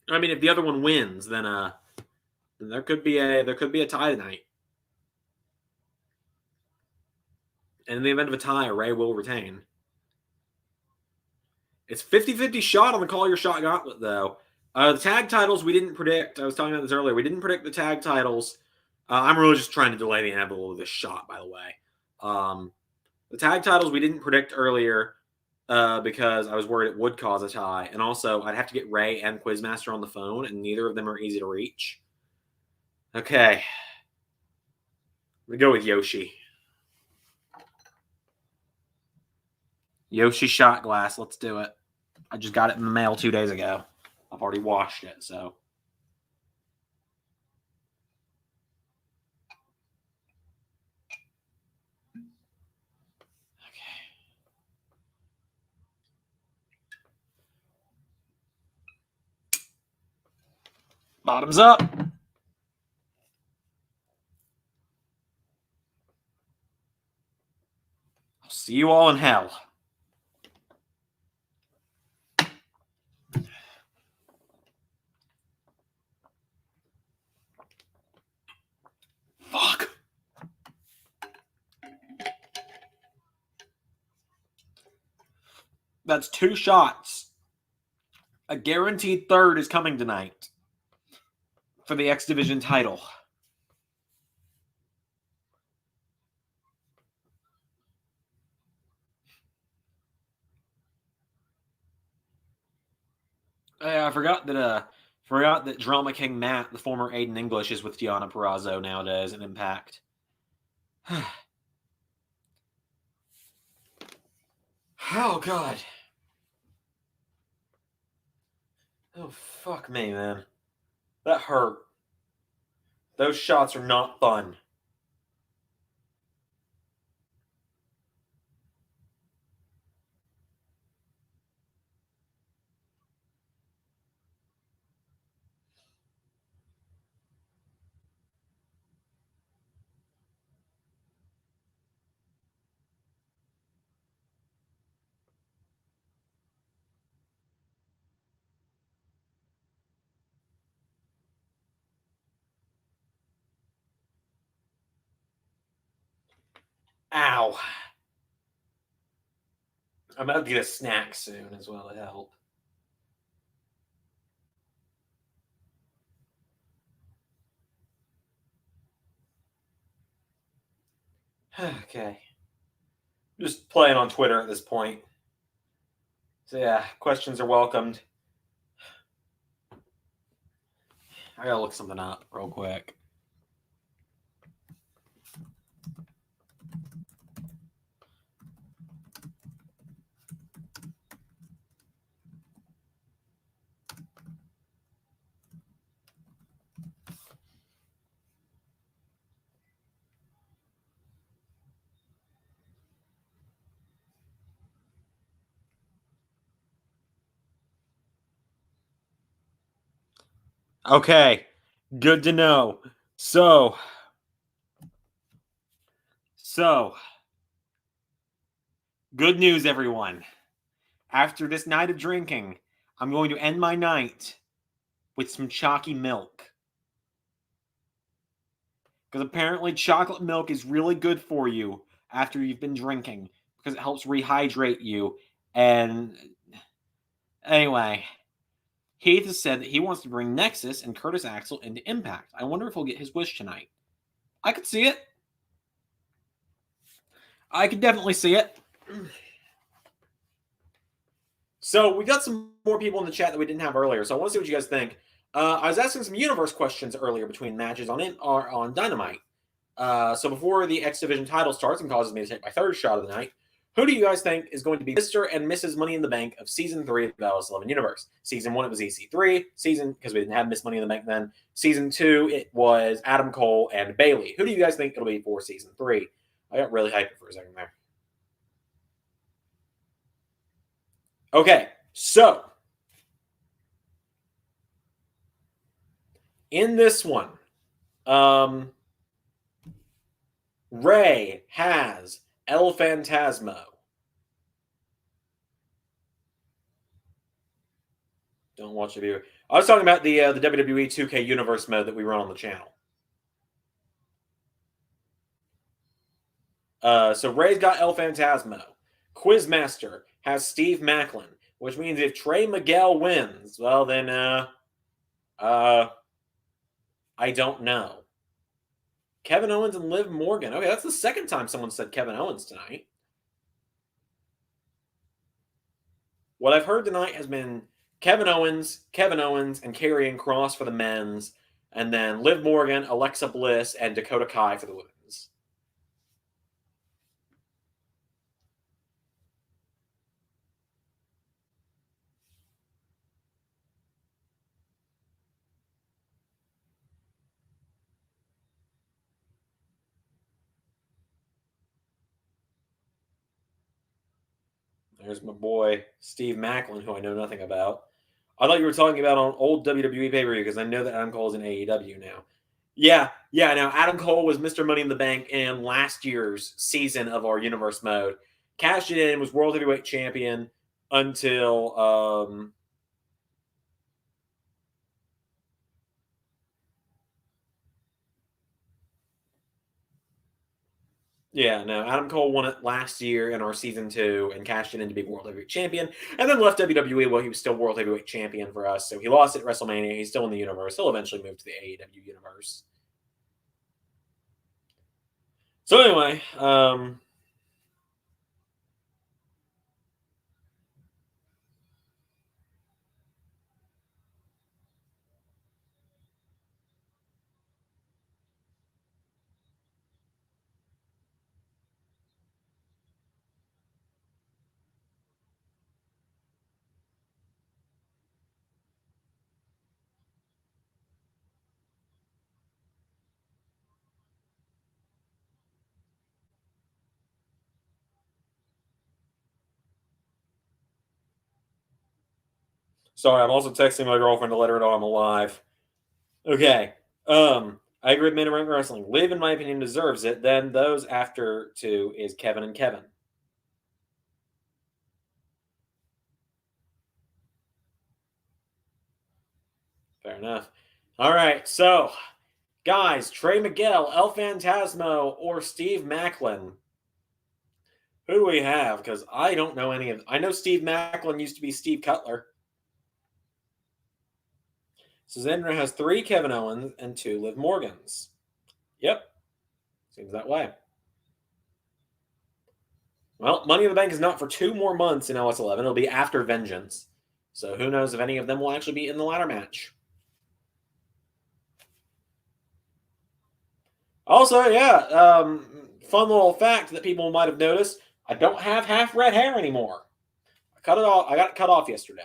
I mean, if the other one wins, then there could be a tie tonight. And in the event of a tie, Ray will retain. It's 50-50 shot on the Call Your Shot Gauntlet, though. The tag titles we didn't predict. I was talking about this earlier. We didn't predict the tag titles. I'm really just trying to delay the inevitable of this shot, by the way. The tag titles we didn't predict earlier. because I was worried it would cause a tie. And also, I'd have to get Ray and Quizmaster on the phone, and neither of them are easy to reach. Okay. We go with Yoshi. Yoshi shot glass. Let's do it. I just got it in the mail 2 days ago. I've already washed it, so. Bottoms up. I'll see you all in hell. Fuck. That's 2 shots. A guaranteed third is coming tonight for the X Division title. I forgot that Drama King Matt, the former Aiden English, is with Deonna Purrazzo nowadays in Impact. Oh god. Oh fuck me, man. That hurt. Those shots are not fun. Ow. I'm about to get a snack soon as well to help. Okay. Just playing on Twitter at this point. So yeah, questions are welcomed. I gotta look something up real quick. Okay, good to know. So, good news, everyone. After this night of drinking, I'm going to end my night with some chalky milk. Because apparently chocolate milk is really good for you after you've been drinking, because it helps rehydrate you. And anyway, Heath has said that he wants to bring Nexus and Curtis Axel into Impact. I wonder if he'll get his wish tonight. I could see it. I could definitely see it. So we got some more people in the chat that we didn't have earlier. So I want to see what you guys think. I was asking some universe questions earlier between matches on Dynamite. So before the X Division title starts and causes me to take my third shot of the night, who do you guys think is going to be Mr. and Mrs. Money in the Bank of Season 3 of the Dallas 11 Universe? Season 1, it was EC3. Because we didn't have Miss Money in the Bank then. Season 2, it was Adam Cole and Bayley. Who do you guys think it'll be for Season 3? I got really hyped for a second there. Okay, so in this one, Ray has El Phantasmo. Don't watch the viewer. I was talking about the WWE 2K Universe mode that we run on the channel. So Ray's got El Phantasmo. Quizmaster has Steve Macklin, which means if Trey Miguel wins, well then, I don't know. Kevin Owens and Liv Morgan. Okay, that's the second time someone said Kevin Owens tonight. What I've heard tonight has been Kevin Owens, and Karrion Kross for the men's, and then Liv Morgan, Alexa Bliss, and Dakota Kai for the women's. There's my boy Steve Macklin, who I know nothing about. I thought you were talking about on old WWE pay-per-view because I know that Adam Cole is in AEW now. Yeah. Now Adam Cole was Mr. Money in the Bank in last year's season of our Universe mode. Cashed it in, was World Heavyweight Champion until Adam Cole won it last year in our season 2 and cashed it in to be World Heavyweight Champion, and then left WWE while he was still World Heavyweight Champion for us. So he lost it at WrestleMania. He's still in the universe. He'll eventually move to the AEW universe. So anyway, sorry, I'm also texting my girlfriend to let her know I'm alive. Okay. I agree with Men Around Wrestling. Liv, in my opinion, deserves it. Then those after 2 is Kevin and Kevin. Fair enough. All right, so guys, Trey Miguel, El Phantasmo, or Steve Macklin? Who do we have? Because I don't know any of them. I know Steve Macklin used to be Steve Cutler. So Zander has 3 Kevin Owens and 2 Liv Morgans. Yep. Seems that way. Well, Money in the Bank is not for 2 more months in LS11. It'll be after Vengeance. So who knows if any of them will actually be in the ladder match. Also, fun little fact that people might have noticed, I don't have half red hair anymore. I cut it off. I got it cut off yesterday.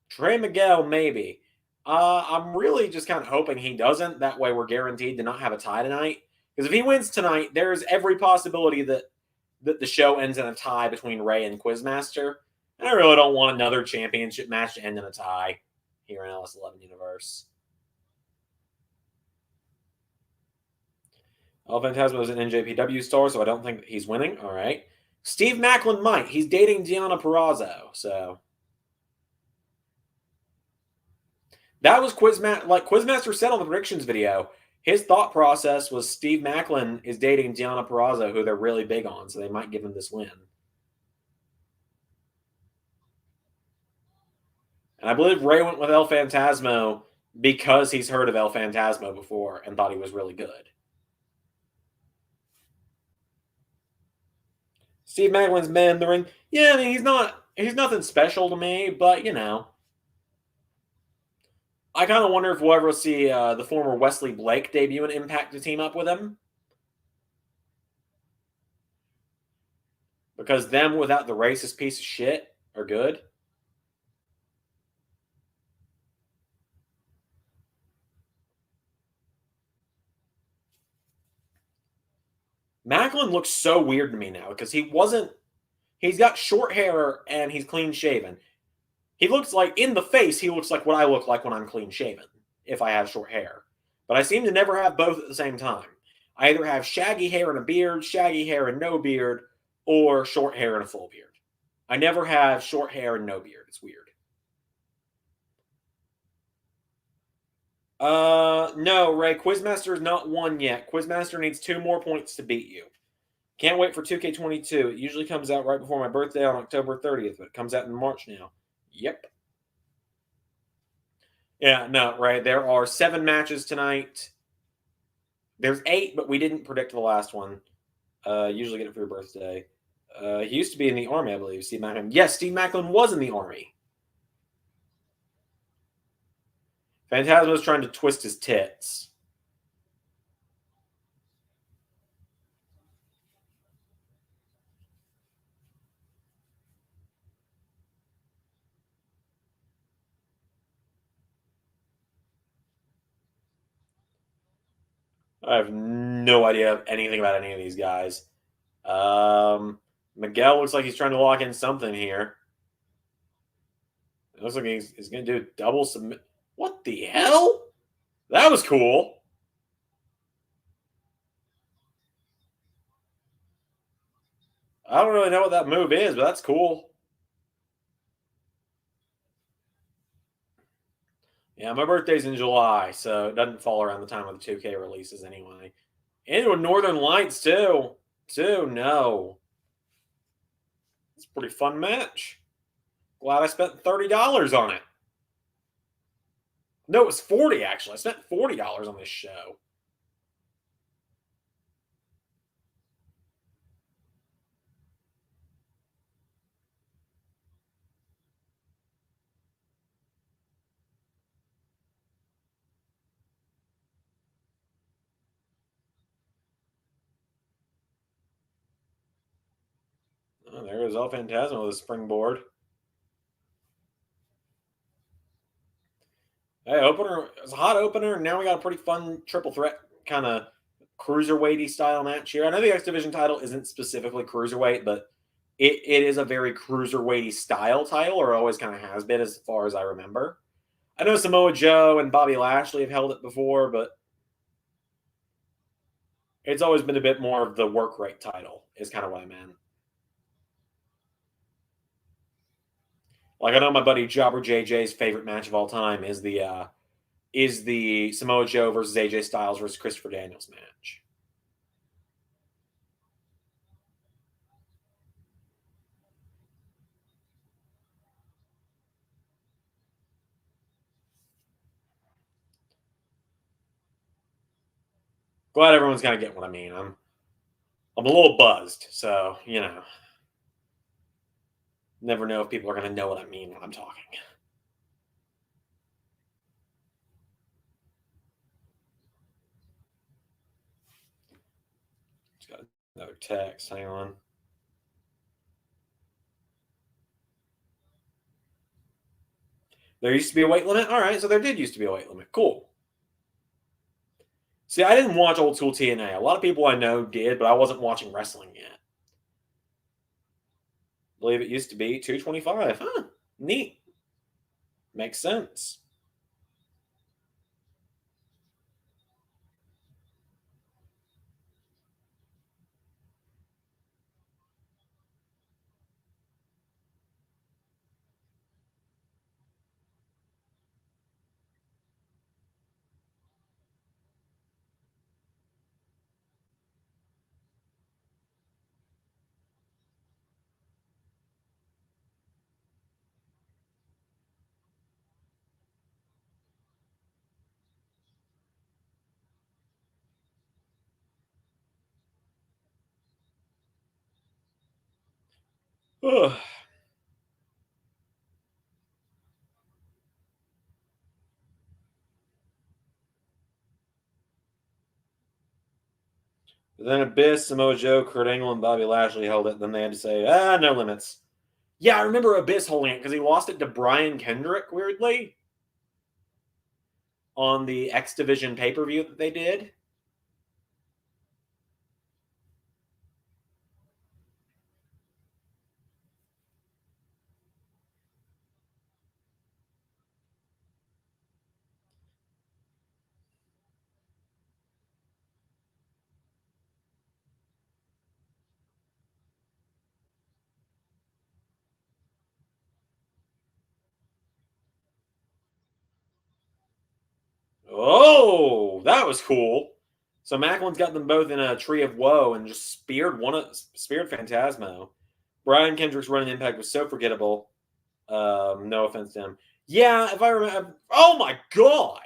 Trey Miguel, maybe. I'm really just kind of hoping he doesn't. That way we're guaranteed to not have a tie tonight. Because if he wins tonight, there's every possibility that the show ends in a tie between Ray and Quizmaster. And I really don't want another championship match to end in a tie here in LS11 Universe. El Phantasmo is an NJPW star, so I don't think he's winning. All right. Steve Macklin might. He's dating Deonna Purrazzo, so that was Quizmaster. Like Quizmaster said on the predictions video, his thought process was Steve Macklin is dating Deonna Purrazzo, who they're really big on, so they might give him this win. And I believe Ray went with El Phantasmo because he's heard of El Phantasmo before and thought he was really good. Steve Macklin's been in the ring. Yeah, I mean he's nothing special to me, but I kind of wonder if we'll ever see the former Wesley Blake debut and Impact to team up with him. Because them without the racist piece of shit are good. Macklin looks so weird to me now because he's got short hair and he's clean shaven. He looks like, in the face, he looks like what I look like when I'm clean shaven, if I have short hair. But I seem to never have both at the same time. I either have shaggy hair and a beard, shaggy hair and no beard, or short hair and a full beard. I never have short hair and no beard. It's weird. No, Ray. Quizmaster is not won yet. Quizmaster needs 2 more points to beat you. Can't wait for 2K22. It usually comes out right before my birthday on October 30th, but it comes out in March now. Yep. Yeah, no, right. There are 7 matches tonight. There's 8, but we didn't predict the last one. Usually get it for your birthday. He used to be in the Army, I believe, Steve Macklin. Yes, Steve Macklin was in the Army. Phantasmo's trying to twist his tits. I have no idea anything about any of these guys. Miguel looks like he's trying to lock in something here. It looks like he's going to do a double submit. What the hell? That was cool. I don't really know what that move is, but that's cool. Yeah, my birthday's in July, so it doesn't fall around the time of the 2K releases anyway. And Northern Lights, too. No. It's a pretty fun match. Glad I spent $30 on it. No, it was 40 actually. I spent $40 on this show. Oh, there goes El Phantasmo with a springboard. Hey, opener. It was a hot opener, and now we got a pretty fun triple threat kind of cruiserweighty style match here. I know the X Division title isn't specifically cruiserweight, but it is a very cruiserweighty style title, or always kind of has been as far as I remember. I know Samoa Joe and Bobby Lashley have held it before, but it's always been a bit more of the work rate title, is kind of what I meant. Like I know my buddy Jobber JJ's favorite match of all time is the Samoa Joe versus AJ Styles versus Christopher Daniels match. Glad everyone's kind of getting what I mean. I'm a little buzzed, so never know if people are going to know what I mean when I'm talking. Just got another text. Hang on. There used to be a weight limit. All right, so there did used to be a weight limit. Cool. See, I didn't watch old school TNA. A lot of people I know did, but I wasn't watching wrestling yet. I believe it used to be 225. Huh. Neat. Makes sense. Ugh. But then Abyss, Samoa Joe, Kurt Angle, and Bobby Lashley held it. Then they had to say, no limits. Yeah, I remember Abyss holding it because he lost it to Brian Kendrick, weirdly, on the X Division pay per view that they did. Oh, that was cool. So Macklin's got them both in a tree of woe and just speared Phantasmo. Brian Kendrick's running impact was so forgettable. No offense to him. Yeah, if I remember. Oh my god!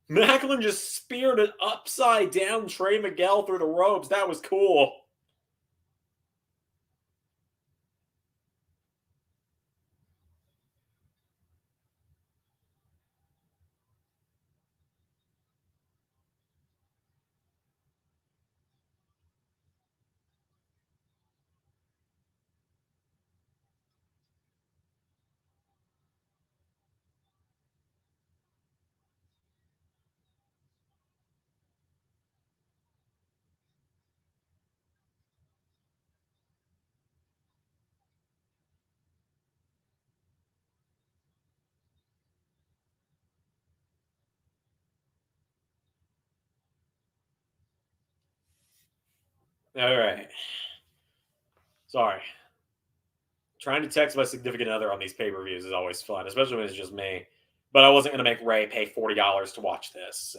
Macklin just speared an upside down Trey Miguel through the ropes. That was cool. All right. Sorry. Trying to text my significant other on these pay-per-views is always fun, especially when it's just me. But I wasn't going to make Ray pay $40 to watch this,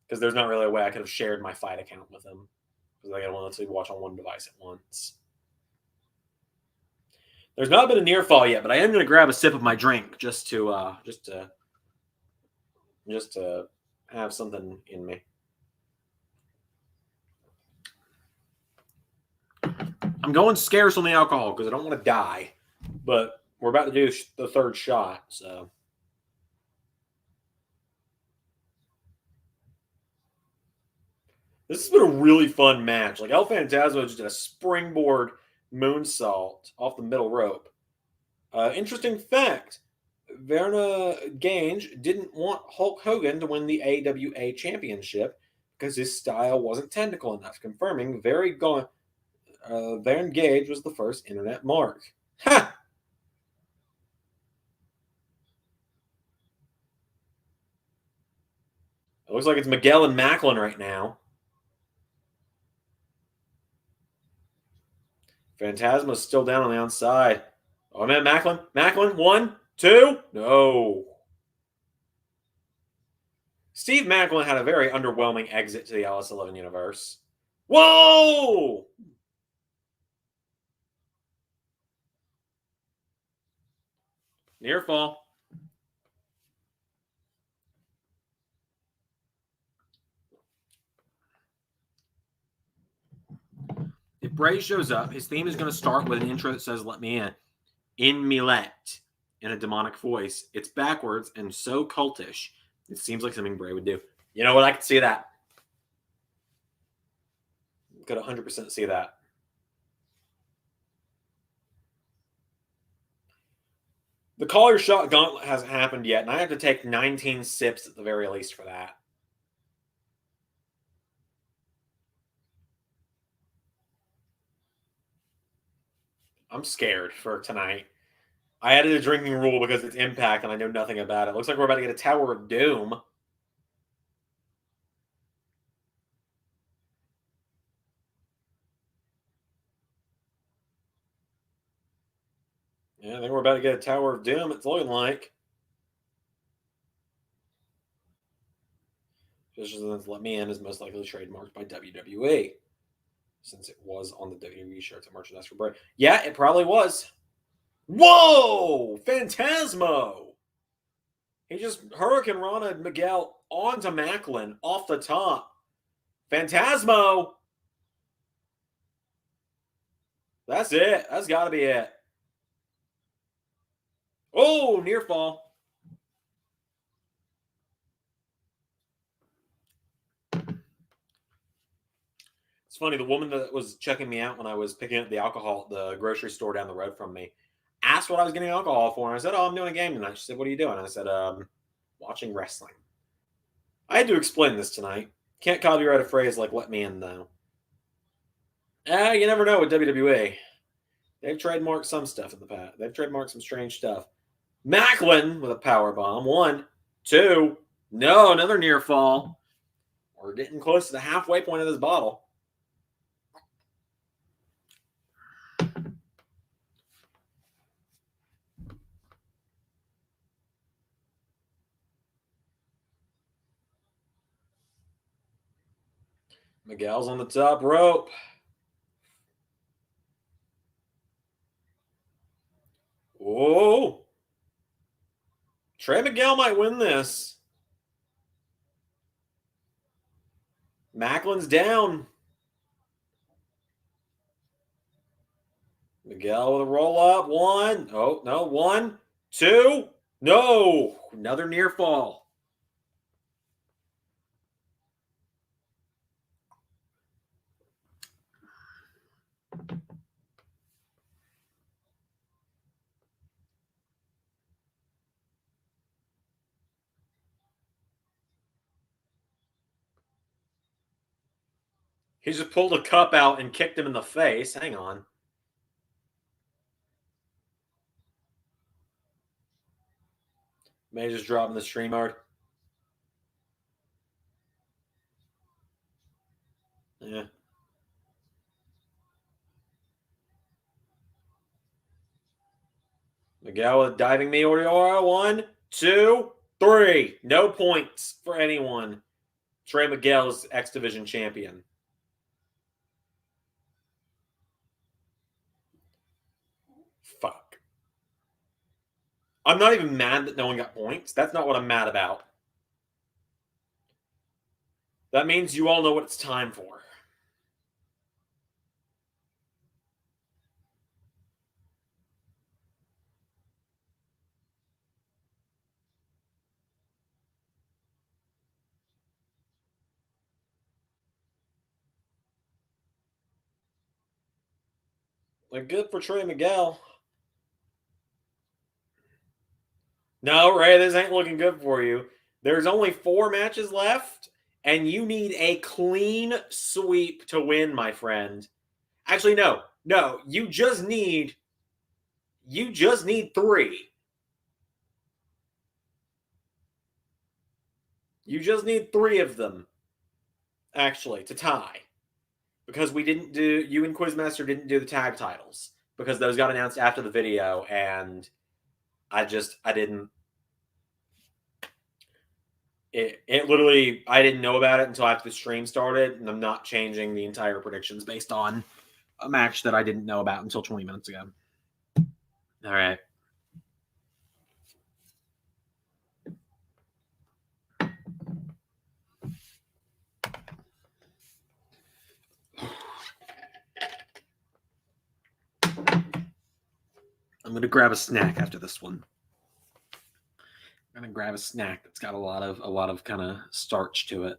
because there's not really a way I could have shared my fight account with him, because I got to want to watch on one device at once. There's not been a near fall yet, but I am going to grab a sip of my drink just to have something in me. I'm going scarce on the alcohol because I don't want to die, but we're about to do the third shot, so. This has been a really fun match. Like, El Phantasmo just did a springboard moonsault off the middle rope. Interesting fact, Verna Gange didn't want Hulk Hogan to win the AWA championship because his style wasn't technical enough, confirming Vern Gage was the first internet mark. Ha! It looks like it's Miguel and Macklin right now. Phantasma's still down on the outside. Oh man, Macklin. 1, 2. No. Steve Macklin had a very underwhelming exit to the LS11 universe. Whoa! Near fall. If Bray shows up, his theme is going to start with an intro that says, "Let me in Millet," in a demonic voice. It's backwards and so cultish. It seems like something Bray would do. You know what? I could see that. Could 100% see that. The collar shot gauntlet hasn't happened yet, and I have to take 19 sips at the very least for that. I'm scared for tonight. I added a drinking rule because it's Impact and I know nothing about it. Looks like we're about to get a Tower of Doom. Yeah, I think we're about to get a Tower of Doom, it's looking like. Just as Let Me In is most likely trademarked by WWE, since it was on the WWE shirts and merchandise for Bray. Yeah, it probably was. Whoa! Phantasmo! He just Hurricane Rana Miguel onto Macklin off the top. Phantasmo! That's it. That's got to be it. Oh, near fall. It's funny, the woman that was checking me out when I was picking up the alcohol at the grocery store down the road from me asked what I was getting alcohol for. And I said, "Oh, I'm doing a game tonight." She said, "What are you doing?" I said, "Watching wrestling." I had to explain this tonight. Can't copyright a phrase like "let me in," though. You never know with WWE. They've trademarked some stuff in the past. They've trademarked some strange stuff. Macklin with a power bomb. 1, 2. No, another near fall. We're getting close to the halfway point of this bottle. Miguel's on the top rope. Whoa. Trey Miguel might win this. Macklin's down. Miguel with a roll up. 1. Oh, no. 1, 2. No. Another near fall. He just pulled a cup out and kicked him in the face. Hang on. May just drop in the stream yard. Yeah. Miguel with diving me Oriora. 1, 2, 3. No points for anyone. Trey Miguel's X Division champion. Fuck. I'm not even mad that no one got points. That's not what I'm mad about. That means you all know what it's time for. Like, good for Trey Miguel. No, Ray, this ain't looking good for you. There's only 4 matches left, and you need a clean sweep to win, my friend. Actually, no. You just need 3. You just need 3 of them, actually, to tie. Because you and Quizmaster didn't do the tag titles. Because those got announced after the video, and I didn't. It literally, I didn't know about it until after the stream started, and I'm not changing the entire predictions based on a match that I didn't know about until 20 minutes ago. All right. I'm going to grab a snack after this one. I'm going to grab a snack that's got a lot of kind of starch to it.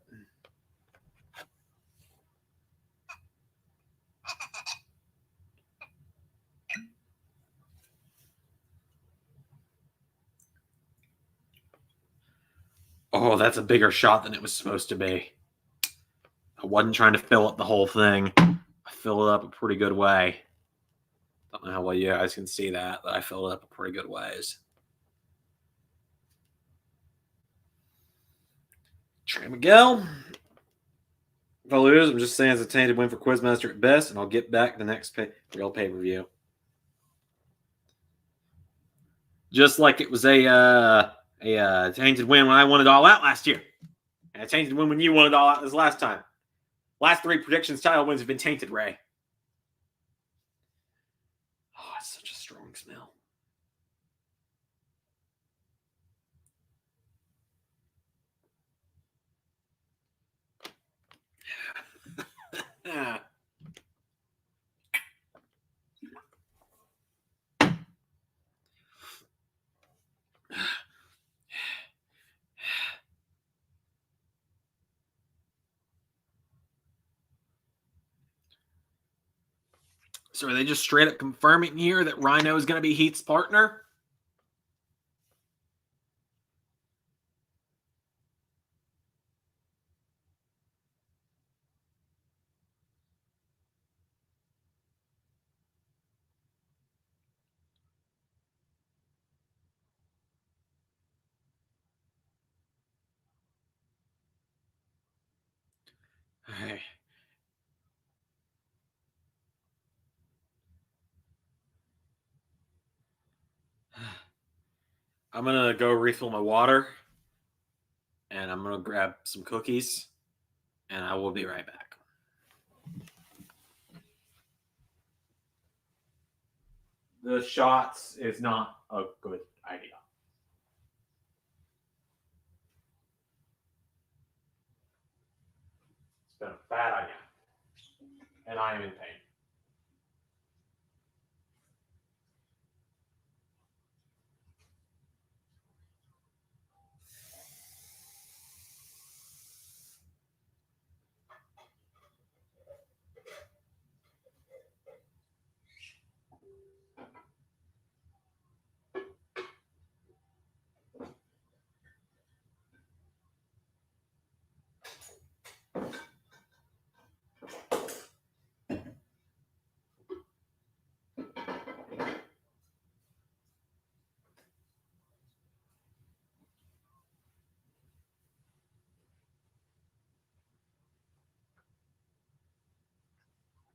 Oh, that's a bigger shot than it was supposed to be. I wasn't trying to fill up the whole thing. I filled it up a pretty good way. Don't know how well you guys can see that, but I filled it up a pretty good ways. Trey Miguel. If I lose, I'm just saying it's a tainted win for Quizmaster at best, and I'll get back the next real pay-per-view. Just like it was a tainted win when I won it all out last year. And a tainted win when you won it all out this last time. Last 3 predictions title wins have been tainted, Ray. Oh, it's such a strong smell. So are they just straight up confirming here that Rhino is going to be Heath's partner? Hey. I'm going to go refill my water, and I'm going to grab some cookies, and I will be right back. The shots is not a good idea. It's been a bad idea, and I am in pain.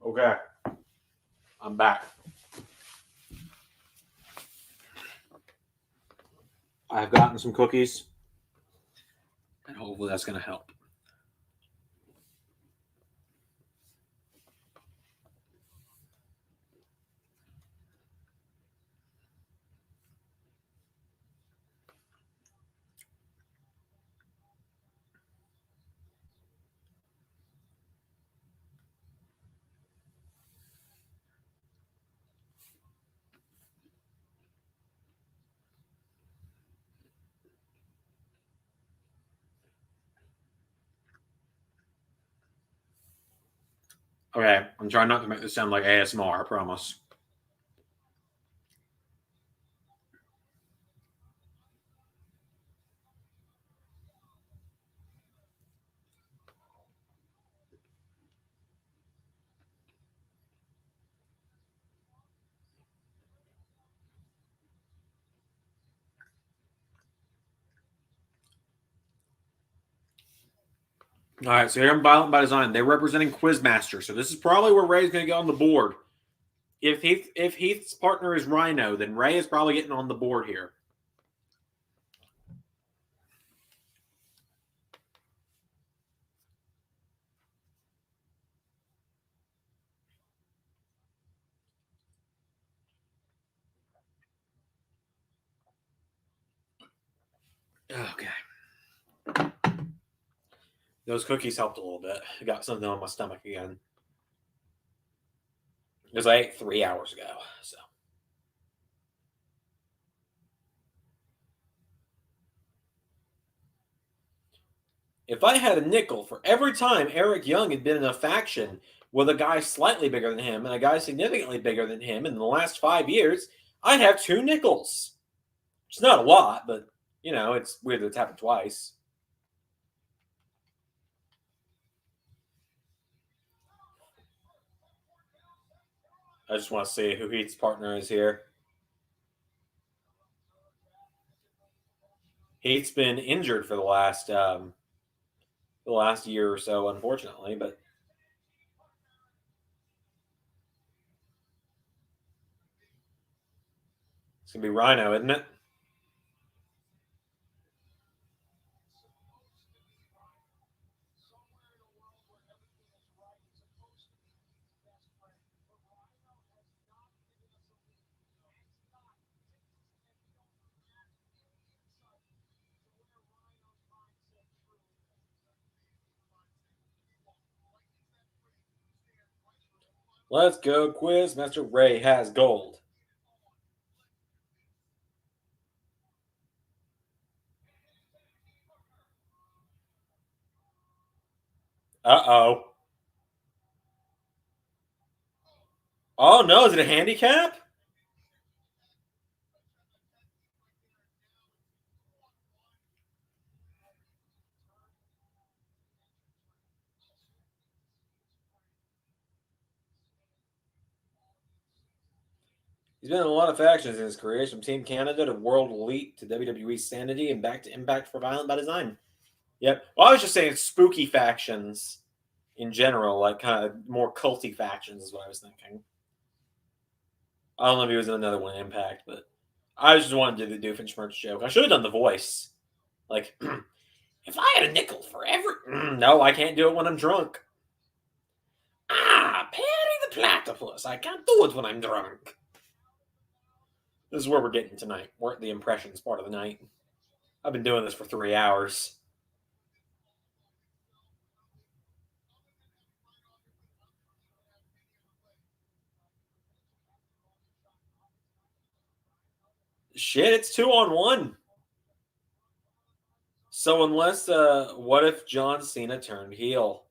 Okay. I'm back. I've gotten some cookies, and hopefully that's going to help. Okay, I'm trying not to make this sound like ASMR, I promise. All right, so here I'm Violent by Design. They're representing Quizmaster, so this is probably where Ray's going to get on the board. If Heath's partner is Rhino, then Ray is probably getting on the board here. Okay. Those cookies helped a little bit. I got something on my stomach again. Because I ate 3 hours ago, so. If I had a nickel for every time Eric Young had been in a faction with a guy slightly bigger than him and a guy significantly bigger than him in the last 5 years, I'd have 2 nickels. It's not a lot, but, you know, it's weird that it's happened twice. I just want to see who Heath's partner is here. Heath's been injured for the last year or so, unfortunately, but it's gonna be Rhino, isn't it? Let's go, quiz. Master Ray has gold. Uh-oh. Oh, no. Is it a handicap? He's been in a lot of factions in his career, from Team Canada to World Elite to WWE Sanity and back to Impact for Violent by Design. Yep. Well, I was just saying spooky factions in general, like kind of more culty factions is what I was thinking. I don't know if he was in another one Impact, but I just wanted to do the Doofenshmirtz joke. I should have done the voice. Like, if I had a nickel for every... no, I can't do it when I'm drunk. Ah, Patty the Platypus. I can't do it when I'm drunk. This is where we're getting tonight. We're at the impressions part of the night. I've been doing this for 3 hours. Shit, it's 2-on-1. So unless, what if John Cena turned heel?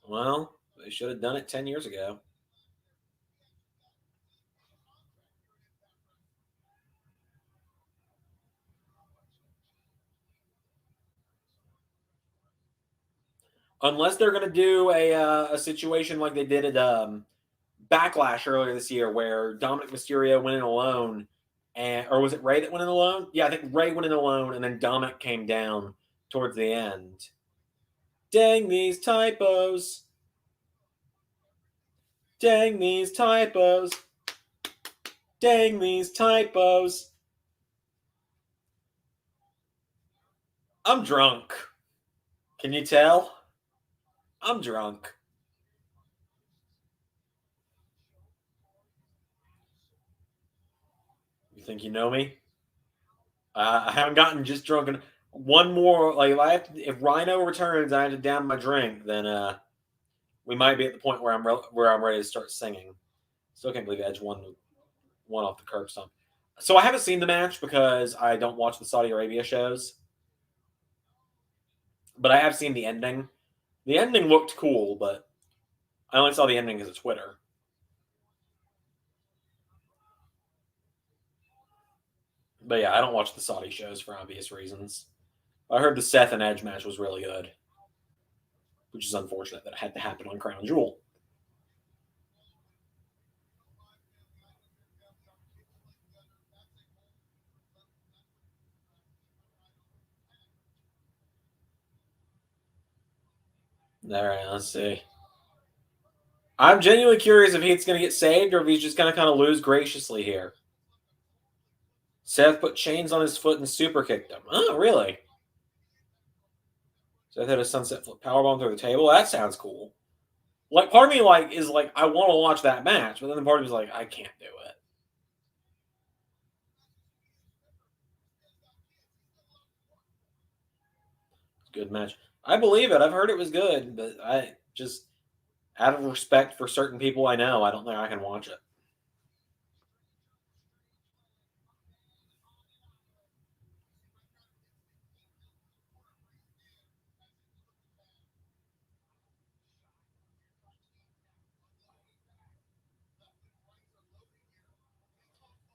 Well, they should have done it 10 years ago. Unless they're going to do a situation like they did at Backlash earlier this year, where Dominic Mysterio went in alone, or was it Ray that went in alone? Yeah, I think Ray went in alone, and then Dominic came down towards the end. Dang these typos. Dang these typos. Dang these typos. I'm drunk. Can you tell? I'm drunk. You think you know me? I haven't gotten just drunk. One more, like if Rhino returns, I have to down my drink. Then we might be at the point where I'm ready to start singing. Still can't believe Edge won off the curb stomp. So I haven't seen the match because I don't watch the Saudi Arabia shows, but I have seen the ending. The ending looked cool, but I only saw the ending because of Twitter. But yeah, I don't watch the Saudi shows for obvious reasons. I heard the Seth and Edge match was really good, which is unfortunate that it had to happen on Crown Jewel. All right, let's see. I'm genuinely curious if Heath's going to get saved or if he's just going to kind of lose graciously here. Seth put chains on his foot and super kicked him. Oh, really? Seth hit a sunset flip powerbomb through the table. That sounds cool. Like, part of me is like, I want to watch that match, but then the part of me is like, I can't do it. Good match. I believe it. I've heard it was good, but I just, out of respect for certain people I know, I don't think I can watch it.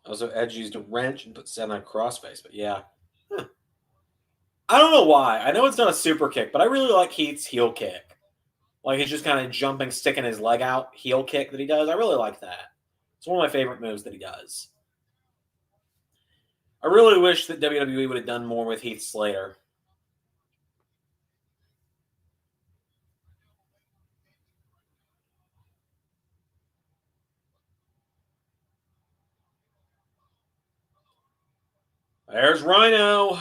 Also, Edge used a wrench and put Seth on a crossface, but yeah. Huh. I don't know why. I know it's not a super kick, but I really like Heath's heel kick. Like he's just kind of jumping, sticking his leg out, heel kick that he does. I really like that. It's one of my favorite moves that he does. I really wish that WWE would have done more with Heath Slater. There's Rhino.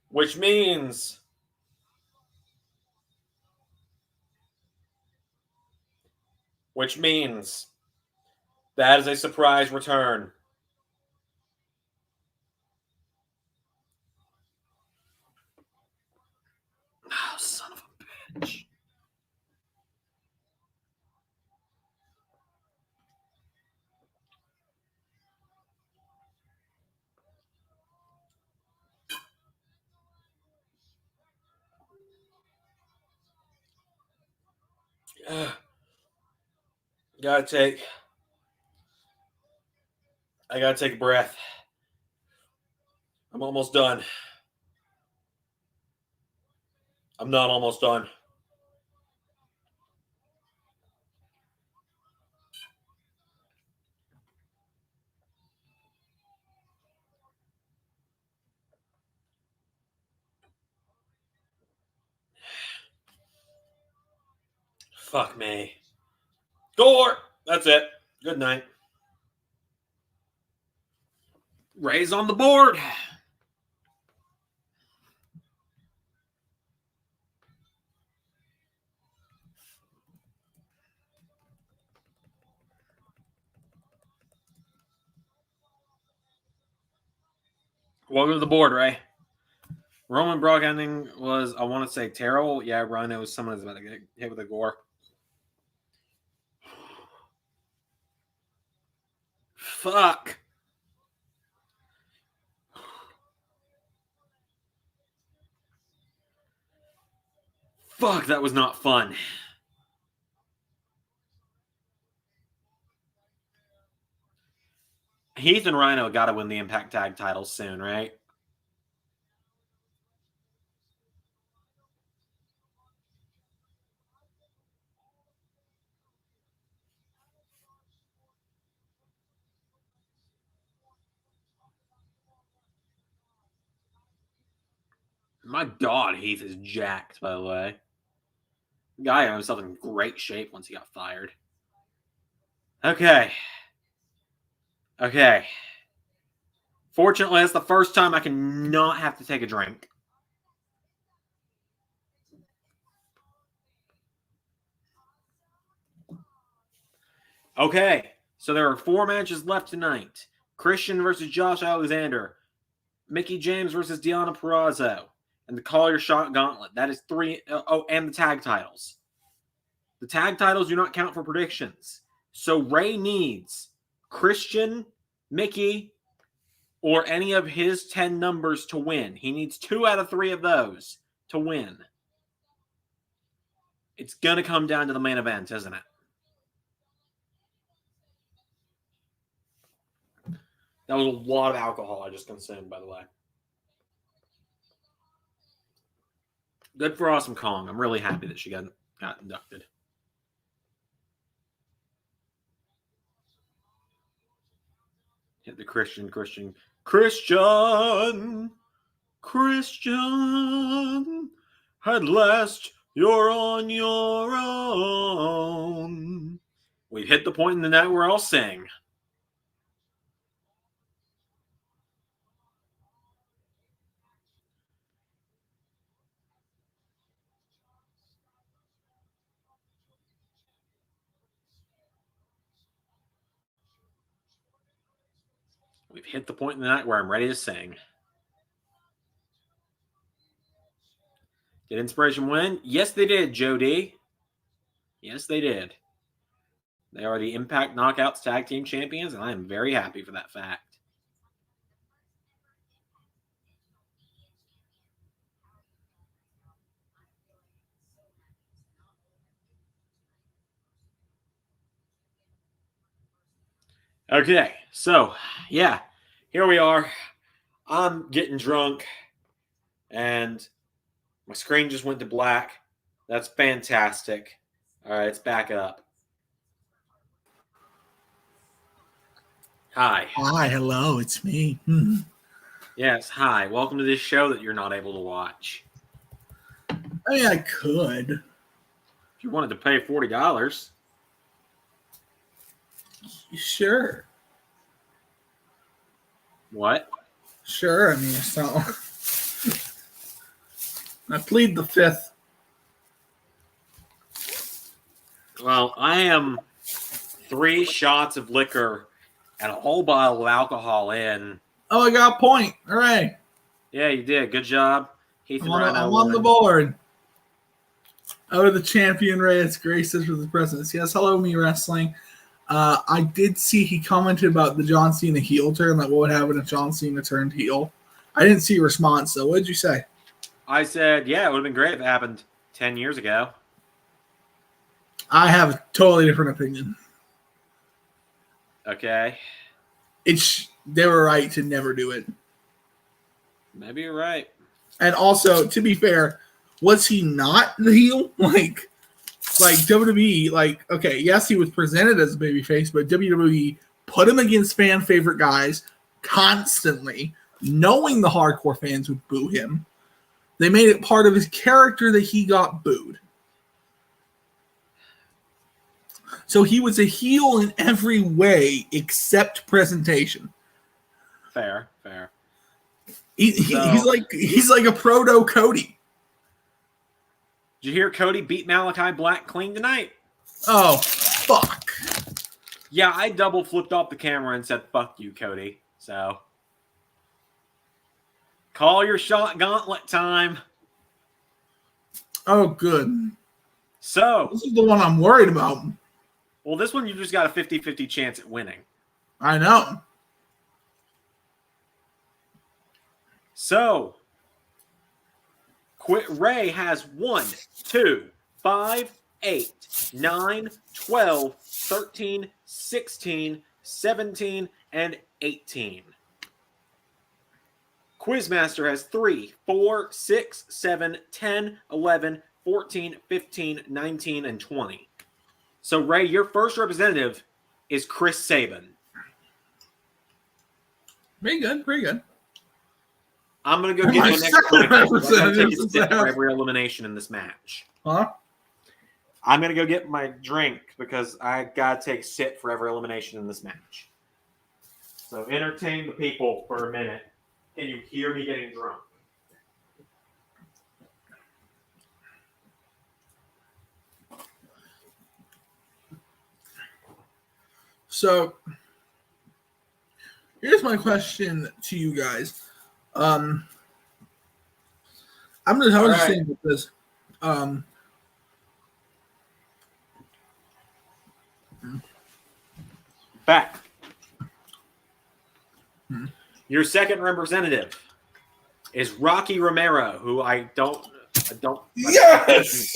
Which means that is a surprise return. Oh, son of a bitch. Gotta take. I gotta take a breath. I'm almost done. I'm not almost done. Fuck me. Door. That's it. Good night. Ray's on the board. Welcome to the board, Ray. Roman Brock ending was, I want to say, terrible. Yeah, Rhino was someone who's about to get hit with a gore. Fuck. Fuck, that was not fun. Heath and Rhino got to win the Impact Tag titles soon, right? My God, Heath is jacked, by the way. Guy got himself in great shape once he got fired. Okay. Okay. Fortunately, that's the first time I can not have to take a drink. Okay, so there are 4 matches left tonight. Christian versus Josh Alexander. Mickie James versus Deonna Purrazzo. And the Call Your Shot Gauntlet. That is 3. Oh, and the tag titles. The tag titles do not count for predictions. So Ray needs Christian, Mickie, or any of his 10 numbers to win. He needs 2 out of 3 of those to win. It's going to come down to the main event, isn't it? That was a lot of alcohol I just consumed, by the way. Good for Awesome Kong. I'm really happy that she got inducted. Hit the Christian. At last you're on your own. We've hit the point in the night where I'll sing. We've hit the point in the night where I'm ready to sing. Did Inspiration win? Yes, they did, Jody. Yes, they did. They are the Impact Knockouts Tag Team Champions, and I am very happy for that fact. Okay, so, yeah, here we are. I'm getting drunk, and my screen just went to black. That's fantastic. All right, it's back up. Hi. Hi, hello, it's me. Yes, hi. Welcome to this show that you're not able to watch. I mean, I could. If you wanted to pay $40. Sure. What? Sure, I mean, it's not... I plead the fifth. Well, I am 3 shots of liquor and a whole bottle of alcohol in. Oh, I got a point. All right. Yeah, you did. Good job. Heath and Rhino I'm on the board. Oh, the champion Reyes graces with the presence. Yes, hello, me wrestling. I did see he commented about the John Cena heel turn, like what would happen if John Cena turned heel. I didn't see a response, though. What did you say? I said, yeah, it would have been great if it happened 10 years ago. I have a totally different opinion. Okay. They were right to never do it. Maybe you're right. And also, to be fair, was he not the heel? Like WWE, okay, yes, he was presented as a babyface, but WWE put him against fan favorite guys constantly, knowing the hardcore fans would boo him. They made it part of his character that he got booed. So he was a heel in every way except presentation. Fair. He's like a proto Cody. Did you hear Cody beat Malachi Black clean tonight? Oh, fuck. Yeah, I double flipped off the camera and said, fuck you, Cody. So, call your shot gauntlet time. Oh, good. So, this is the one I'm worried about. Well, this one you just got a 50-50 chance at winning. I know. So, Ray has 1, 2, 5, 8, 9, 12, 13, 16, 17, and 18. Quizmaster has 3, 4, 6, 7, 10, 11, 14, 15, 19, and 20. So, Ray, your first representative is Chris Sabin. Pretty good. I'm going to go get my next drink. I'm going to take a sip for every elimination in this match. Huh? I'm going to go get my drink because I got to take a sip for every elimination in this match. So entertain the people for a minute. Can you hear me getting drunk? So here's my question to you guys. I'm just saying with this. Back. Your second representative is Rocky Romero, who I don't. Yes,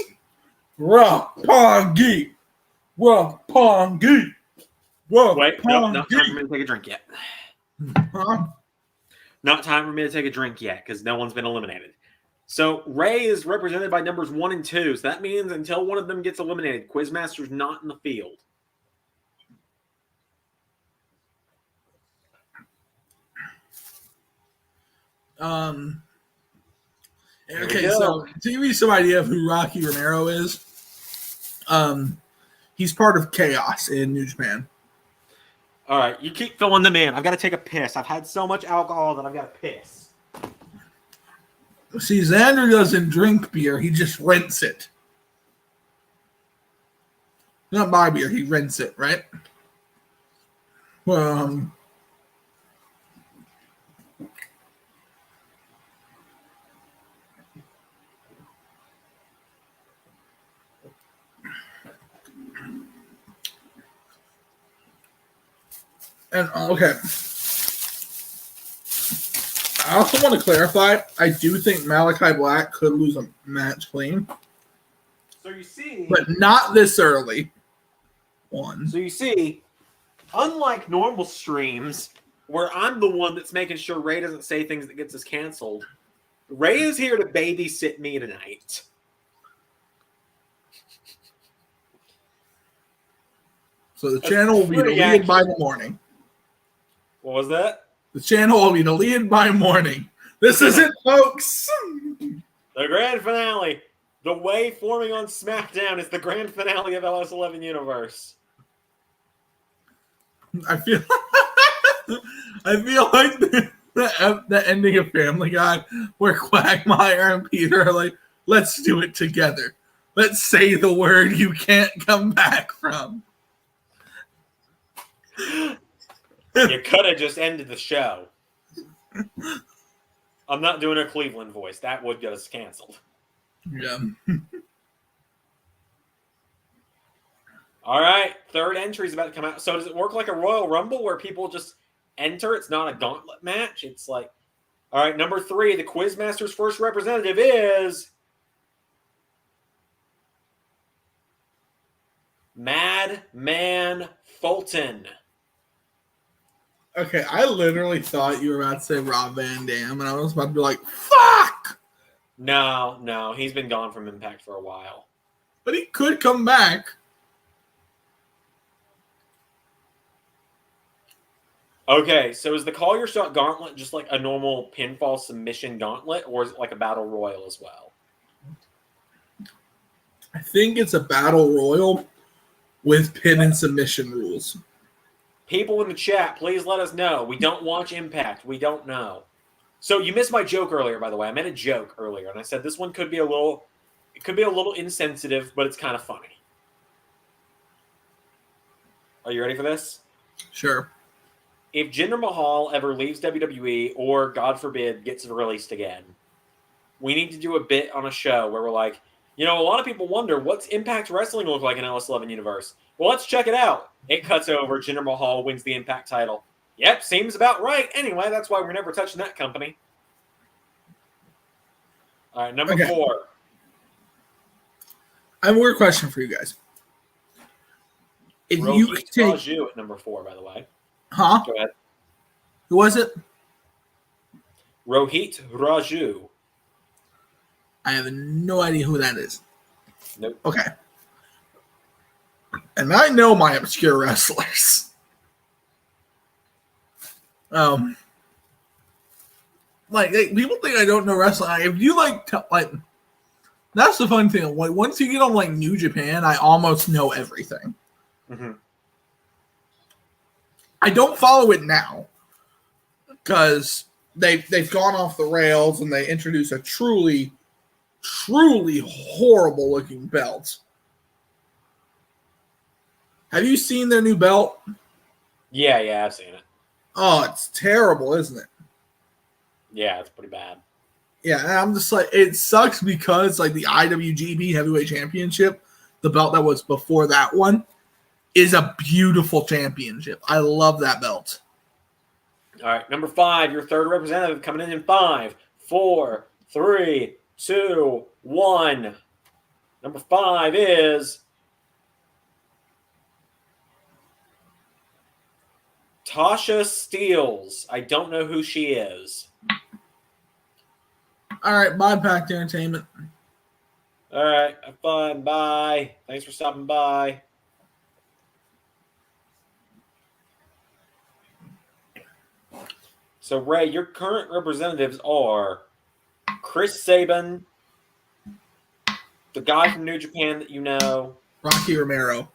Roppongi. Wait, no, not time for me to take a drink yet. Huh? Not time for me to take a drink yet because no one's been eliminated. So Ray is represented by numbers 1 and 2. So that means until one of them gets eliminated, Quizmaster's not in the field. Okay, so to give you some idea of who Rocky Romero is, he's part of Chaos in New Japan. All right, you keep filling them in. I've got to take a piss. I've had so much alcohol that I've got to piss. See, Zander doesn't drink beer; he just rents it. Not buy beer; he rents it, right? And okay, I also want to clarify. I do think Malachi Black could lose a match clean. So you see, but not this early. So you see, unlike normal streams where I'm the one that's making sure Ray doesn't say things that gets us canceled, Ray is here to babysit me tonight. So the channel will be deleted by the morning. What was that? The channel will be deleted by morning. This is it, folks. The grand finale. The way forming on SmackDown is the grand finale of LS11 Universe. I feel like the ending of Family Guy where Quagmire and Peter are like, let's do it together. Let's say the word you can't come back from. You could have just ended the show. I'm not doing a Cleveland voice. That would get us canceled. Yeah. All right. Third entry is about to come out. So does it work like a Royal Rumble where people just enter? It's not a gauntlet match. It's like, all right, number 3, the Quizmaster's first representative is Madman Fulton. Okay, I literally thought you were about to say Rob Van Dam, and I was about to be like, fuck! No, he's been gone from Impact for a while. But he could come back. Okay, so is the Call Your Shot gauntlet just like a normal pinfall submission gauntlet, or is it like a battle royal as well? I think it's a battle royal with pin and submission rules. People in the chat, please let us know. We don't watch Impact. We don't know. So you missed my joke earlier, by the way. I made a joke earlier, and I said this one could be a little insensitive, but it's kind of funny. Are you ready for this? Sure. If Jinder Mahal ever leaves WWE or, God forbid, gets released again, we need to do a bit on a show where we're like, a lot of people wonder, what's Impact Wrestling look like in LS11 Universe? Well, let's check it out. It cuts over. Jinder Mahal wins the Impact title. Yep, seems about right. Anyway, that's why we're never touching that company. All right, number 4. I have a weird question for you guys. If Rohit you take Raju at number 4, by the way. Huh? Go ahead. Who was it? Rohit Raju. I have no idea who that is. Nope. Okay. And I know my obscure wrestlers. Like people think I don't know wrestling. If you that's the fun thing. Like once you get on New Japan, I almost know everything. Mm-hmm. I don't follow it now, because they've gone off the rails and they introduce a truly horrible looking belt. Have you seen their new belt? Yeah, I've seen it. Oh, it's terrible, isn't it? Yeah, it's pretty bad. Yeah, and I'm just like, it sucks because like the IWGP Heavyweight Championship, the belt that was before that one, is a beautiful championship. I love that belt. All right, number 5, your third representative coming in 5, 4, 3, 2, 1. Number 5 is Tasha Steeles. I don't know who she is. All right, bye, Pact Entertainment. All right, have fun. Bye. Thanks for stopping by. So, Ray, your current representatives are Chris Sabin, the guy from New Japan that you know. Rocky Romero.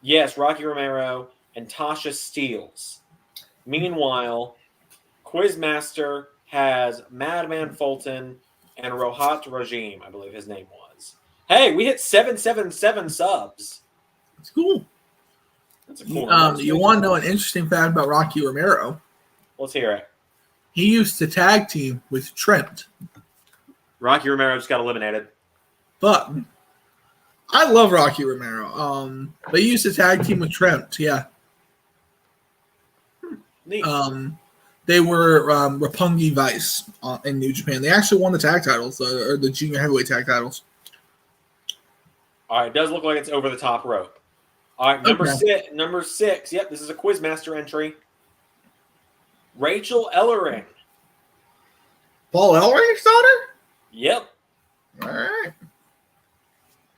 Yes, Rocky Romero and Tasha Steeles. Meanwhile, Quizmaster has Madman Fulton and Rohat Rajim, I believe his name was. Hey, we hit 777 subs. It's cool. That's a cool number. You want to know an interesting fact about Rocky Romero? Let's hear it. He used to tag team with Trent. Rocky Romero just got eliminated. But I love Rocky Romero. But he used to tag team with Trent, yeah. Neat. They were Roppongi Vice in New Japan. They actually won the tag titles, or the junior heavyweight tag titles. All right, it does look like it's over the top rope. All right, number six. Yep, this is a Quizmaster entry. Rachel Ellering. Paul Ellering's daughter? Yep. All right.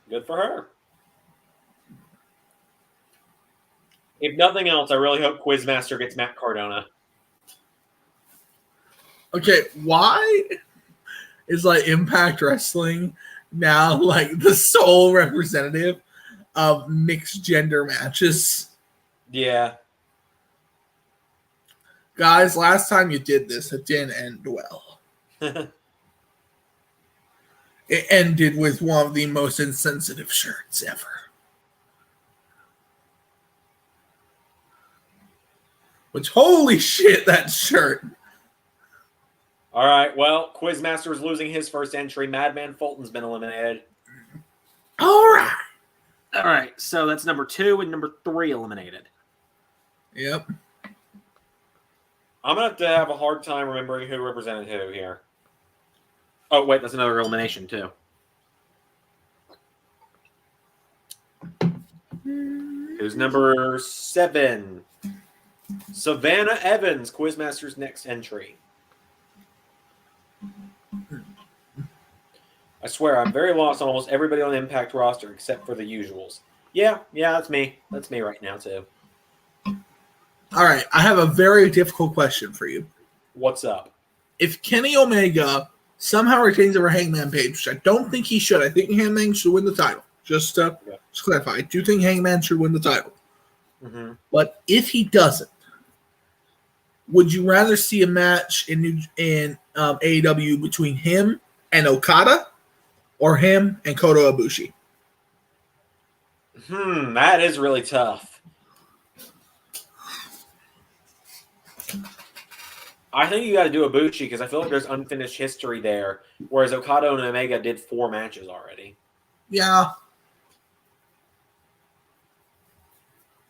Good for her. If nothing else, I really hope Quizmaster gets Matt Cardona. Okay, why is like Impact Wrestling now like the sole representative of mixed gender matches? Yeah. Guys, last time you did this, it didn't end well. It ended with one of the most insensitive shirts ever. Which, holy shit, that shirt. All right, well, Quizmaster is losing his first entry. Madman Fulton's been eliminated. All right, so that's number 2 and number 3 eliminated. Yep. I'm going to have a hard time remembering who represented who here. Oh, wait, that's another elimination, too. Who's number 7? Savannah Evans, Quizmaster's next entry. I swear, I'm very lost on almost everybody on the Impact roster except for the usuals. Yeah, that's me. That's me right now, too. All right, I have a very difficult question for you. What's up? If Kenny Omega somehow retains over Hangman Page, which I don't think he should, I think Hangman should win the title. Just to clarify, I do think Hangman should win the title. Mm-hmm. But if he doesn't, would you rather see a match in AEW between him and Okada or him and Kota Ibushi? That is really tough. I think you got to do Ibushi because I feel like there's unfinished history there, whereas Okada and Omega did 4 matches already. Yeah.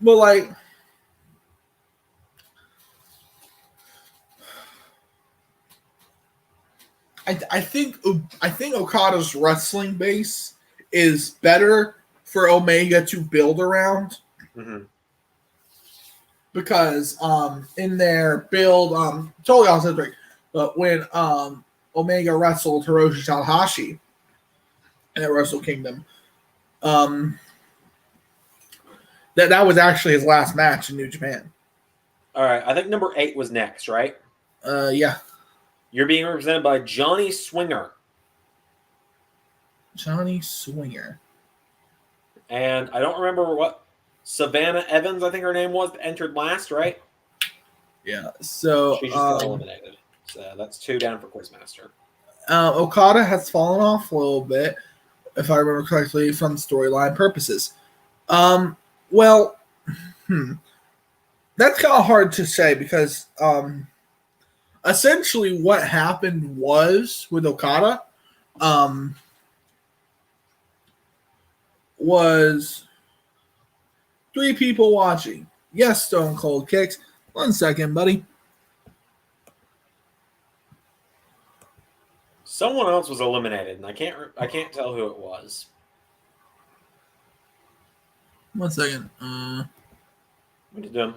But like, I think Okada's wrestling base is better for Omega to build around. Mm-hmm. Because in their build, totally off subject, but when Omega wrestled Hiroshi Tanahashi in the Wrestle Kingdom, that was actually his last match in New Japan. All right, I think number 8 was next, right? Yeah. You're being represented by Johnny Swinger. Johnny Swinger. And I don't remember what Savannah Evans, I think her name was, entered last, right? Yeah. So She just got eliminated. So that's 2 down for Quizmaster. Okada has fallen off a little bit, if I remember correctly, from storyline purposes. Well, that's kind of hard to say because essentially what happened was with Okada was 3 people watching. Yes, Stone Cold kicks. 1 second, buddy. Someone else was eliminated, and I can't tell who it was. 1 second. What did them?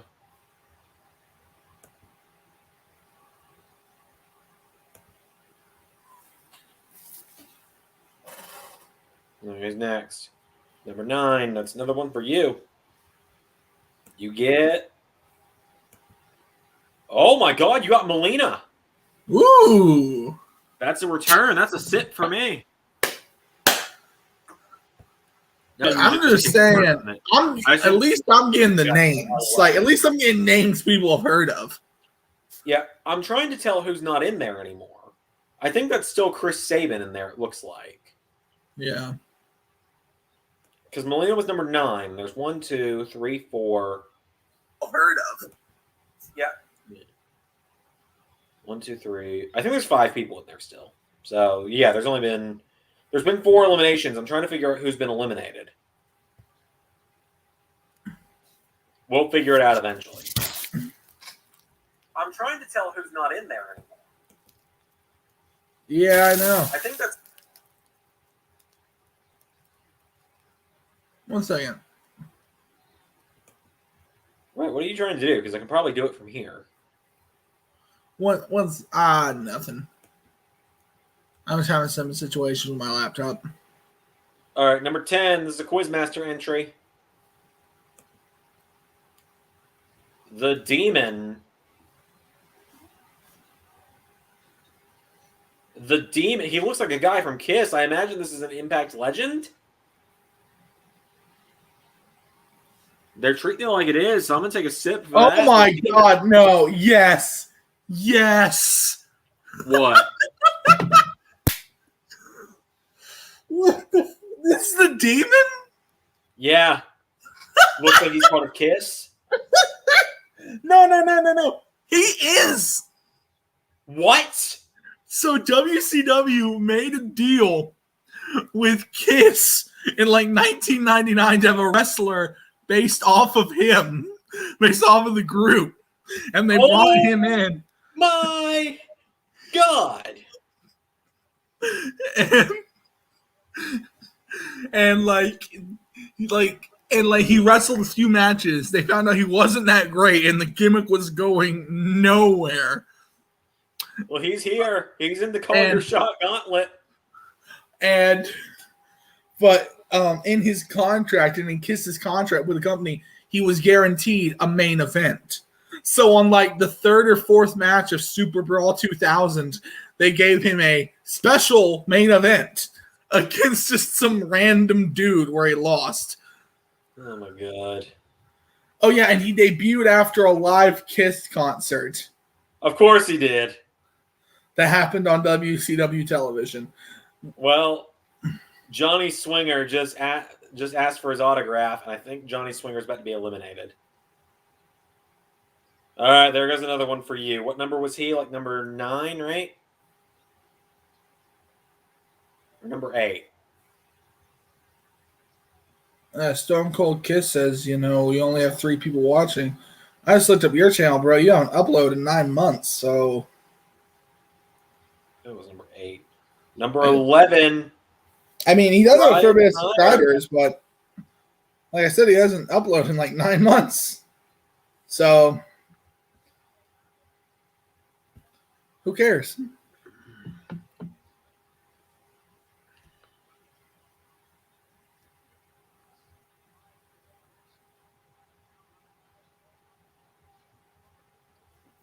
Who's next? Number 9. That's another one for you. You get. Oh my God! You got Melina. Ooh. That's a return. That's a sit for me. No, I'm just saying. At least I'm getting the names. Like, at least I'm getting names people have heard of. Yeah, I'm trying to tell who's not in there anymore. I think that's still Chris Sabin in there. It looks like. Yeah. Because Melina was number 9. There's 1, 2, 3, 4. Heard of. Yeah. 1, 2, 3. I think there's 5 people in there still. So yeah, there's been 4 eliminations. I'm trying to figure out who's been eliminated. We'll figure it out eventually. I'm trying to tell who's not in there anymore. Yeah, I know. I think that's 1 second. Right, what are you trying to do? Because I can probably do it from here. Nothing. I was having some situation with my laptop. All right, number 10. This is a Quizmaster entry. The Demon. The Demon. He looks like a guy from Kiss. I imagine this is an Impact legend. They're treating it like it is, so I'm going to take a sip for that. Oh my God, no. Yes. Yes. What? This is the Demon? Yeah. Looks like he's part of Kiss. No. He is. What? So WCW made a deal with Kiss in like 1999 to have a wrestler based off of him, based off of the group. And they brought him in. My God. And he wrestled a few matches. They found out he wasn't that great, and the gimmick was going nowhere. Well, he's here. He's in the Call Your Shot gauntlet. But in his contract and in Kiss's contract with the company, he was guaranteed a main event. So on like the 3rd or 4th match of Super Brawl 2000, they gave him a special main event against just some random dude where he lost. Oh my God. Oh yeah, and he debuted after a live Kiss concert. Of course he did. That happened on WCW television. Well, Johnny Swinger just asked for his autograph, and I think Johnny Swinger's about to be eliminated. All right, there goes another one for you. What number was he? Like number 9, right? Or number 8? Stone Cold Kiss says, we only have 3 people watching. I just looked up your channel, bro. You haven't uploaded in 9 months, so. It was number 8. Number 11. I mean, he does have a fair bit of subscribers, but like I said, he hasn't uploaded in like 9 months. So, who cares?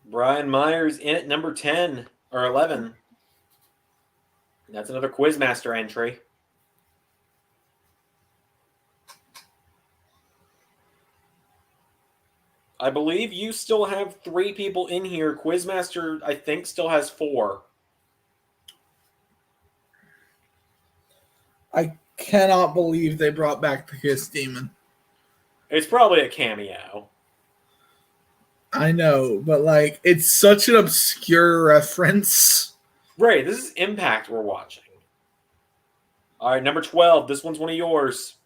Brian Myers in at number 10 or 11. That's another Quizmaster entry. I believe you still have 3 people in here. Quizmaster, I think, still has 4. I cannot believe they brought back the Kiss Demon. It's probably a cameo. I know, but like, it's such an obscure reference. Right, this is Impact we're watching. All right, number 12. This one's one of yours.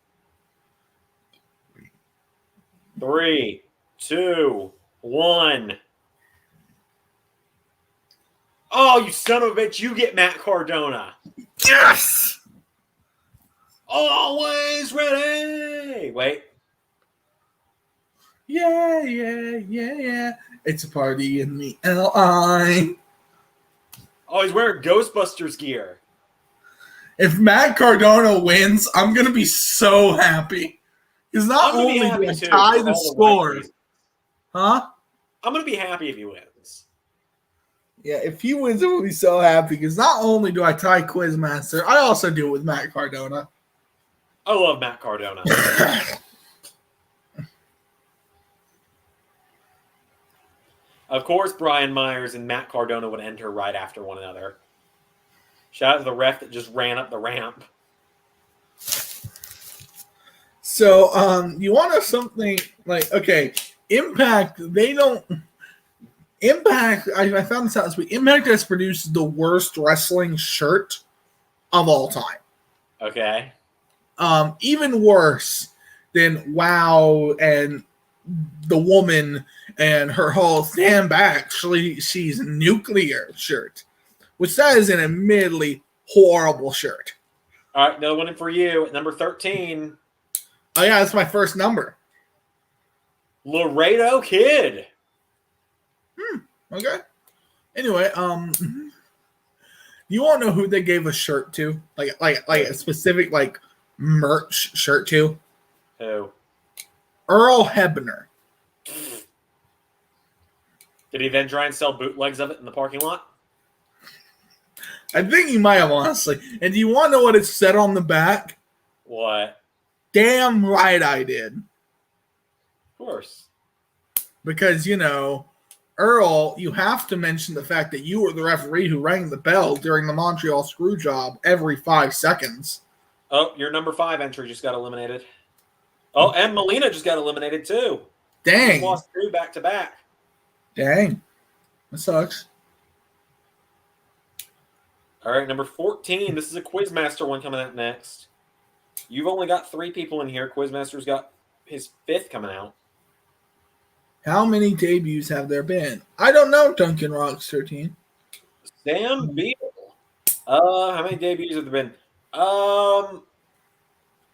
3, 2, 1. Oh, you son of a bitch. You get Matt Cardona. Yes! Always ready. Wait. Yeah, yeah, yeah, yeah. It's a party in the LI. Oh, he's wearing Ghostbusters gear. If Matt Cardona wins, I'm going to be so happy. Because not I'm gonna be only happy do I too, tie for the all the score, right reasons. huh? I'm going to be happy if he wins. Yeah, if he wins, I will be so happy. Because not only do I tie Quizmaster, I also do it with Matt Cardona. I love Matt Cardona. Of course, Brian Myers and Matt Cardona would enter right after one another. Shout out to the ref that just ran up the ramp. So, you want to know something like, okay, Impact, they don't. Impact, I found this out this week. Impact has produced the worst wrestling shirt of all time. Okay. Even worse than WoW and the woman and her whole stand back. She's nuclear shirt, which that is an admittedly horrible shirt. All right, another one in for you at number 13. Oh yeah, that's my first number. Laredo Kid. Okay. Anyway, you want to know who they gave a shirt to? Like a specific like merch shirt to? Who? Earl Hebner. Did he then try and sell bootlegs of it in the parking lot? I think he might have, honestly. And do you want to know what it said on the back? What? Damn right I did. Of course. Because, you know, Earl, you have to mention the fact that you were the referee who rang the bell during the Montreal screw job every 5 seconds. Oh, your number 5 entry just got eliminated. Oh, and Melina just got eliminated too. Dang. She lost 2 back to back. Dang. That sucks. All right, number 14. This is a Quizmaster one coming out next. You've only got 3 people in here. Quizmaster's got his 5th coming out. How many debuts have there been? I don't know, Duncan Rocks 13. Sam Beal. How many debuts have there been?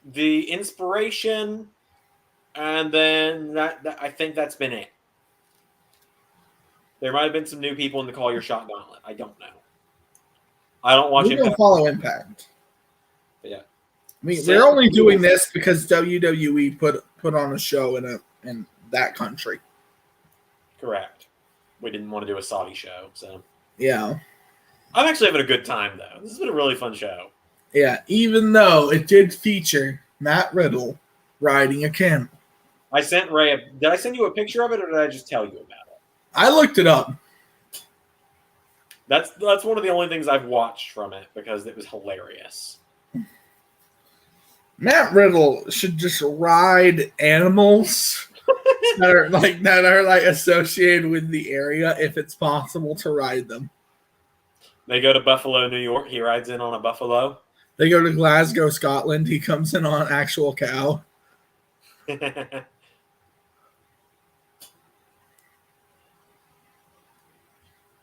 The Inspiration, and then that I think that's been it. There might have been some new people in the Call Your Shot Gauntlet. I don't know. I don't watch We don't Impact. follow Impact. But yeah. I mean, we're only doing this because WWE put on a show in that country. Correct. We didn't want to do a Saudi show, so. Yeah. I'm actually having a good time, though. This has been a really fun show. Yeah, even though it did feature Matt Riddle riding a camel. I sent Ray did I send you a picture of it, or did I just tell you about it? I looked it up. That's one of the only things I've watched from it because it was hilarious. Matt Riddle should just ride animals that are associated with the area if it's possible to ride them. They go to Buffalo, New York. He rides in on a buffalo. They go to Glasgow, Scotland. He comes in on an actual cow.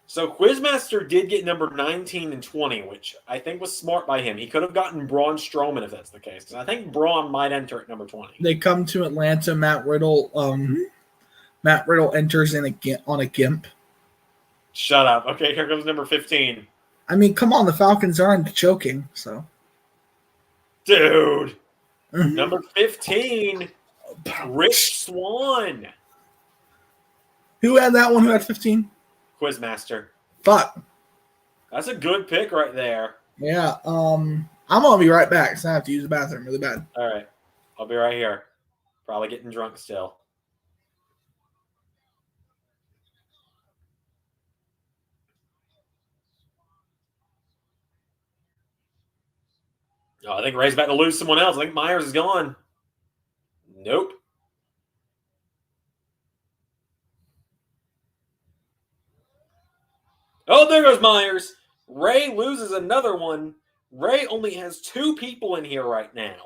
So Quizmaster did get number 19 and 20, which I think was smart by him. He could have gotten Braun Strowman if that's the case, because I think Braun might enter at number 20. They come to Atlanta. Matt Riddle enters on a gimp. Shut up. Okay, here comes number 15. I mean, come on, the Falcons aren't choking, so. Dude. Number 15, Rich Swann. Who had that one? Who had 15? Quizmaster. Fuck. That's a good pick right there. Yeah. I'm gonna be right back, so I have to use the bathroom really bad. All right. I'll be right here. Probably getting drunk still. Oh, I think Ray's about to lose someone else. I think Myers is gone. Nope. Oh, there goes Myers. Ray loses another one. Ray only has 2 people in here right now.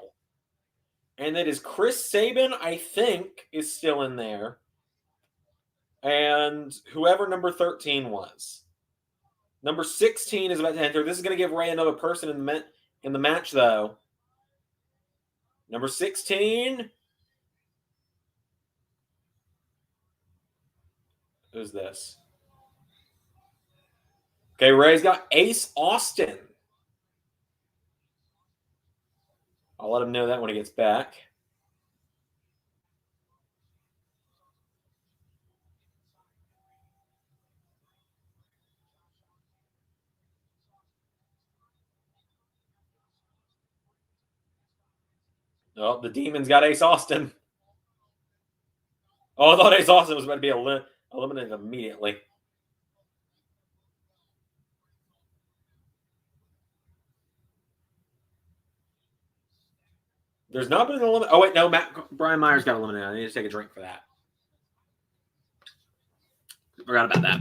And that is Chris Sabin, I think, is still in there. And whoever number 13 was. Number 16 is about to enter. This is going to give Ray another person in the match, though. Number 16. Who's this? Okay, Ray's got Ace Austin. I'll let him know that when he gets back. Oh, the Demon's got Ace Austin. Oh, I thought Ace Austin was about to be eliminated immediately. There's not been an elimination. Oh, wait, no, Brian Myers got eliminated. I need to take a drink for that. Forgot about that.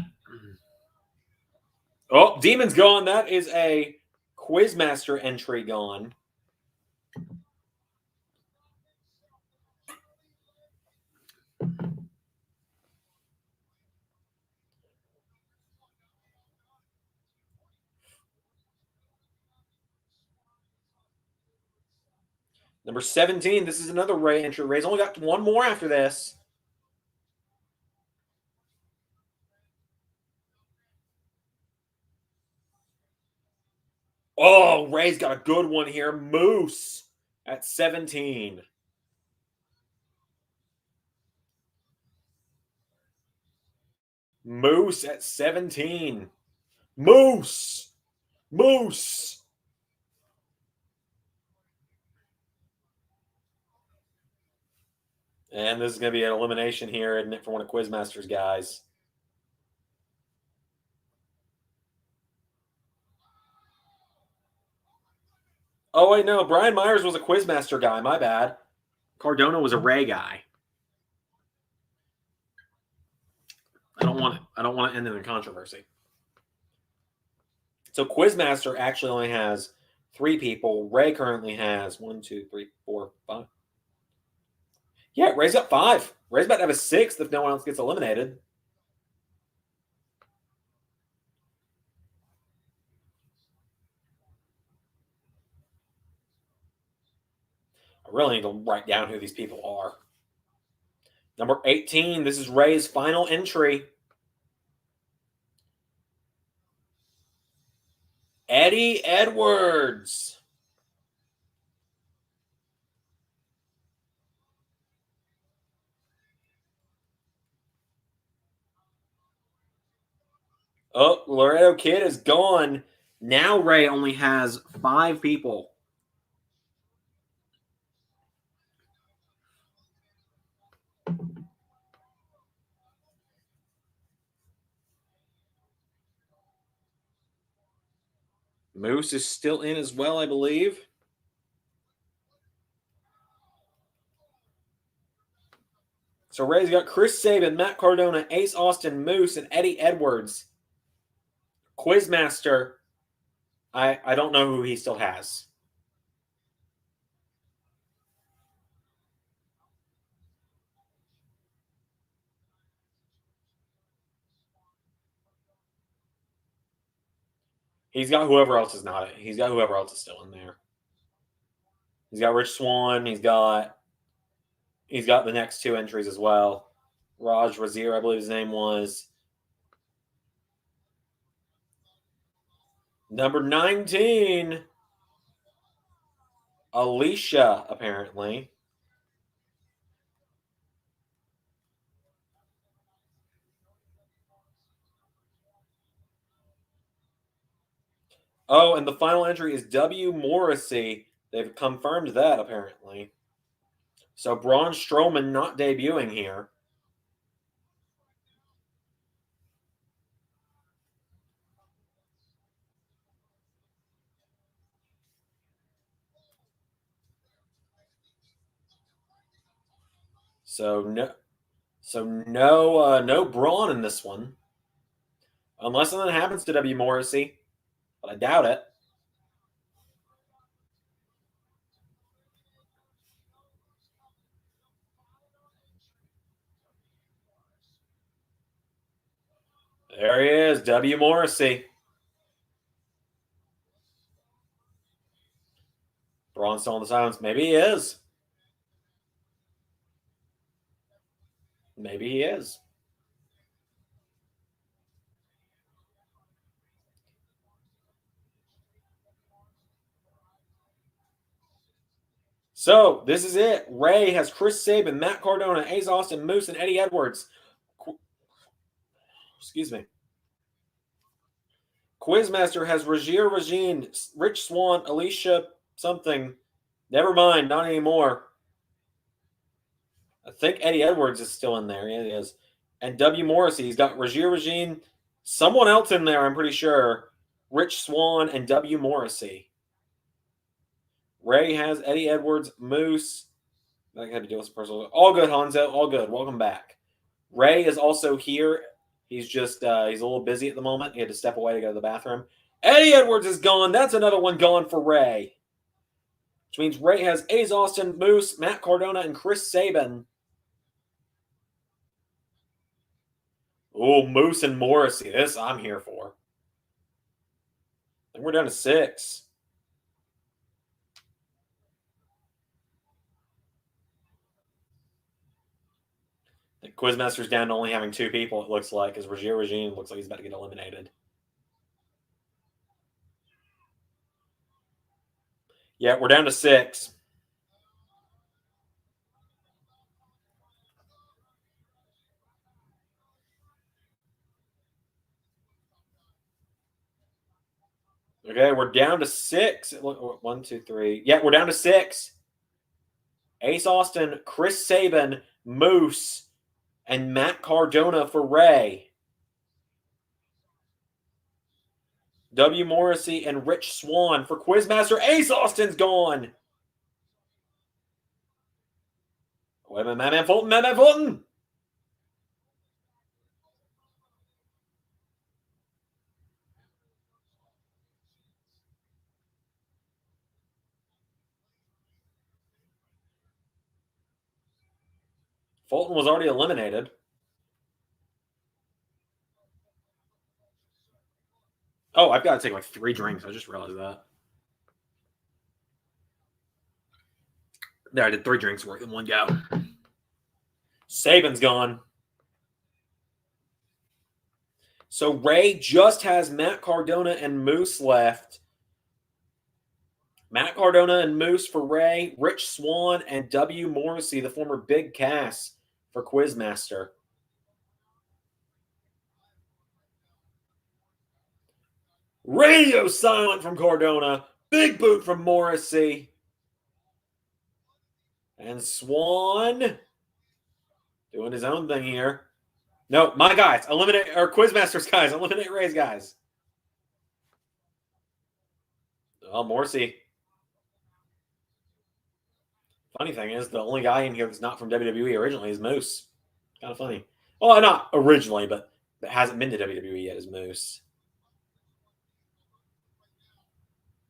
Oh, Demon's gone. That is a Quizmaster entry gone. Number 17, this is another Ray entry. Ray's only got 1 more after this. Oh, Ray's got a good one here. Moose at 17. Moose at 17. Moose. Moose. And this is going to be an elimination here, isn't it, for one of Quizmaster's guys. Oh, wait, no. Brian Myers was a Quizmaster guy. My bad. Cardona was a Ray guy. I don't want to end in a controversy. So Quizmaster actually only has 3 people. Ray currently has 1, 2, 3, 4, 5. Yeah, Ray's got 5. Ray's about to have a 6th if no one else gets eliminated. I really need to write down who these people are. Number 18, this is Ray's final entry. Eddie Edwards. Oh, Laredo Kid is gone. Now Ray only has 5 people. Moose is still in as well, I believe. So Ray's got Chris Sabin, Matt Cardona, Ace Austin, Moose, and Eddie Edwards. Quizmaster, I don't know who he still has. He's got whoever else is not. He's got whoever else is still in there. He's got Rich Swann. He's got the next 2 entries as well. Raj Razir, I believe his name was. Number 19, Alicia, apparently. Oh, and the final entry is W. Morrissey. They've confirmed that, apparently. So Braun Strowman not debuting here. No Braun in this one. Unless something happens to W. Morrissey. But I doubt it. There he is, W. Morrissey. Braun still in the silence. Maybe he is. Maybe he is. So, this is it. Ray has Chris Sabin, Matt Cardona, Ace Austin, Moose, and Eddie Edwards. Excuse me. Quizmaster has Rajier Regine, Rich Swann, Alicia something. Never mind, not anymore. I think Eddie Edwards is still in there. Yeah, he is. And W. Morrissey. He's got Rajier Regine, someone else in there, I'm pretty sure. Rich Swann and W. Morrissey. Ray has Eddie Edwards, Moose. I had to deal with some personal. All good, Hanzo. All good. Welcome back. Ray is also here. He's just he's a little busy at the moment. He had to step away to go to the bathroom. Eddie Edwards is gone. That's another one gone for Ray. Which means Ray has Ace Austin, Moose, Matt Cardona, and Chris Sabin. Oh, Moose and Morrissey. This I'm here for. I think we're down to 6. The Quizmaster's down to only having 2 people, it looks like, because Rajier Regine looks like he's about to get eliminated. Yeah, we're down to 6. Okay, we're down to 6. 1, 2, 3. Yeah, we're down to 6. Ace Austin, Chris Sabin, Moose, and Matt Cardona for Ray. W. Morrissey and Rich Swann for Quizmaster. Ace Austin's gone. Wait a minute, Madman Fulton, Madman Fulton. Fulton was already eliminated. Oh, I've got to take like 3 drinks. I just realized that. There, I did 3 drinks worth in one go. Sabin's gone. So Ray just has Matt Cardona and Moose left. Matt Cardona and Moose for Ray, Rich Swann, and W. Morrissey, the former Big Cass, for Quizmaster. Radio silent from Cardona. Big boot from Morrissey. And Swann doing his own thing here. No, my guys. Eliminate, or Quizmaster's guys. Eliminate Ray's guys. Oh, Morrissey. Funny thing is, the only guy in here that's not from WWE originally is Moose. Kind of funny. Well, not originally, but hasn't been to WWE yet is Moose.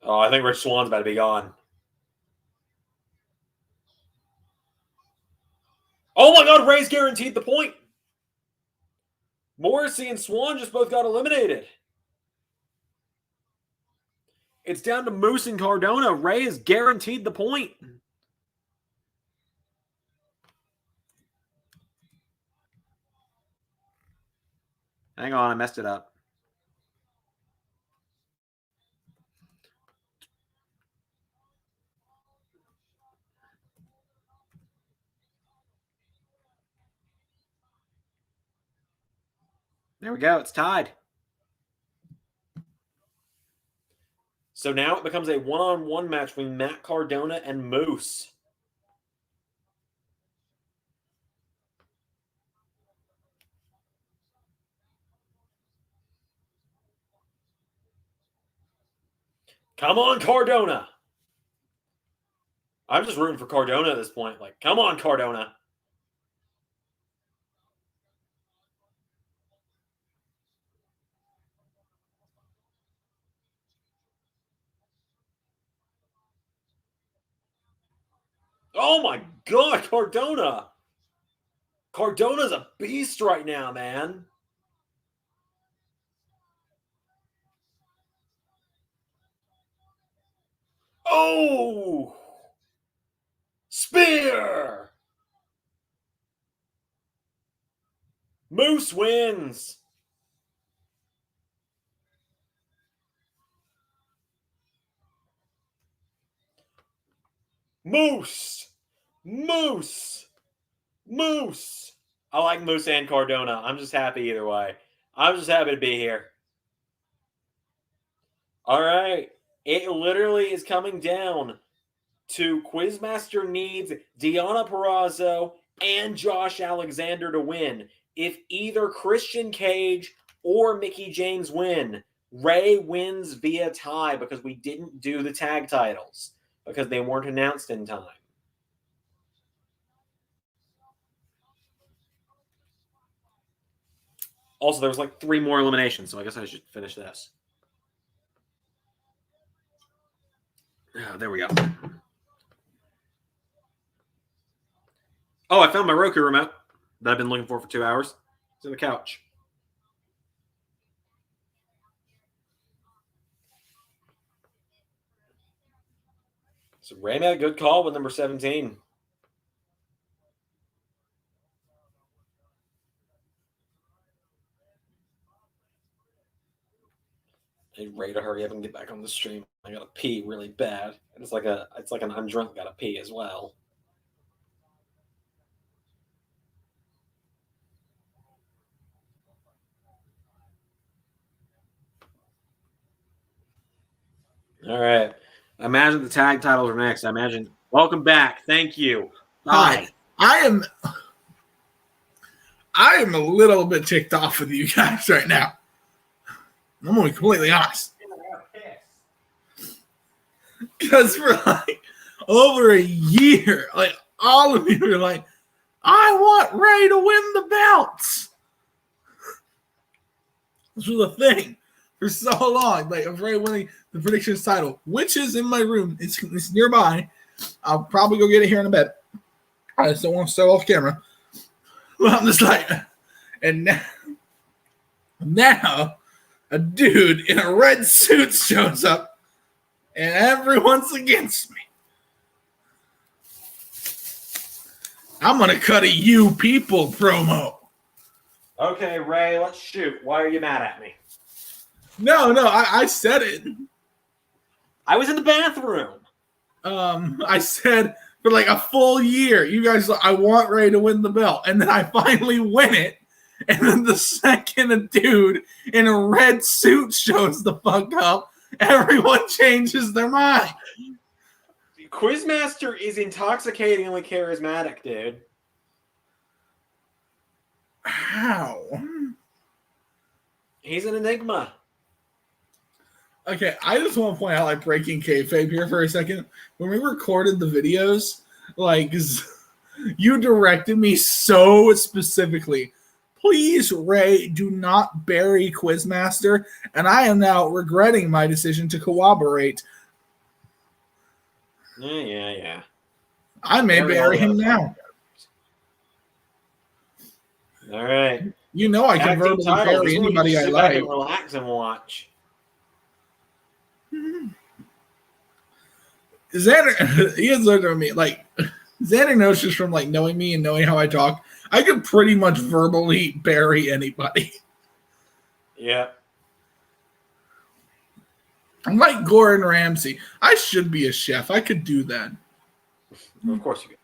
Oh, I think Rich Swann's about to be gone. Oh my God, Ray's guaranteed the point. Morrissey and Swann just both got eliminated. It's down to Moose and Cardona. Ray is guaranteed the point. Hang on, I messed it up. There we go. It's tied. So now it becomes a one-on-one match between Matt Cardona and Moose. Come on, Cardona. I'm just rooting for Cardona at this point. Like, come on, Cardona. Oh my God, Cardona. Cardona's a beast right now, man. Oh! Spear! Moose wins. Moose. I like Moose and Cardona. I'm just happy either way. I'm just happy to be here. All right. It literally is coming down to Quizmaster needs Deonna Purrazzo and Josh Alexander to win. If either Christian Cage or Mickie James win, Ray wins via tie because we didn't do the tag titles because they weren't announced in time. Also, there was like 3 more eliminations, so I guess I should finish this. Oh, there we go. Oh, I found my Roku remote that I've been looking for 2 hours. It's in the couch. So Ray made a good call with number 17. I need Ray to hurry up and get back on the stream. I gotta pee really bad. It's like an undrunk gotta pee as well. All right. I imagine the tag titles are next. I imagine. Welcome back. Thank you. Hi. I am a little bit ticked off with you guys right now. I'm going to be completely honest. Because for like over a year, like all of you are like, I want Ray to win the belts. This was a thing for so long. Like of Ray winning the predictions title, which is in my room. It's nearby. I'll probably go get it here in a bit. I just don't want to start off camera. Well, I'm just like, and now a dude in a red suit shows up and everyone's against me. I'm going to cut a you people promo. Okay, Ray, let's shoot. Why are you mad at me? No, I said it. I was in the bathroom. I said for like a full year, you guys, I want Ray to win the belt. And then I finally win it. And then the second a dude in a red suit shows the fuck up, everyone changes their mind. Quizmaster is intoxicatingly charismatic, dude. How? He's an enigma. Okay, I just want to point out, like, breaking kayfabe here for a second. When we recorded the videos, like, you directed me so specifically. Please, Ray, do not bury Quizmaster, and I am now regretting my decision to cooperate. Yeah. I may bury him now. All right. You know I can verbally bury anybody I like. Relax and watch. Zander, he has looked at me like Zander knows just from like knowing me and knowing how I talk. I could pretty much verbally bury anybody. Yeah. I'm like Gordon Ramsay. I should be a chef. I could do that. Of course you could.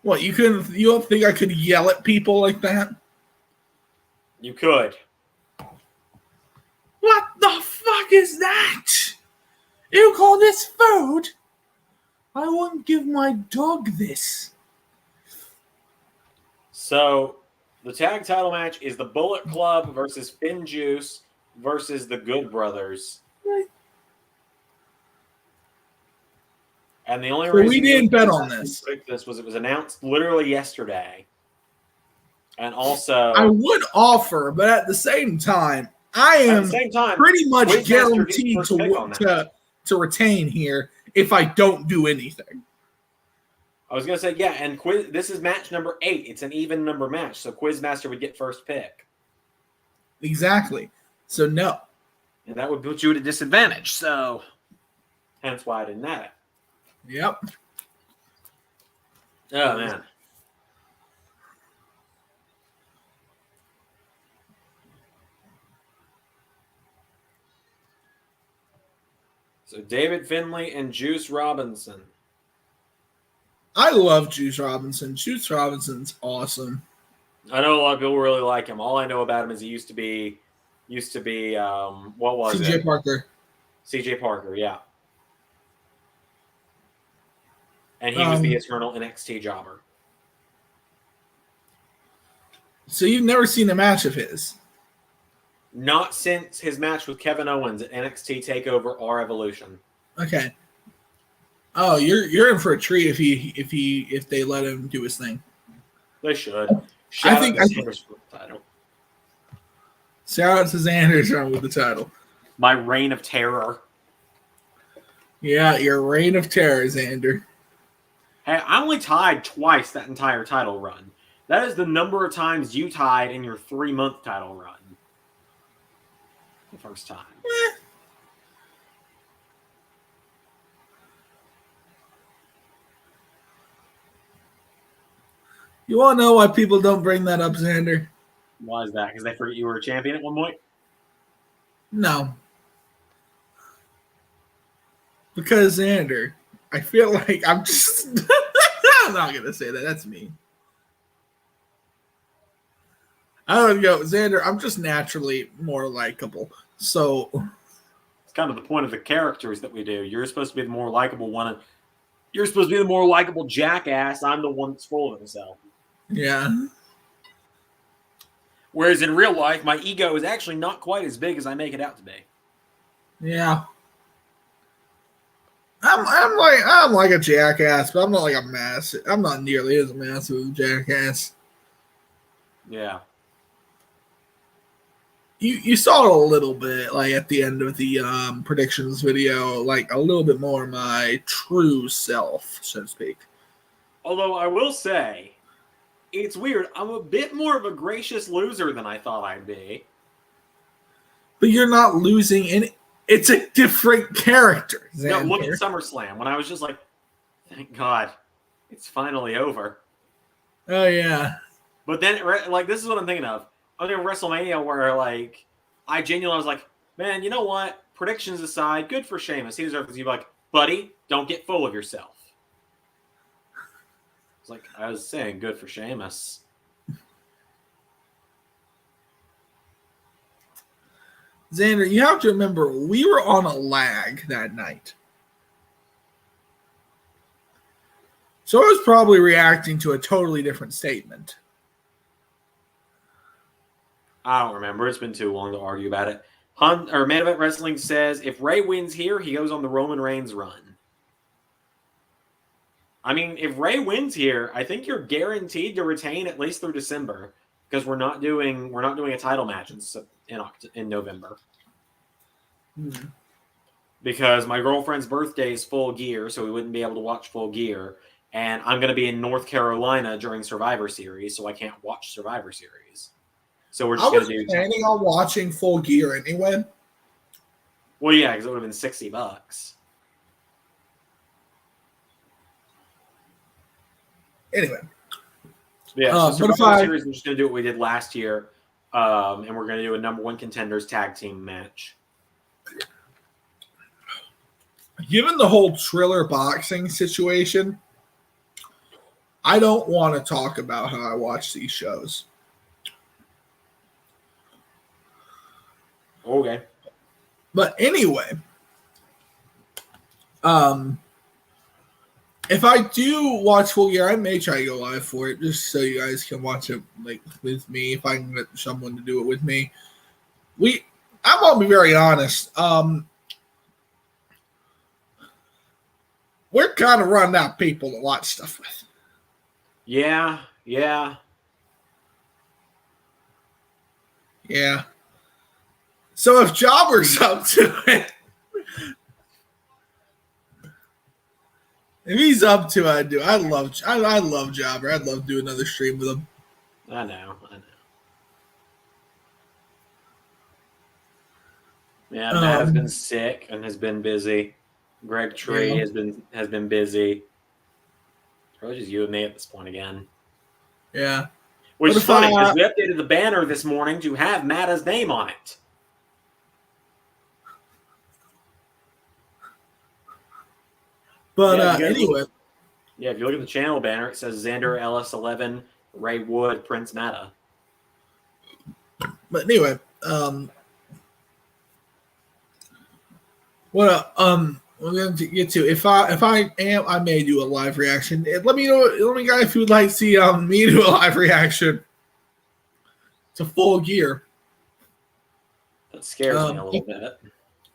What, you couldn't? You don't think I could yell at people like that? You could. What the fuck is that? You call this food? I won't give my dog this. So, the tag title match is the Bullet Club versus Finn Juice versus the Good Brothers. Right. And the only So reason we didn't bet on this. This was it was announced literally yesterday. And also, I would offer, but at the same time, I am pretty much guaranteed to retain here if I don't do anything. I was gonna say, yeah, and quiz. This is match number 8. It's an even number match, so Quizmaster would get first pick. Exactly. So no. And that would put you at a disadvantage. So, hence why I didn't have it. Yep. Oh man. So David Finlay and Juice Robinson. I love Juice Robinson. Juice Robinson's awesome. I know a lot of people really like him. All I know about him is he used to be what was CJ it? Parker. CJ Parker, yeah. And he was the eternal NXT jobber. So you've never seen a match of his? Not since his match with Kevin Owens at NXT TakeOver or Evolution. Okay. Oh, you're in for a treat if they let him do his thing. They should. Shout out to Xander's for the title. Shout out to Xander's run with the title. My reign of terror. Yeah, your reign of terror, Zander. Hey, I only tied twice that entire title run. That is the number of times you tied in your 3-month title run. The first time. You want to know why people don't bring that up, Zander? Why is that? Because they forget you were a champion at one point? No. Because, Zander, I feel like I'm just... I'm not going to say that. That's me. I don't go, Zander, I'm just naturally more likable. So... It's kind of the point of the characters that we do. You're supposed to be the more likable one. You're supposed to be the more likable jackass. I'm the one that's full of himself. Yeah. Whereas in real life, my ego is actually not quite as big as I make it out to be. Yeah. I'm like a jackass, but I'm not like a massive. I'm not nearly as massive jackass. Yeah. You saw it a little bit, like at the end of the predictions video, like a little bit more of my true self, so to speak. Although I will say, it's weird. I'm a bit more of a gracious loser than I thought I'd be. But you're not losing any. It's a different character. No, look at SummerSlam when I was just like, thank God, it's finally over. Oh, yeah. But then, like, this is what I'm thinking of. I was in WrestleMania where, like, I genuinely was like, man, you know what? Predictions aside, good for Sheamus. He deserves to be like, buddy, don't get full of yourself. It's like, I was saying good for Sheamus. Zander, you have to remember, we were on a lag that night. So I was probably reacting to a totally different statement. I don't remember. It's been too long to argue about it. Main Event Wrestling says, if Ray wins here, he goes on the Roman Reigns run. I mean, if Ray wins here, I think you're guaranteed to retain at least through December because we're not doing a title match in November. Hmm. Because my girlfriend's birthday is Full Gear, so we wouldn't be able to watch Full Gear. And I'm going to be in North Carolina during Survivor Series, so I can't watch Survivor Series. So we're just going to do. Planning on watching Full Gear anyway. Well, yeah, because it would have been $60. Anyway. Yeah, so Survivor Series, we're just going to do what we did last year, and we're going to do a number 1 contenders tag team match. Given the whole Triller boxing situation, I don't want to talk about how I watch these shows. Okay. But anyway, if I do watch Full Gear, I may try to go live for it just so you guys can watch it like with me. If I can get someone to do it with me, I'm gonna be very honest. We're kind of running out of people to watch stuff with. Yeah. So if Jobber's up to it, If he's up to it, I do. I love Jobber. I'd love to do another stream with him. I know. Yeah, Matt has been sick and has been busy. Greg Tree has been busy. It's really just you and me at this point again. Yeah. Which is funny because we updated the banner this morning to have Mada's name on it. But anyway. If you look at the channel banner, it says Zander LS11, Ray Wood, Prince Mada. But anyway, what we're going to get to if I am, I may do a live reaction. Let me guys if you would like to see me do a live reaction to Full Gear. That scares me a little bit.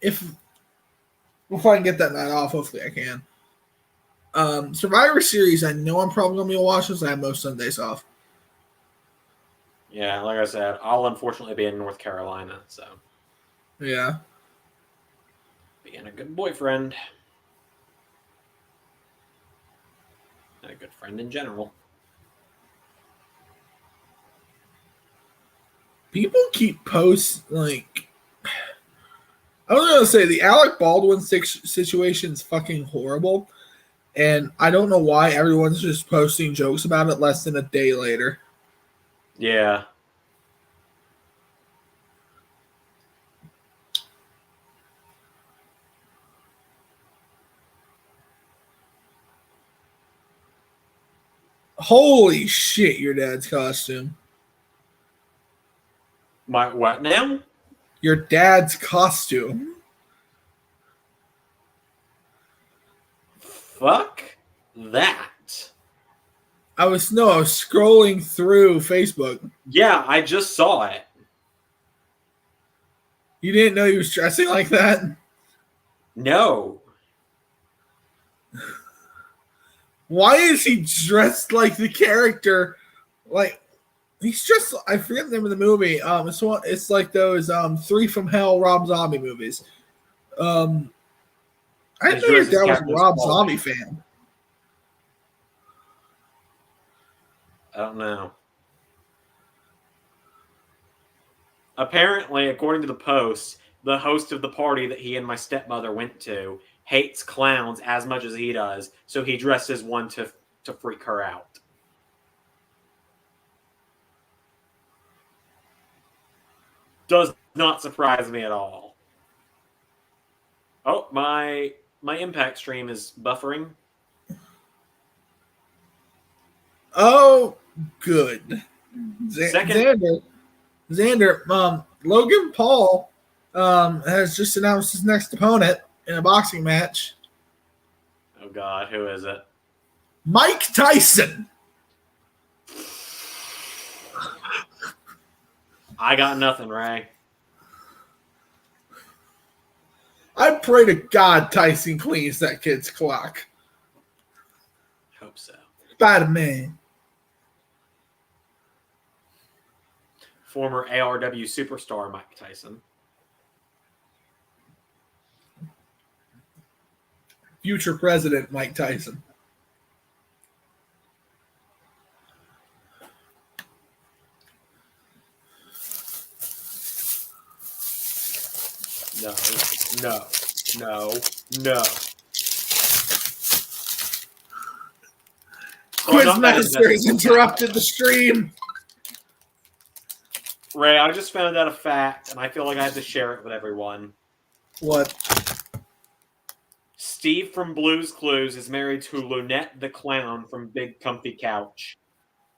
If I can get that night off, hopefully I can. Survivor Series, I know I'm probably gonna be watching, so I have most Sundays off. Yeah, like I said, I'll unfortunately be in North Carolina, so yeah. Being a good boyfriend. And a good friend in general. People keep posts like I was gonna say the Alec Baldwin situation is fucking horrible. And I don't know why everyone's just posting jokes about it less than a day later. Yeah. Holy shit, your dad's costume. My what now? Your dad's costume. Fuck that. I was scrolling through Facebook. Yeah, I just saw it. You didn't know he was dressing like that? No. Why is he dressed like the character? Like he's just I forget the name of the movie. It's like those 3 from Hell Rob Zombie movies. I didn't know your dad was a Rob Zombie fan. I don't know. Apparently, according to the post, the host of the party that he and my stepmother went to hates clowns as much as he does, so he dressed as one to freak her out. Does not surprise me at all. Oh, my Impact stream is buffering. Oh, good. Zander, Logan Paul has just announced his next opponent in a boxing match. Oh, God. Who is it? Mike Tyson. I got nothing, Ray. I pray to God Tyson cleans that kid's clock. Hope so. Spider-Man. Former ARW superstar Mike Tyson. Future President Mike Tyson. No. Quizmaster has interrupted the stream. Ray, I just found out a fact, and I feel like I have to share it with everyone. What? Steve from Blue's Clues is married to Lunette the Clown from Big Comfy Couch.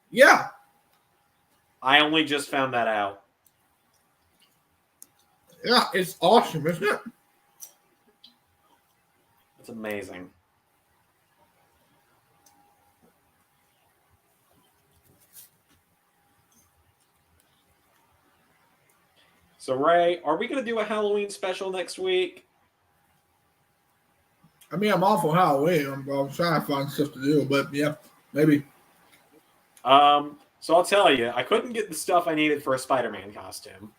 Yeah. I only just found that out. Yeah, it's awesome, isn't it? It's amazing. So, Ray, are we going to do a Halloween special next week? I mean, I'm off on Halloween. I'm trying to find stuff to do, but yeah, maybe. So I'll tell you, I couldn't get the stuff I needed for a Spider-Man costume.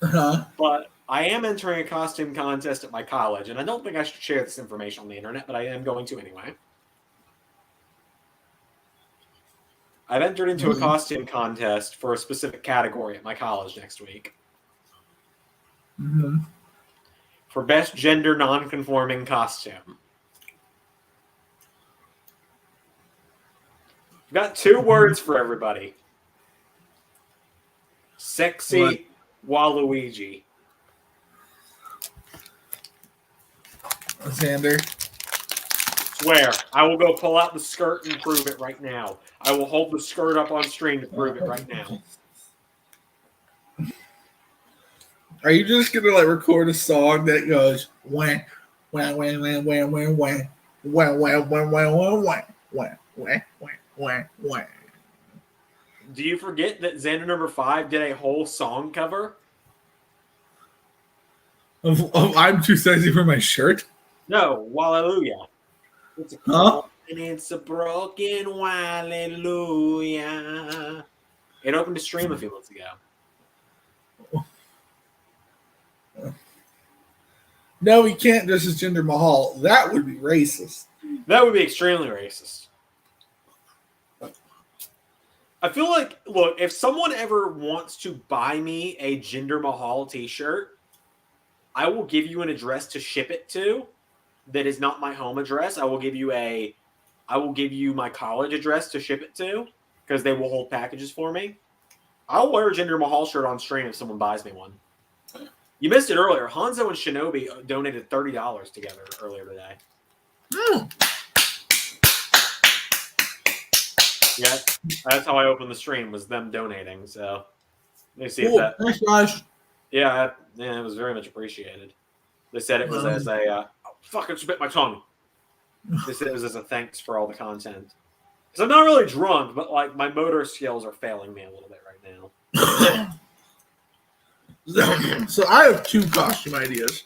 But I am entering a costume contest at my college, and I don't think I should share this information on the internet, but I am going to anyway. I've entered into a costume contest for a specific category at my college next week. Mm-hmm. For best gender non-conforming costume. I've got 2 words for everybody. Sexy Waluigi. Zander. Swear, I will go pull out the skirt and prove it right now. I will hold the skirt up on screen to prove it right now. Are you just gonna like record a song that goes wah wah wah wah wah wah wah wah wah wah wah wah wah wah wah wah? Do you forget that Zander number 5 did a whole song cover? I'm too sexy for my shirt. No, Hallelujah. It's a and it's a broken hallelujah. It opened to stream a few months ago. No, we can't dress as Jinder Mahal. That would be racist. That would be extremely racist. I feel like, look, if someone ever wants to buy me a Jinder Mahal t-shirt, I will give you an address to ship it to that is not my home address. I will give you my college address to ship it to because they will hold packages for me. I'll wear a Jinder Mahal shirt on stream if someone buys me one. You missed it earlier. Hanzo and Shinobi donated $30 together earlier today. Yeah, that's how I opened the stream, was them donating. So let me see if that. Thanks, guys. Yeah, it was very much appreciated. They said it was as a fuck, it bit my tongue. They said it was as a thanks for all the content. Because I'm not really drunk, but like my motor skills are failing me a little bit right now. So I have 2 costume ideas.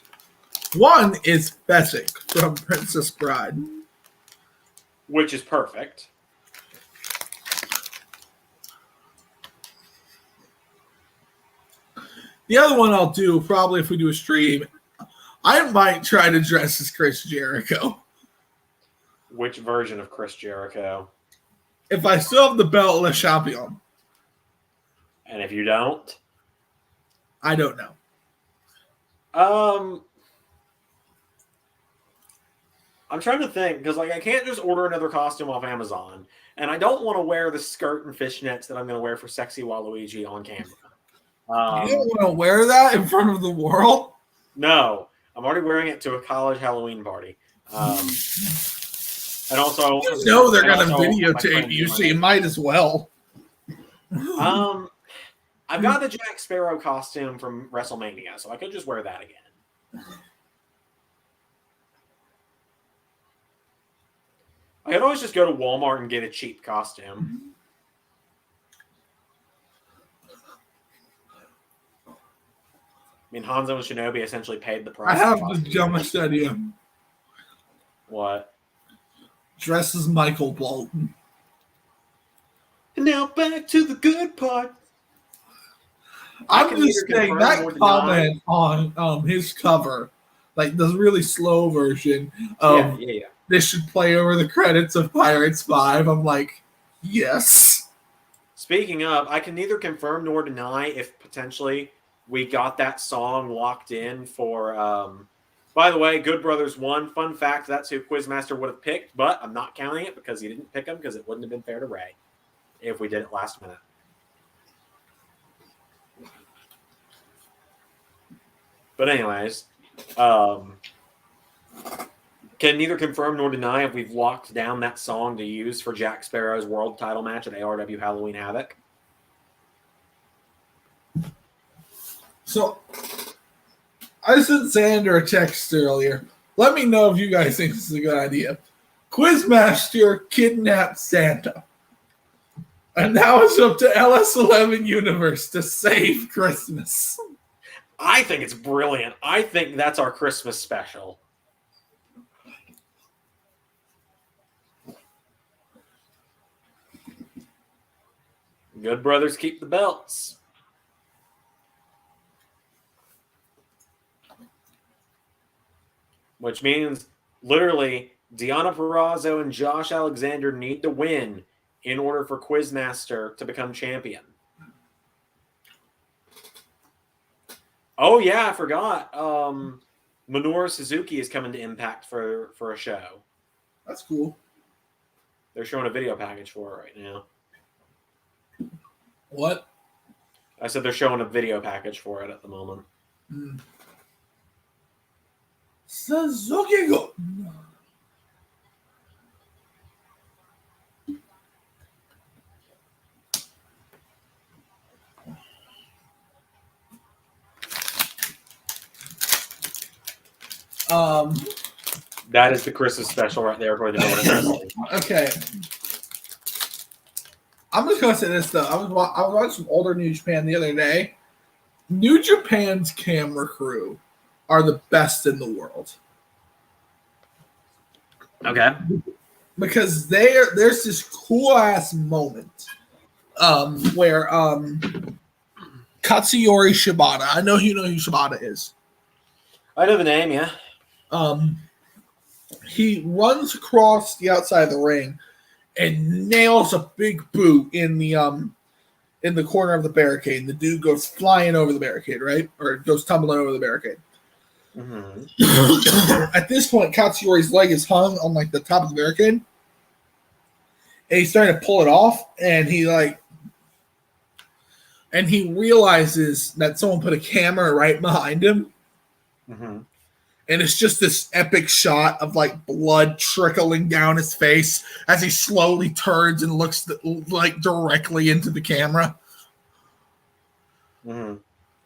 One is Bessic from Princess Bride, which is perfect. The other one I'll do, probably if we do a stream, I might try to dress as Chris Jericho. Which version of Chris Jericho? If I still have the belt Le Champion. And if you don't? I don't know. I'm trying to think, because like I can't just order another costume off Amazon, and I don't want to wear the skirt and fishnets that I'm going to wear for Sexy Waluigi on camera. You don't want to wear that in front of the world? No, I'm already wearing it to a college Halloween party. And also, you know they're going to videotape you, so you might as well. I've got the Jack Sparrow costume from WrestleMania, so I could just wear that again. I could always just go to Walmart and get a cheap costume. I mean, Hanzo and Shinobi essentially paid the price. I have the dumbest idea. What? Dress as Michael Bolton. And now back to the good part. I'm just saying that comment on his cover, like the really slow version of this should play over the credits of Pirates 5. I'm like, yes. Speaking of, I can neither confirm nor deny if potentially we got that song locked in for, by the way, Good Brothers won. Fun fact, that's who Quizmaster would have picked, but I'm not counting it because he didn't pick him because it wouldn't have been fair to Ray if we did it last minute. But anyways, can neither confirm nor deny if we've locked down that song to use for Jack Sparrow's world title match at AEW Halloween Havoc. So, I sent Zander a text earlier. Let me know if you guys think this is a good idea. Quizmaster kidnapped Santa. And now it's up to LS11 Universe to save Christmas. I think it's brilliant. I think that's our Christmas special. Good brothers keep the belts. which means literally Deonna Purrazzo and Josh Alexander need to win in order for Quizmaster to become champion. Oh yeah, I forgot. Minoru Suzuki is coming to Impact for a show. That's cool. They're showing a video package for it right now. What? I said they're showing a video package for it at the moment. Suzuki go. That is the Christmas special right there for the Nordic Wrestling. Okay. I'm just gonna say this though. I was watching some older New Japan the other day. New Japan's camera crew are the best in the world. Okay. Because there's this cool ass moment where Katsuyori Shibata. I know you know who Shibata is. I know the name, yeah. He runs across the outside of the ring and nails a big boot in the corner of the barricade. And the dude goes flying over the barricade, right? Or goes tumbling over the barricade. Mm-hmm. At this point, Katsuyori's leg is hung on like the top of the barricade. And he's starting to pull it off, and he realizes that someone put a camera right behind him. Mm-hmm. And it's just this epic shot of like blood trickling down his face as he slowly turns and looks like directly into the camera. Mm-hmm.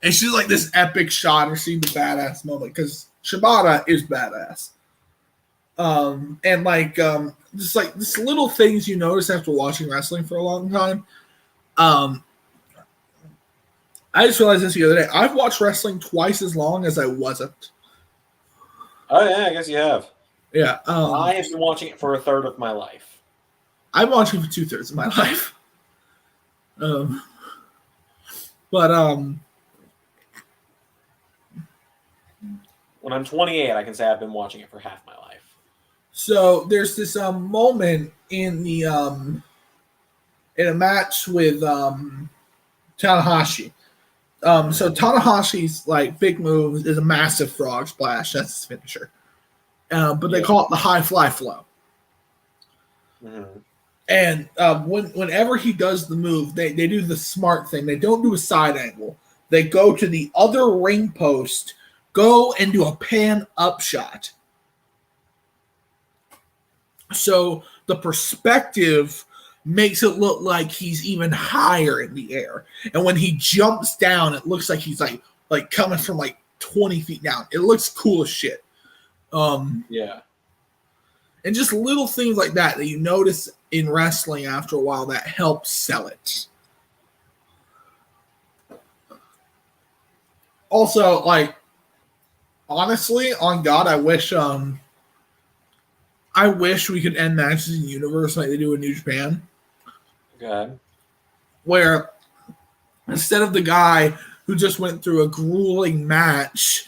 It's just like this epic shot of seeing the badass moment because Shibata is badass. And like just like this little things you notice after watching wrestling for a long time. I just realized this the other day. I've watched wrestling twice as long as I wasn't. Oh yeah, I guess you have. Yeah. I have been watching it for a third of my life. I'm watching for 2/3 of my life. When I'm 28, I can say I've been watching it for half my life. So there's this moment in the in a match with Tanahashi. So Tanahashi's like big move is a massive frog splash. That's his finisher. But they call it the high fly flow. Mm-hmm. And whenever he does the move, they do the smart thing. They don't do a side angle. They go to the other ring post, go and do a pan up shot. So the perspective makes it look like he's even higher in the air. And when he jumps down, it looks like he's like coming from like 20 feet down. It looks cool as shit. Yeah. And just little things like that you notice in wrestling after a while that helps sell it. Also, like, honestly, on God, I wish we could end matches in the universe like they do in New Japan. Okay. Where instead of the guy who just went through a grueling match,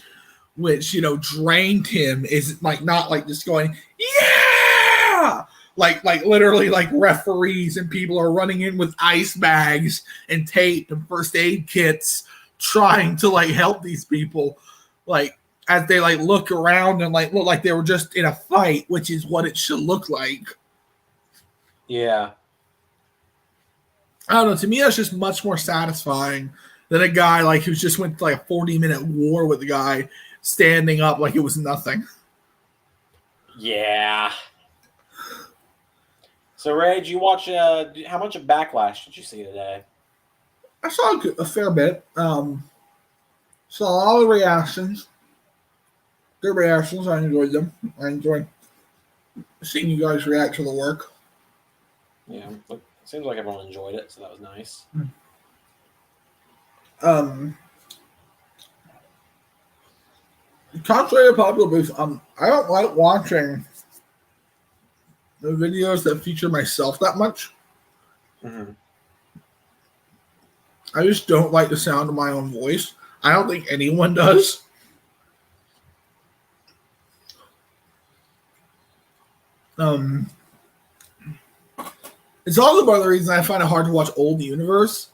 which, you know, drained him, is like not like just going, yeah! Like literally like referees and people are running in with ice bags and tape and first aid kits trying to like help these people. Like, as they like look around and like look like they were just in a fight, which is what it should look like. Yeah. I don't know. To me, that's just much more satisfying than a guy like who just went to like a 40-minute war with the guy standing up like it was nothing. Yeah. So, Ray, did you watch? How much of Backlash did you see today? I saw a fair bit. Saw a lot of reactions. Good reactions. I enjoyed them. I enjoyed seeing you guys react to the work. Yeah, it seems like everyone enjoyed it, so that was nice. Contrary to popular belief, I don't like watching the videos that feature myself that much. Mm-hmm. I just don't like the sound of my own voice. I don't think anyone does. Um, it's also part of the reason I find it hard to watch old Universe.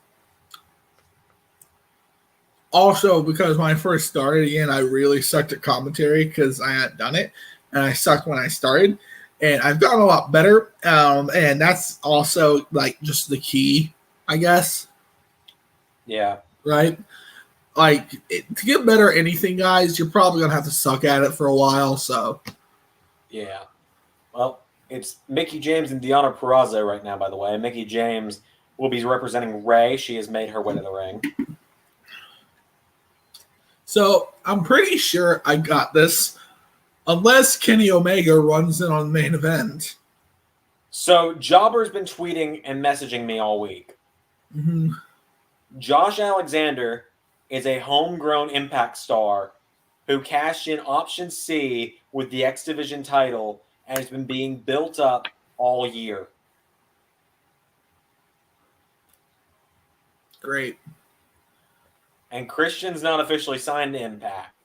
Also, because when I first started, again, I really sucked at commentary because I hadn't done it, and I sucked when I started. And I've gotten a lot better, and that's also like just the key, I guess. Yeah. Right? Like, to get better at anything, guys, you're probably going to have to suck at it for a while, so. Yeah. Well, it's Mickie James and Deonna Purrazzo right now, by the way. Mickie James will be representing Ray. She has made her way to the ring. So, I'm pretty sure I got this, unless Kenny Omega runs in on the main event. So, Jobber's been tweeting and messaging me all week. Mm-hmm. Josh Alexander is a homegrown Impact star who cashed in Option C with the X Division title and has been being built up all year. Great. And Christian's not officially signed to Impact.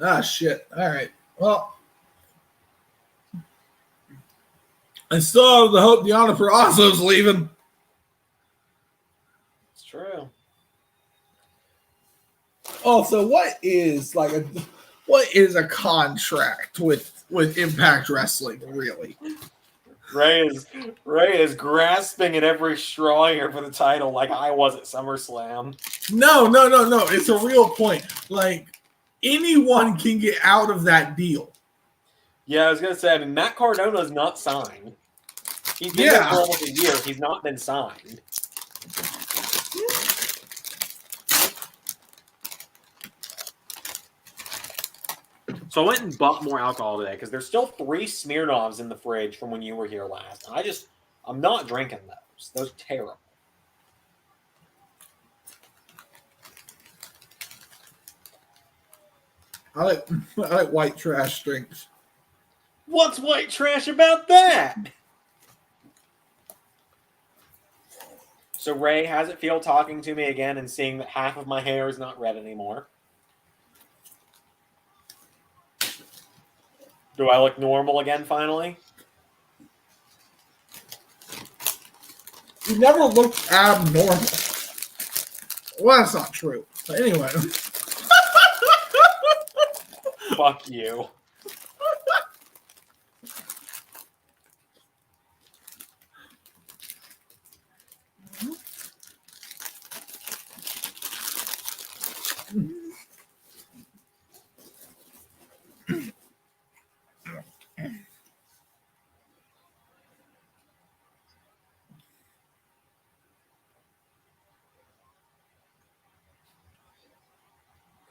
Ah, shit. All right. Well, I still have the hope Deonna Purrazzo's leaving. It's true. Also, what is a contract with Impact Wrestling, really? Ray is grasping at every straw here for the title like I was at SummerSlam. No. It's a real point. Like, anyone can get out of that deal. Yeah, I was gonna say. I mean, Matt Cardona's not signed. He's been there for almost a year. He's not been signed. So I went and bought more alcohol today because there's still 3 Smirnoffs in the fridge from when you were here last. And I'm not drinking those. Those are terrible. I like white trash drinks. What's white trash about that? So Ray, how's it feel talking to me again and seeing that half of my hair is not red anymore? Do I look normal again finally? You never looked abnormal. Well, that's not true. But anyway. Fuck you.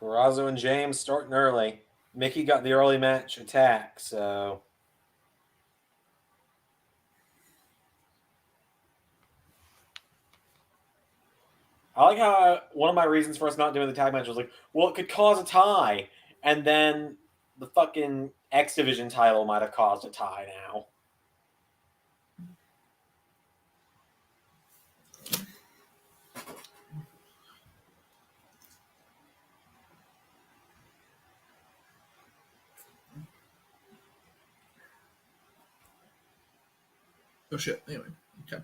Purrazzo and James starting early. Mickie got the early match attack, so... I like how one of my reasons for us not doing the tag match was like, well, it could cause a tie. And then the fucking X Division title might have caused a tie now. Oh, shit. Anyway. Okay.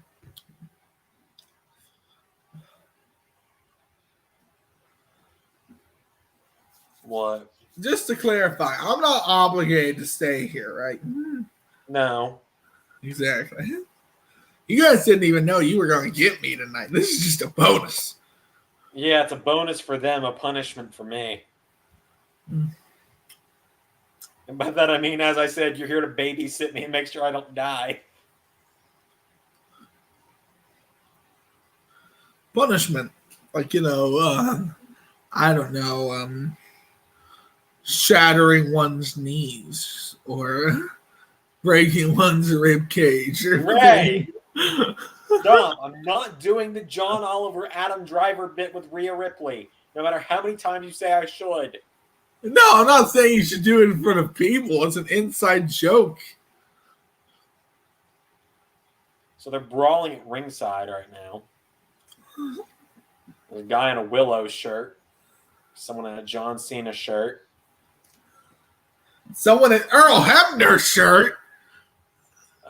What? Just to clarify, I'm not obligated to stay here, right? No. Exactly. You guys didn't even know you were going to get me tonight. This is just a bonus. Yeah, it's a bonus for them, a punishment for me. And by that I mean, as I said, you're here to babysit me and make sure I don't die. Punishment. Like, I don't know, shattering one's knees or breaking one's rib cage. Ray! Stop. I'm not doing the John Oliver Adam Driver bit with Rhea Ripley, no matter how many times you say I should. No, I'm not saying you should do it in front of people. It's an inside joke. So they're brawling at ringside right now. There's a guy in a Willow shirt. Someone in a John Cena shirt. Someone in Earl Hebner shirt.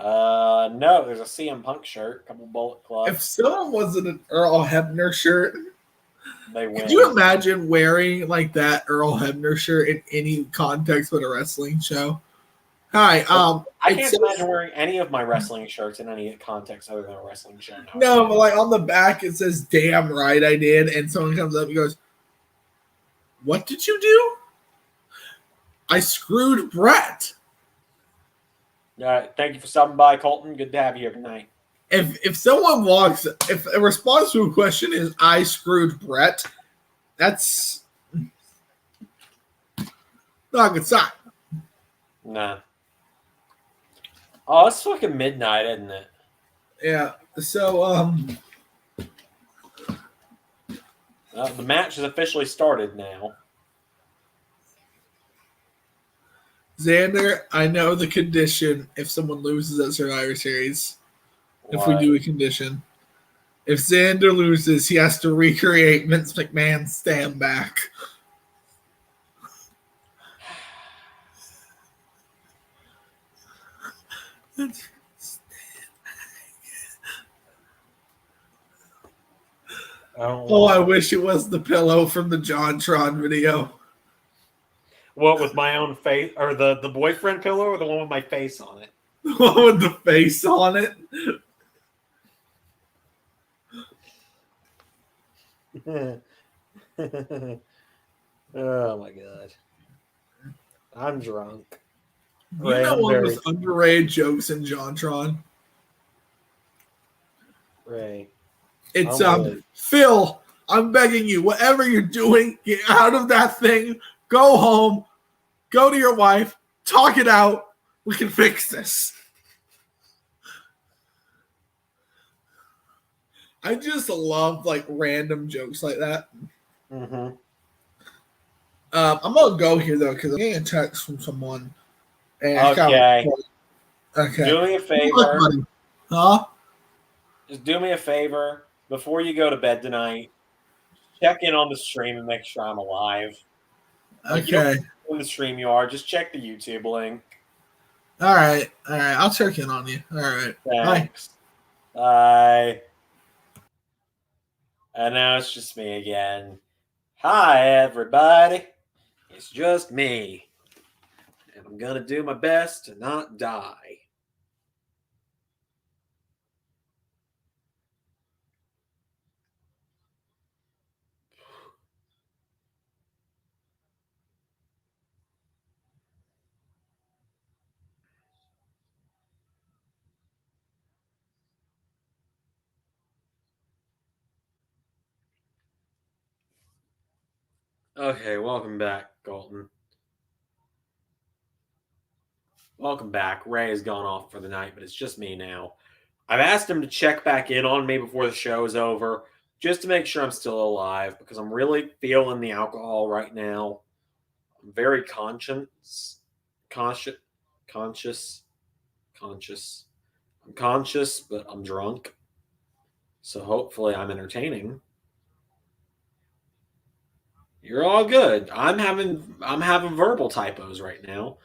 No, there's a CM Punk shirt, a couple Bullet Club. If someone was in an Earl Hebner shirt, They win. could you imagine wearing like that Earl Hebner shirt in any context but a wrestling show? Hi, I can't imagine wearing any of my wrestling shirts in any context other than a wrestling show. No, but like on the back it says "Damn right I did," and someone comes up and goes, "What did you do?" I screwed Brett. Thank you for stopping by, Colton. Good to have you here tonight. If someone walks, if a response to a question is "I screwed Brett," that's not a good sign. Nah. Oh, it's fucking midnight, isn't it? Yeah. So the match has officially started now. Zander, I know the condition if someone loses at Survivor Series. What? If we do a condition. If Zander loses, he has to recreate Vince McMahon's stand back. Oh, I wish it was the pillow from the JonTron video. What, with my own face, or the boyfriend pillow, or the one with my face on it? The one with the face on it. Oh my god, I'm drunk. You know one of those underrated jokes in JonTron? Right. It's Phil, I'm begging you, whatever you're doing, get out of that thing, go home, go to your wife, talk it out, we can fix this. I just love like random jokes like that. Mm-hmm. I'm gonna go here though because I'm getting a text from someone. And okay. Okay. Do me a favor. Huh? Just do me a favor before you go to bed tonight. Check in on the stream and make sure I'm alive. Okay. You don't know when the stream you are, just check the YouTube link. All right. I'll check in on you. All right. Thanks. Bye. And now it's just me again. Hi, everybody. It's just me. And I'm going to do my best to not die. Okay, welcome back, Colton. Welcome back. Ray has gone off for the night, but it's just me now. I've asked him to check back in on me before the show is over, just to make sure I'm still alive, because I'm really feeling the alcohol right now. I'm very conscious. I'm conscious, but I'm drunk. So hopefully I'm entertaining. You're all good. I'm having verbal typos right now.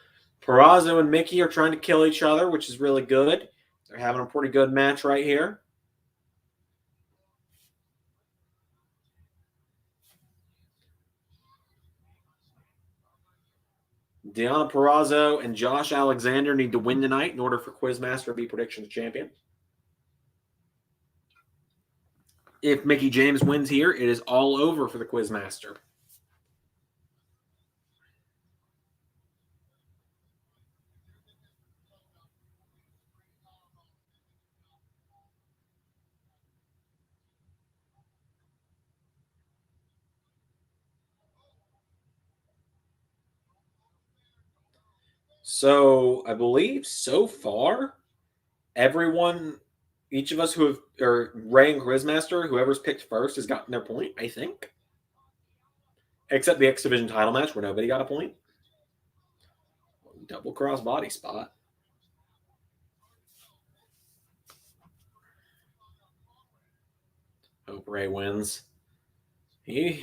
Perazo and Mickey are trying to kill each other, which is really good. They're having a pretty good match right here. Deonna Purrazzo and Josh Alexander need to win tonight in order for Quizmaster to be predictions champion. If Mickey James wins here, it is all over for the Quizmaster. So I believe so far, everyone, each of us who have, or Ray and Quizmaster, whoever's picked first has gotten their point, I think. Except the X Division title match where nobody got a point. Double cross body spot. Hope Ray wins. Who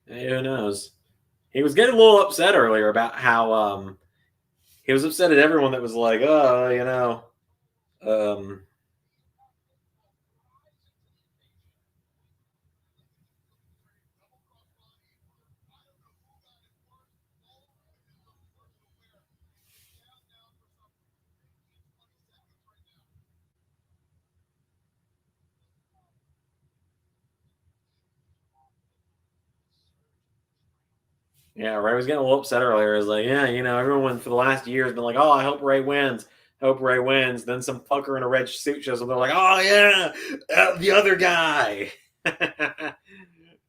knows? He was getting a little upset earlier about how he was upset at everyone that was like, oh, Um, yeah, Ray was getting a little upset earlier. He's like, yeah, everyone for the last year has been like, oh, I hope Ray wins. Hope Ray wins. Then some fucker in a red suit shows up. They're like, oh yeah, the other guy.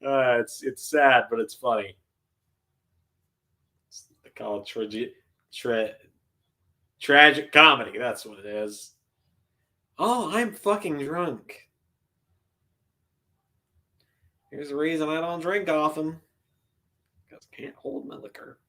It's sad, but it's funny. They call it tragic comedy. That's what it is. Oh, I'm fucking drunk. Here's the reason I don't drink often. Because I can't hold my liquor.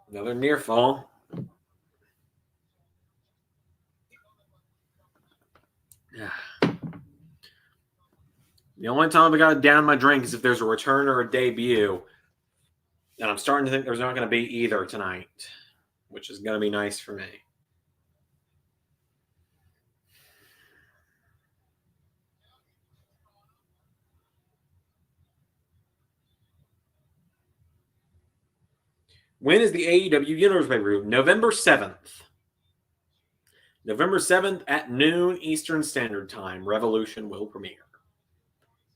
Another near fall. The only time I got down my drink is if there's a return or a debut. And I'm starting to think there's not going to be either tonight, which is going to be nice for me. When is the AEW Universe pay-per-view? November 7th. November 7th at noon Eastern Standard Time. Revolution will premiere.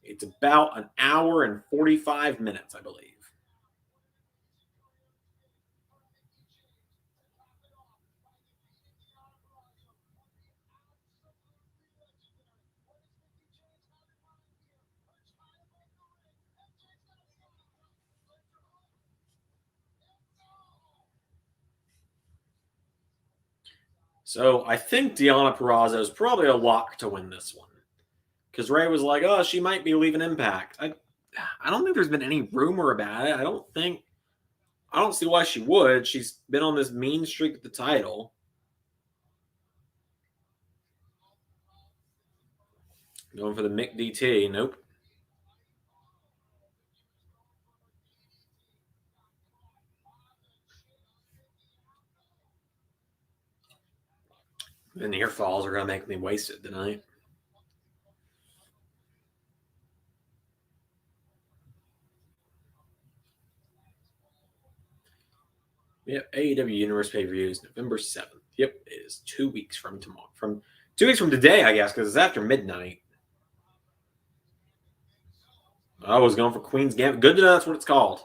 It's about an hour and 45 minutes, I believe. So I think Deonna Purrazzo is probably a lock to win this one. Because Ray was like, oh, she might be leaving Impact. I don't think there's been any rumor about it. I don't see why she would. She's been on this mean streak with the title. Going for the Mick DT. Nope. The near falls are going to make me wasted tonight. Yep, AEW Universe pay-per-view is November 7th. Yep, it is 2 weeks from tomorrow. From 2 weeks from today, I guess, because it's after midnight. I was going for Queen's Gambit. Good to know that's what it's called.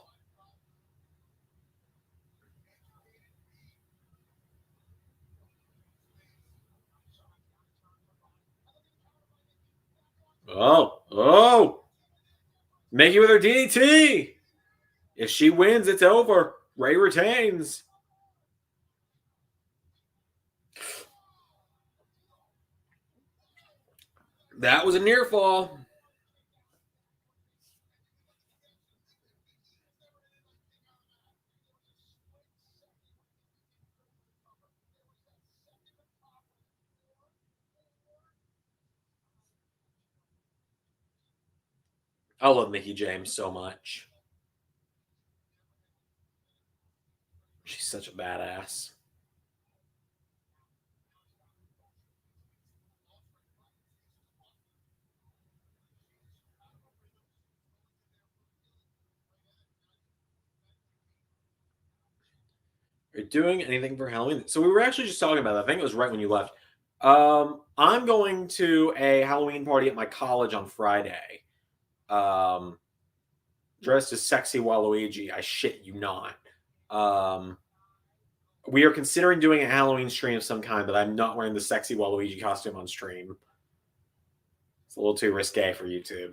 Oh. Mickey with her DDT. If she wins, it's over. Ray retains. That was a near fall. I love Mickey James so much. She's such a badass. Are you doing anything for Halloween? So we were actually just talking about that. I think it was right when you left. I'm going to a Halloween party at my college on Friday. Dressed as sexy Waluigi. I shit you not. We are considering doing a Halloween stream of some kind, but I'm not wearing the sexy Waluigi costume on stream. It's a little too risque for YouTube.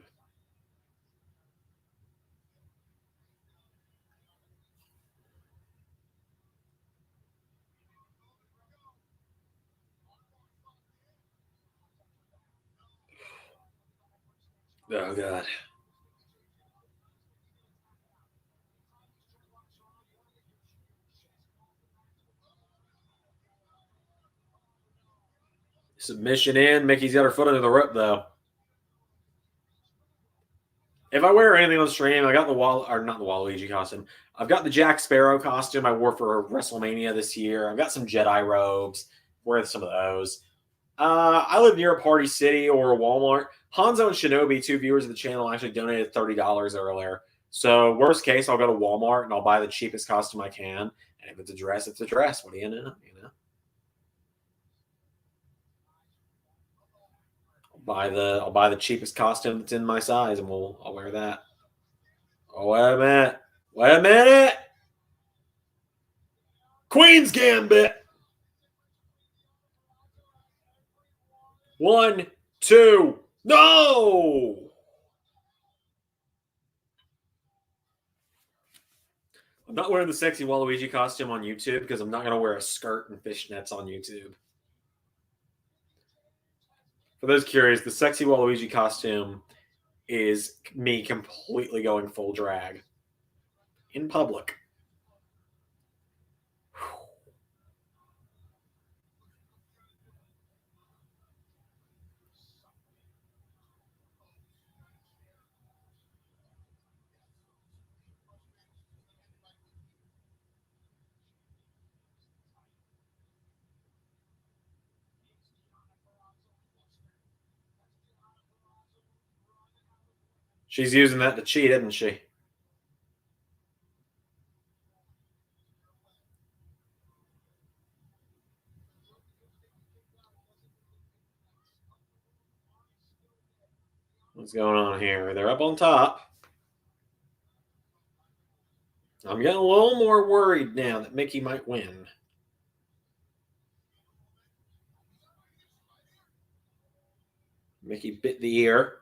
Oh god. Submission in. Mickey's got her foot under the rope, though. If I wear anything on stream, I got not the Waluigi costume. I've got the Jack Sparrow costume I wore for WrestleMania this year. I've got some Jedi robes. Wear some of those. I live near a Party City or a Walmart. Hanzo and Shinobi, 2 viewers of the channel, actually donated $30 earlier. So worst case, I'll go to Walmart and I'll buy the cheapest costume I can. And if it's a dress, it's a dress. What do you know? I'll buy the cheapest costume that's in my size, and I'll wear that. Oh, wait a minute. Wait a minute. Queen's Gambit. 1, 2. No! I'm not wearing the sexy Waluigi costume on YouTube because I'm not going to wear a skirt and fishnets on YouTube. For those curious, the sexy Waluigi costume is me completely going full drag in public. She's using that to cheat, isn't she? What's going on here? They're up on top. I'm getting a little more worried now that Mickey might win. Mickey bit the ear.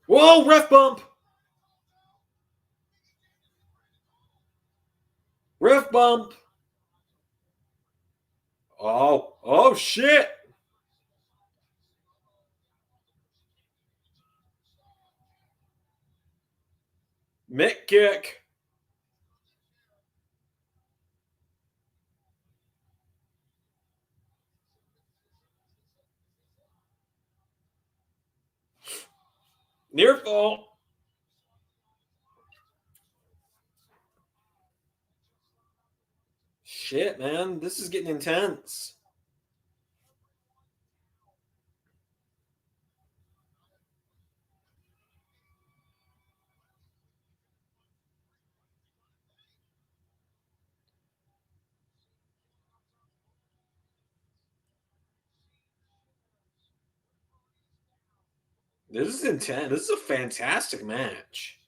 Whoa, ref bump! Ref bump! Oh shit! Mick kick. Near fall. Shit, man. This is getting intense. This is intense. This is a fantastic match.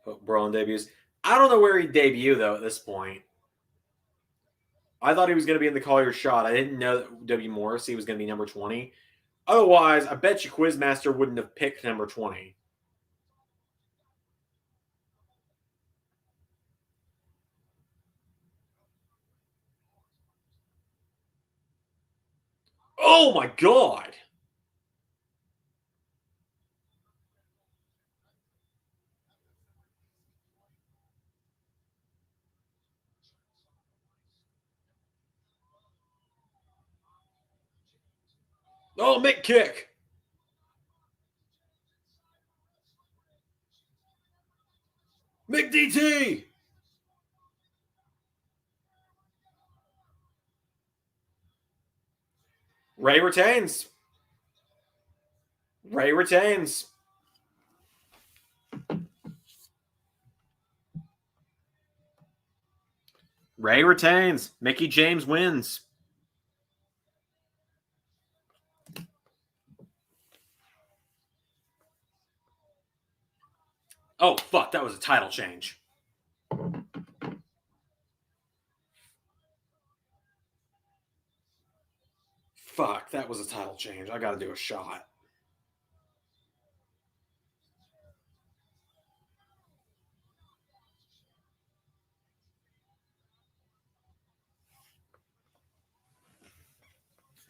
Hook Braun debuts. I don't know where he'd debut, though, at this point. I thought he was going to be in the Call Your Shot. I didn't know that W. Morrissey was going to be number 20. Otherwise, I bet you Quizmaster wouldn't have picked number 20. Oh, my God. Oh, Mick kick. Mick DT. Ray retains. Ray retains. Ray retains. Mickey James wins. Oh, fuck. That was a title change. Fuck. That was a title change. I got to do a shot.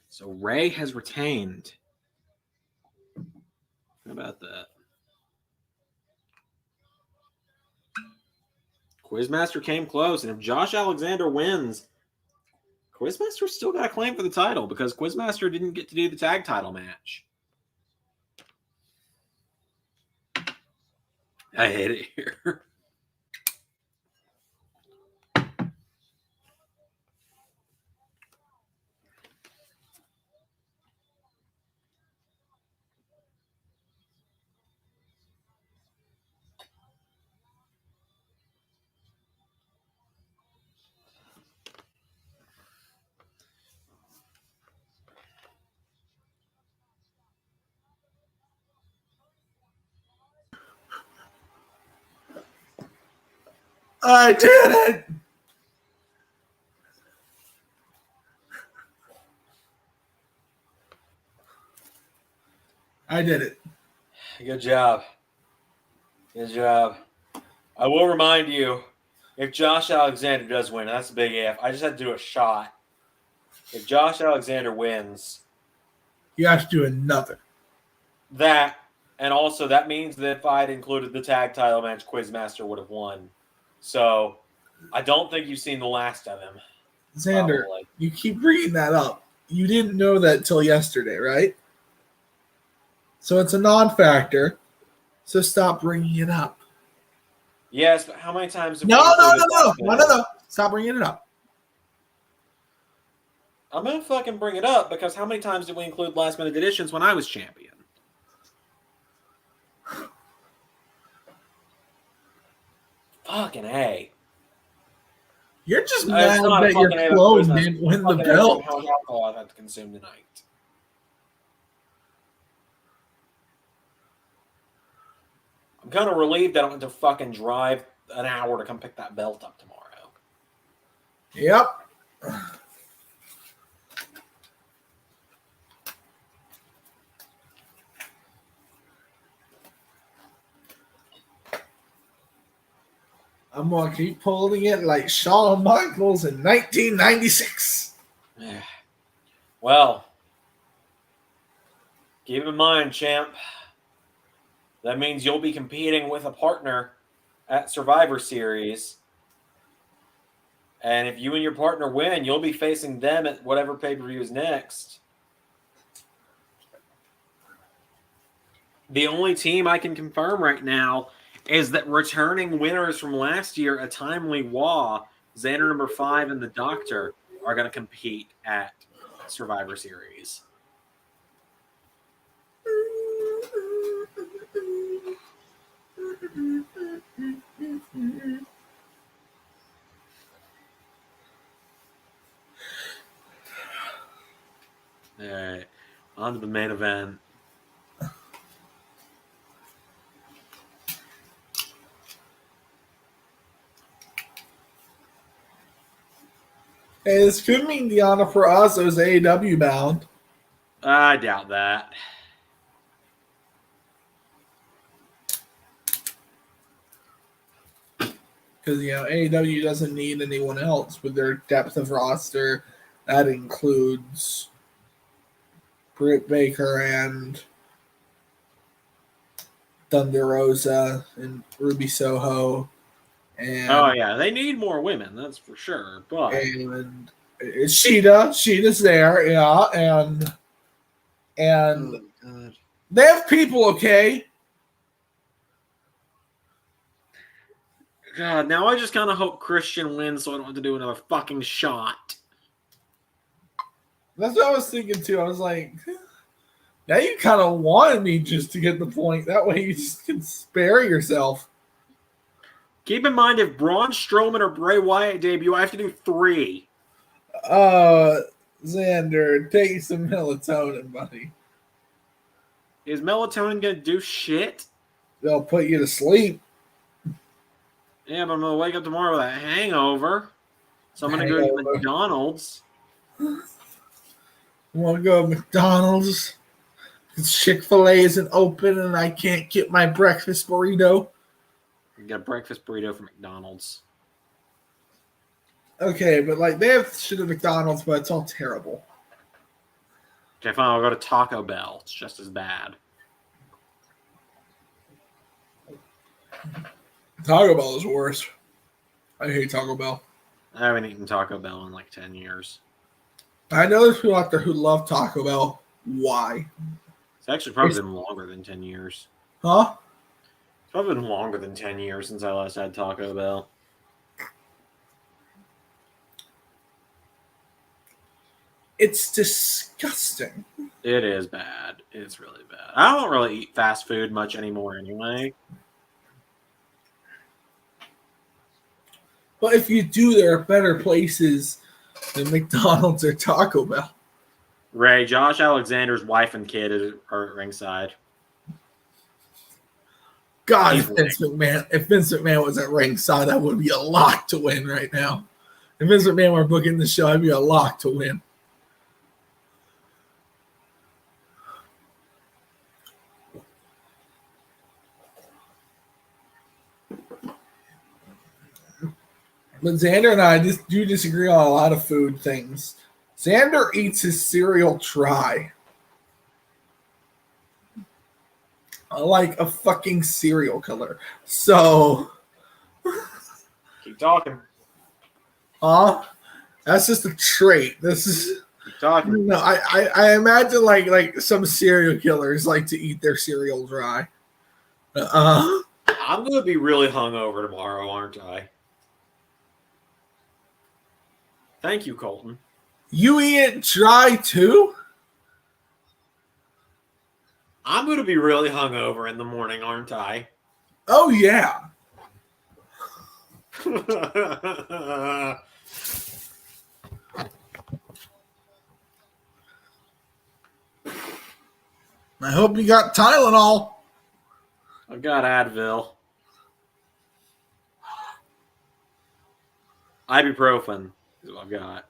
So Ray has retained. How about that? Quizmaster came close, and if Josh Alexander wins, Quizmaster's still got a claim for the title because Quizmaster didn't get to do the tag title match. I hate it here. I did it. I did it. Good job. Good job. I will remind you, if Josh Alexander does win, that's a big if. I just had to do a shot. If Josh Alexander wins, You have to do another. that, and also that means that if I had included the tag title match, Quizmaster would have won. So I don't think you've seen the last of him. Zander, Probably. you keep bringing that up. You didn't know that till yesterday, right? So it's a non-factor. So stop bringing it up. Yes, but how many times have No. we included that? Stop bringing it up. I'm going to fucking bring it up because how many times did we include last minute additions when I was champion? Fucking A. You're just It's mad not a that your fucking A, clone but didn't win the fucking A belt. how much alcohol I've had to consume tonight. I'm kind of relieved I don't have to fucking drive an hour to come pick that belt up tomorrow. Yep. I'm going to keep pulling it like Shawn Michaels in 1996. Well, keep in mind, champ, that means you'll be competing with a partner at Survivor Series. And if you and your partner win, you'll be facing them at whatever pay-per-view is next. The only team I can confirm right now is that returning winners from last year, A Timely Wah, Zander number 5, and the Doctor are going to compete at Survivor Series. All right, on to the main event. Hey, this could mean Deonna Purrazzo's AEW bound. I doubt that. Because, AEW doesn't need anyone else with their depth of roster. That includes Britt Baker and Thunder Rosa and Ruby Soho. And, Oh, yeah, they need more women, that's for sure. But and Sheeta's there, yeah, and God. they have people, okay? God, now I just kind of hope Christian wins so I don't have to do another fucking shot. That's what I was thinking too. I was like, now you kind of wanted me just to get the point. That way you just can spare yourself. Keep in mind, if Braun Strowman or Bray Wyatt debut, I have to do 3. Zander, take some melatonin, buddy. Is melatonin going to do shit? They'll put you to sleep. Yeah, but I'm going to wake up tomorrow with a hangover. So I'm going to go to McDonald's. I want to go to McDonald's. Chick-fil-A isn't open and I can't get my breakfast burrito. Get a breakfast burrito from McDonald's. Okay, but they have shit at McDonald's, but it's all terrible. Okay, fine. I'll go to Taco Bell. It's just as bad. Taco Bell is worse. I hate Taco Bell. I haven't eaten Taco Bell in like 10 years. I know there's people out there who love Taco Bell. Why? It's actually probably been longer than 10 years. Huh? It's probably been longer than 10 years since I last had Taco Bell. It's disgusting. It is bad. It's really bad. I don't really eat fast food much anymore anyway. But if you do, there are better places than McDonald's or Taco Bell. Ray, Josh Alexander's wife and kid are at ringside. God, if Vince McMahon was at ringside, that would be a lock to win right now. If Vince McMahon were booking the show, I'd be a lock to win. But Zander and I do disagree on a lot of food things. Zander eats his cereal dry. Like a fucking serial killer. So... Keep talking. That's just a trait. This is... Keep talking. No, I imagine like some serial killers like to eat their cereal dry. I'm going to be really hungover tomorrow, aren't I? Thank you, Colton. You eat it dry too? I'm going to be really hungover in the morning, aren't I? Oh, yeah. I hope you got Tylenol. I've got Advil. Ibuprofen is what I've got.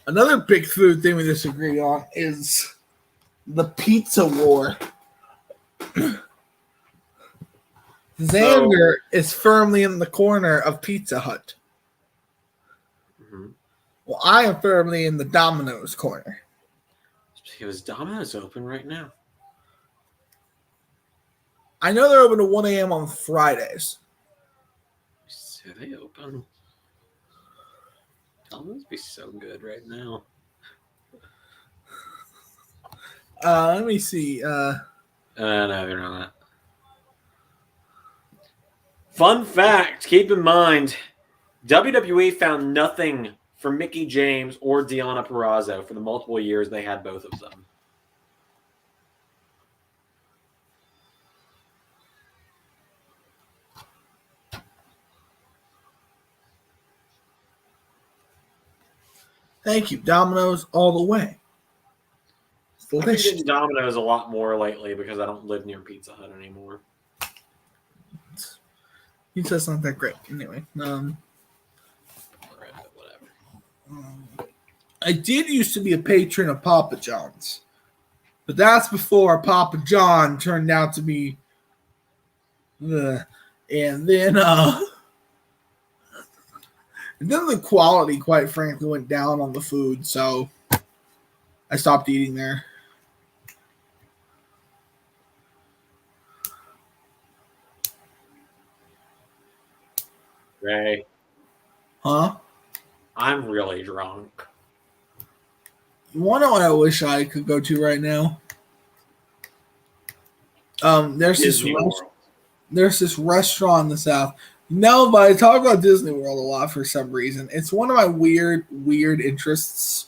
Another big food thing we disagree on is the pizza war. Zander is firmly in the corner of Pizza Hut. Mm-hmm. Well, I am firmly in the Domino's corner. Is Domino's open right now? I know they're open to 1 a.m. on Fridays. Are they open? Domino's be so good right now. Let me see. No, they're not. Fun fact, keep in mind, WWE found nothing for Mickie James or Deonna Purrazzo for the multiple years they had both of them. Thank you, Domino's all the way. It's I've been delicious. getting Domino's a lot more lately because I don't live near Pizza Hut anymore. Pizza's not that great. Anyway, Whatever. I did used to be a patron of Papa John's, but that's before Papa John turned out to be and then the quality, quite frankly, went down on the food, so I stopped eating there. Ray, Huh? I'm really drunk. You want to know what I wish I could go to right now? There's Disney World. There's this restaurant in the South. No, but I talk about Disney World a lot for some reason. It's one of my weird interests.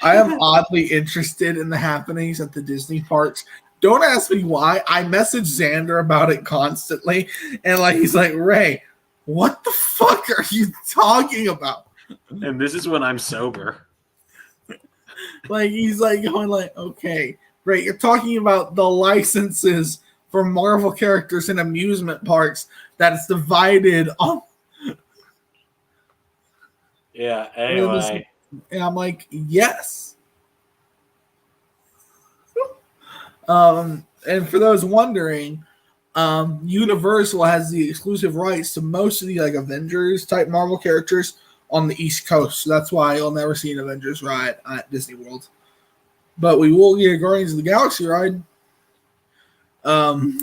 I am oddly interested in the happenings at the Disney parks. Don't ask me why. I message Zander about it constantly, and he's like, Ray, what the fuck are you talking about? And this is when I'm sober. He's going okay, great. You're talking about the licenses for Marvel characters in amusement parks that is divided on. Yeah, anyway. And I'm like, yes. And for those wondering, Universal has the exclusive rights to most of the like Avengers type Marvel characters on the East Coast. So that's why you'll never see an Avengers ride at Disney World. But we will get a Guardians of the Galaxy ride. I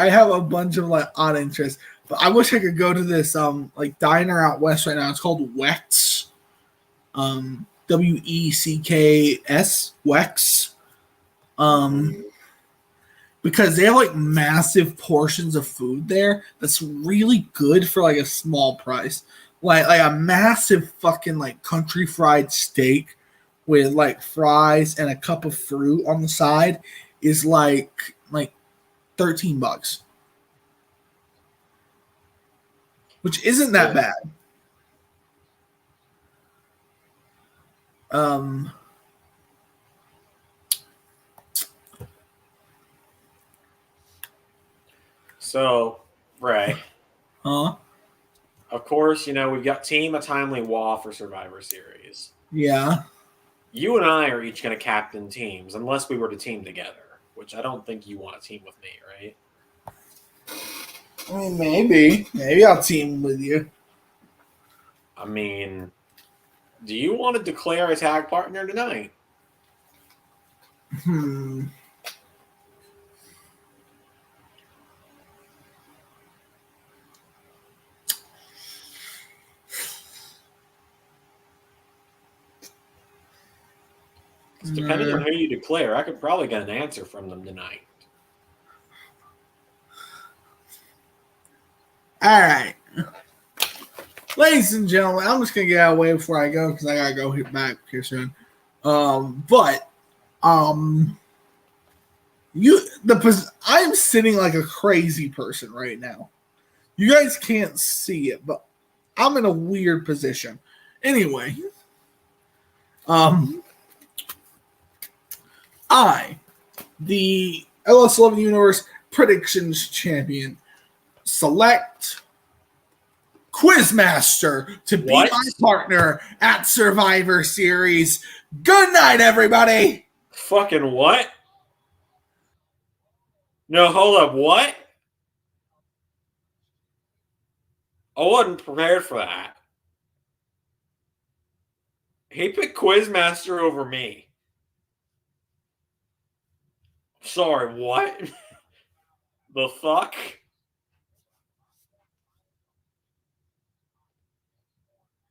have a bunch of like odd interests. But I wish I could go to this like diner out west right now. It's called Wex. Wecks. Wex. Because they have like massive portions of food there that's really good for like a small price. Like a massive fucking like country fried steak with like fries and a cup of fruit on the side is like $13, which isn't that bad. So, Ray. Huh? Of course, we've got Team A Timely Wah for Survivor Series. Yeah. You and I are each going to captain teams, unless we were to team together, which I don't think you want to team with me, right? I mean, maybe. Maybe I'll team with you. I mean, do you want to declare a tag partner tonight? Depending on who you declare, I could probably get an answer from them tonight. All right. Ladies and gentlemen, I'm just going to get out of the way before I go because I got to go back here soon. I'm sitting like a crazy person right now. You guys can't see it, but I'm in a weird position. Anyway, I, the LS11 Universe Predictions Champion, select Quizmaster to be my partner at Survivor Series. Good night, everybody. Fucking what? No, hold up. What? I wasn't prepared for that. He picked Quizmaster over me. Sorry, what? The fuck?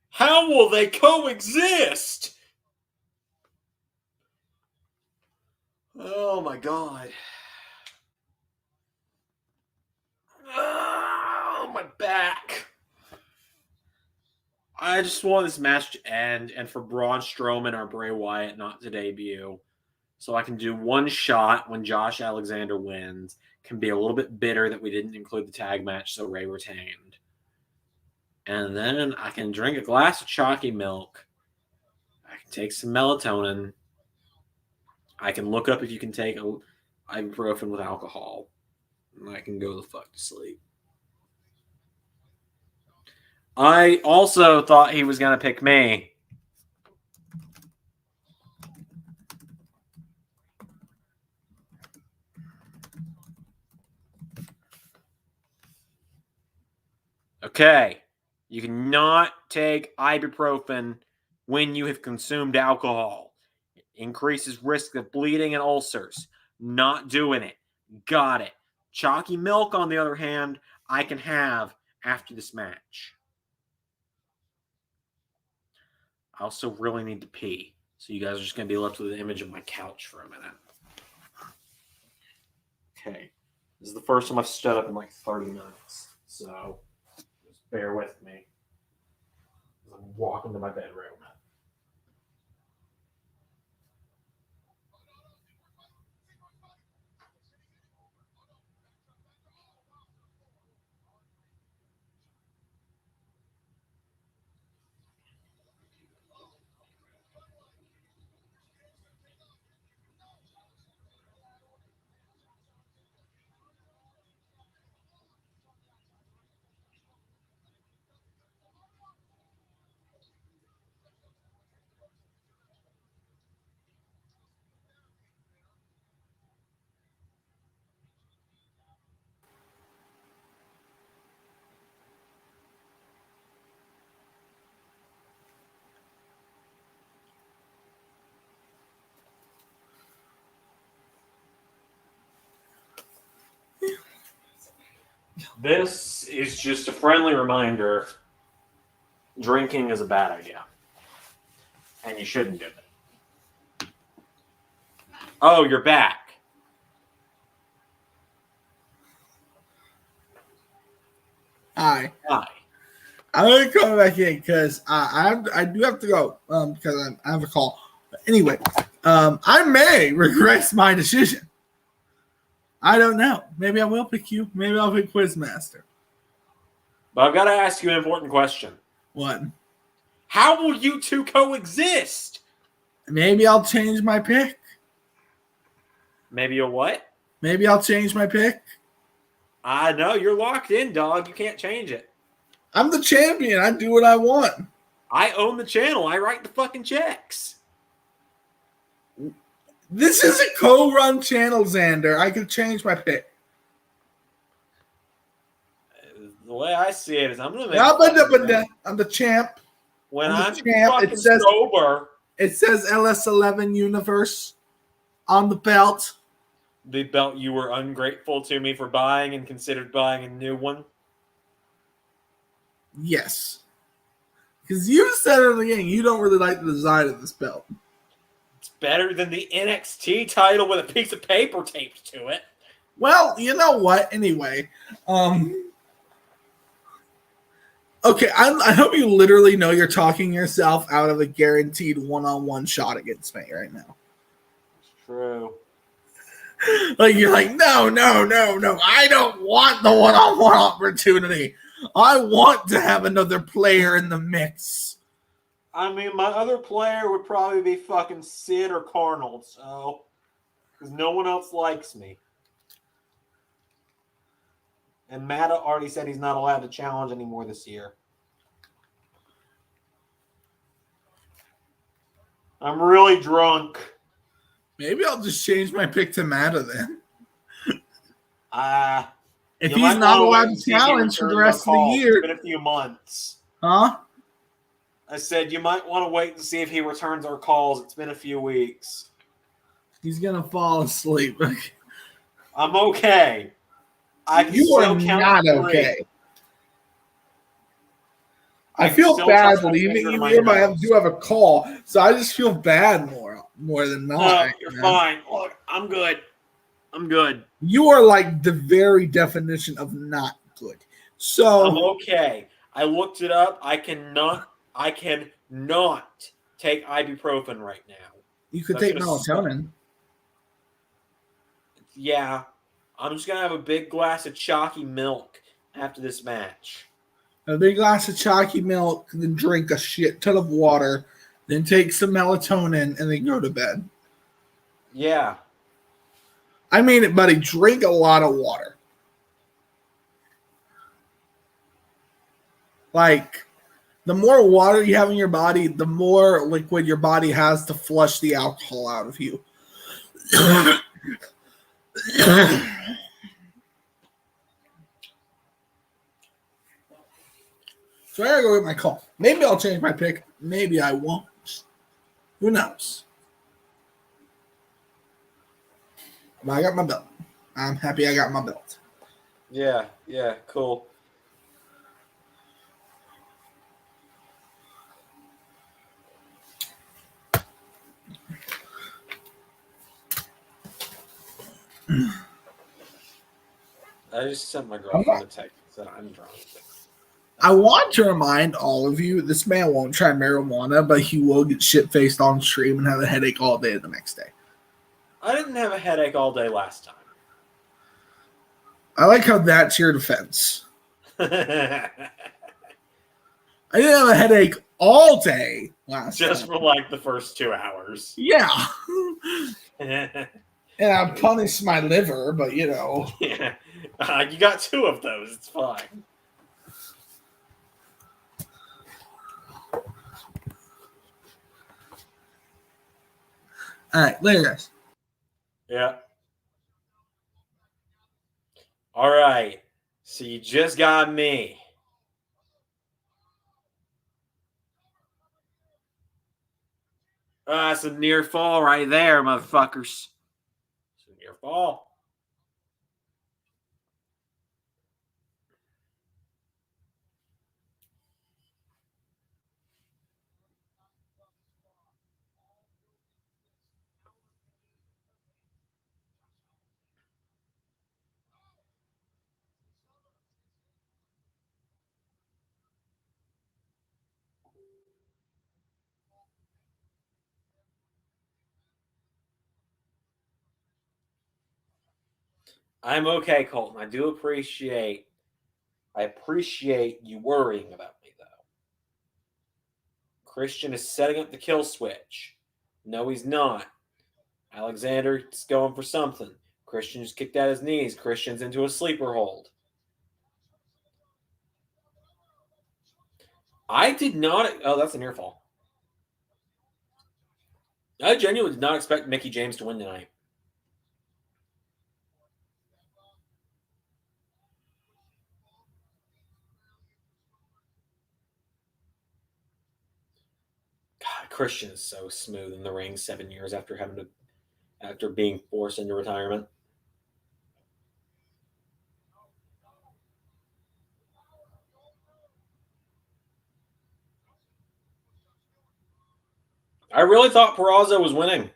How will they coexist? Oh my god. Oh, my back. I just want this match to end and for Braun Strowman or Bray Wyatt not to debut. So I can do one shot when Josh Alexander wins. Can be a little bit bitter that we didn't include the tag match so Ray retained. And then I can drink a glass of chalky milk. I can take some melatonin. I can look up if you can take ibuprofen with alcohol. And I can go the fuck to sleep. I also thought he was going to pick me. Okay. You cannot take ibuprofen when you have consumed alcohol. It increases risk of bleeding and ulcers. Not doing it. Got it. Chalky milk, on the other hand, I can have after this match. I also really need to pee. So you guys are just going to be left with an image of my couch for a minute. Okay. This is the first time I've stood up in like 30 minutes. So just bear with me. I'm walking to my bedroom. This is just a friendly reminder. Drinking is a bad idea. And you shouldn't do it. Oh, you're back. Hi. Hi. I'm going to come back in because I do have to go because I have a call. But anyway, I may regress my decision. I don't know. Maybe I will pick you. Maybe I'll pick Quizmaster. But I've got to ask you an important question. What? How will you two coexist? Maybe I'll change my pick. Maybe a what? Maybe I'll change my pick. I know. You're locked in, dog. You can't change it. I'm the champion. I do what I want. I own the channel. I write the fucking checks. This is a co-run channel, Zander. I can change my pick. The way I see it is I'm going to make I'm the champ. When I'm I'm the champ. fucking sober. It says LS11 Universe on the belt. The belt you were ungrateful to me for buying and considered buying a new one. Yes. Because you said in the beginning you don't really like the design of this belt. It's better than the NXT title with a piece of paper taped to it. Well, you know what? Anyway, okay, I hope you literally know you're talking yourself out of a guaranteed one-on-one shot against me right now. It's true. Like, you're like, no. I don't want the one-on-one opportunity. I want to have another player in the mix. I mean, my other player would probably be fucking Sid or Carnold, so... Because no one else likes me. And Mada already said he's not allowed to challenge anymore this year. I'm really drunk. Maybe I'll just change my pick to Mada then. If You he's might not wanna wait allowed and to see if he challenge for the returns rest of our the calls. year. It's been a few months. Huh? I said you might want to wait and see if he returns our calls. It's been a few weeks. He's going to fall asleep. I'm okay. I can You are still count not to 3. okay. I can feel still bad touch my leaving finger you to my here, but I nose. do have a call, so I just feel bad more than not. No, right you're now. fine. Look, I'm good. I'm good. You are like the very definition of not good. So I'm okay. I looked it up. I cannot take ibuprofen right now. you could That's take gonna melatonin. Yeah. I'm just going to have a big glass of chalky milk after this match. A big glass of chalky milk, then drink a shit ton of water, then take some melatonin, and then go to bed. Yeah. I mean it, buddy. Drink a lot of water. Like, the more water you have in your body, the more liquid your body has to flush the alcohol out of you. So I gotta go get my call. Maybe I'll change my pick. Maybe I won't. Who knows? But I got my belt. I'm happy I got my belt. Yeah, cool. I just sent my girlfriend a text that I'm drunk. I want to remind all of you, this man won't try marijuana, but he will get shit-faced on stream and have a headache all day the next day. I didn't have a headache all day last time. I like how that's your defense. Just I didn't have a headache all day last time. for like the first 2 hours. Yeah. Yeah. And I punished my liver, but you know. You got 2 of those. It's fine. All right, later, guys. Yeah. All right. So you just got me. That's a near fall right there, motherfuckers. It's a near fall. I'm okay, Colton. I appreciate you worrying about me, though. Christian is setting up the kill switch. No, he's not. Alexander's going for something. Christian just kicked out his knees. Christian's into a sleeper hold. I did not. Oh, that's a near fall. I genuinely did not expect Mickie James to win tonight. God, Christian is so smooth in the ring 7 years after being forced into retirement. I really thought Peraza was winning.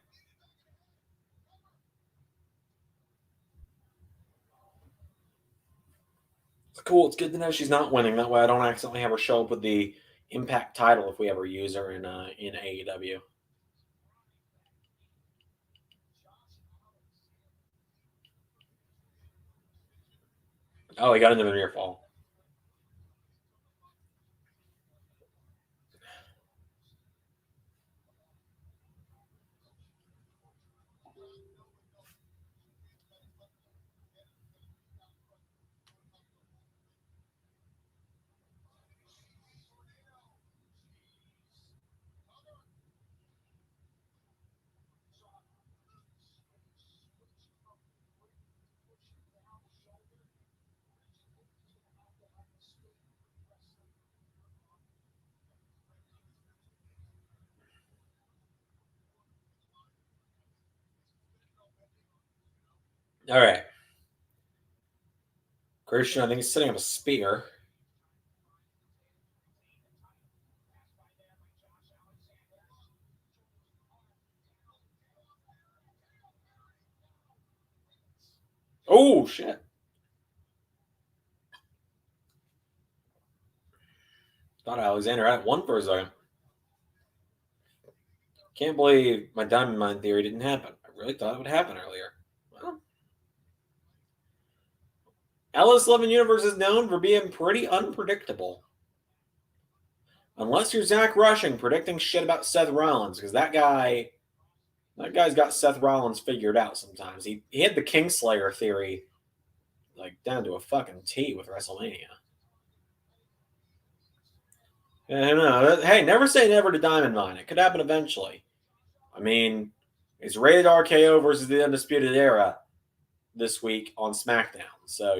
It's cool. It's good to know she's not winning. That way I don't accidentally have her show up with the Impact title if we ever use her in AEW. Oh, he got into the near fall. All right. Christian, I think he's setting up a spear. Oh, shit. Thought Alexander had one for a second. Can't believe my Diamond Mine theory didn't happen. I really thought it would happen earlier. Well, LS11 Universe is known for being pretty unpredictable. Unless you're Zach Rushing predicting shit about Seth Rollins, because that guy's got Seth Rollins figured out sometimes. He had the Kingslayer theory like down to a fucking T with WrestleMania. I don't know. Hey, never say never to Diamond Mine. It could happen eventually. I mean, it's rated RKO versus the Undisputed Era this week on SmackDown. So,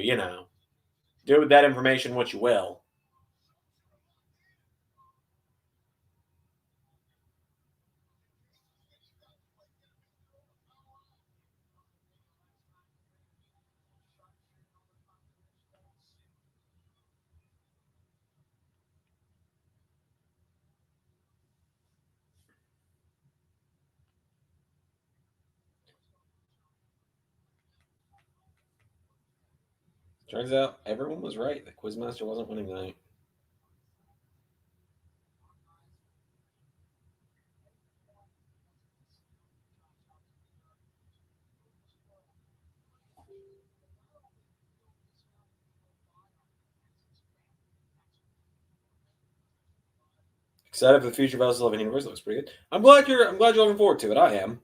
do with that information what you will. Turns out everyone was right. The Quizmaster wasn't winning tonight. Excited for the future of LS11 Universe. Looks pretty good. I'm glad you're looking forward to it. I am.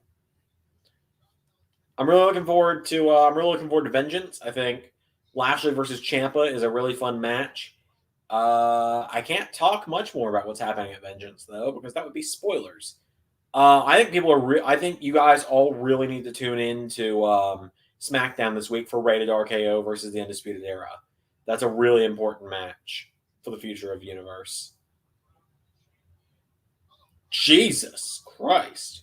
I'm really looking forward to Vengeance. I think Lashley versus Champa is a really fun match. I can't talk much more about what's happening at Vengeance though, because that would be spoilers. I think I think you guys all really need to tune in to SmackDown this week for Rated RKO versus the Undisputed Era. That's a really important match for the future of the universe. Jesus Christ.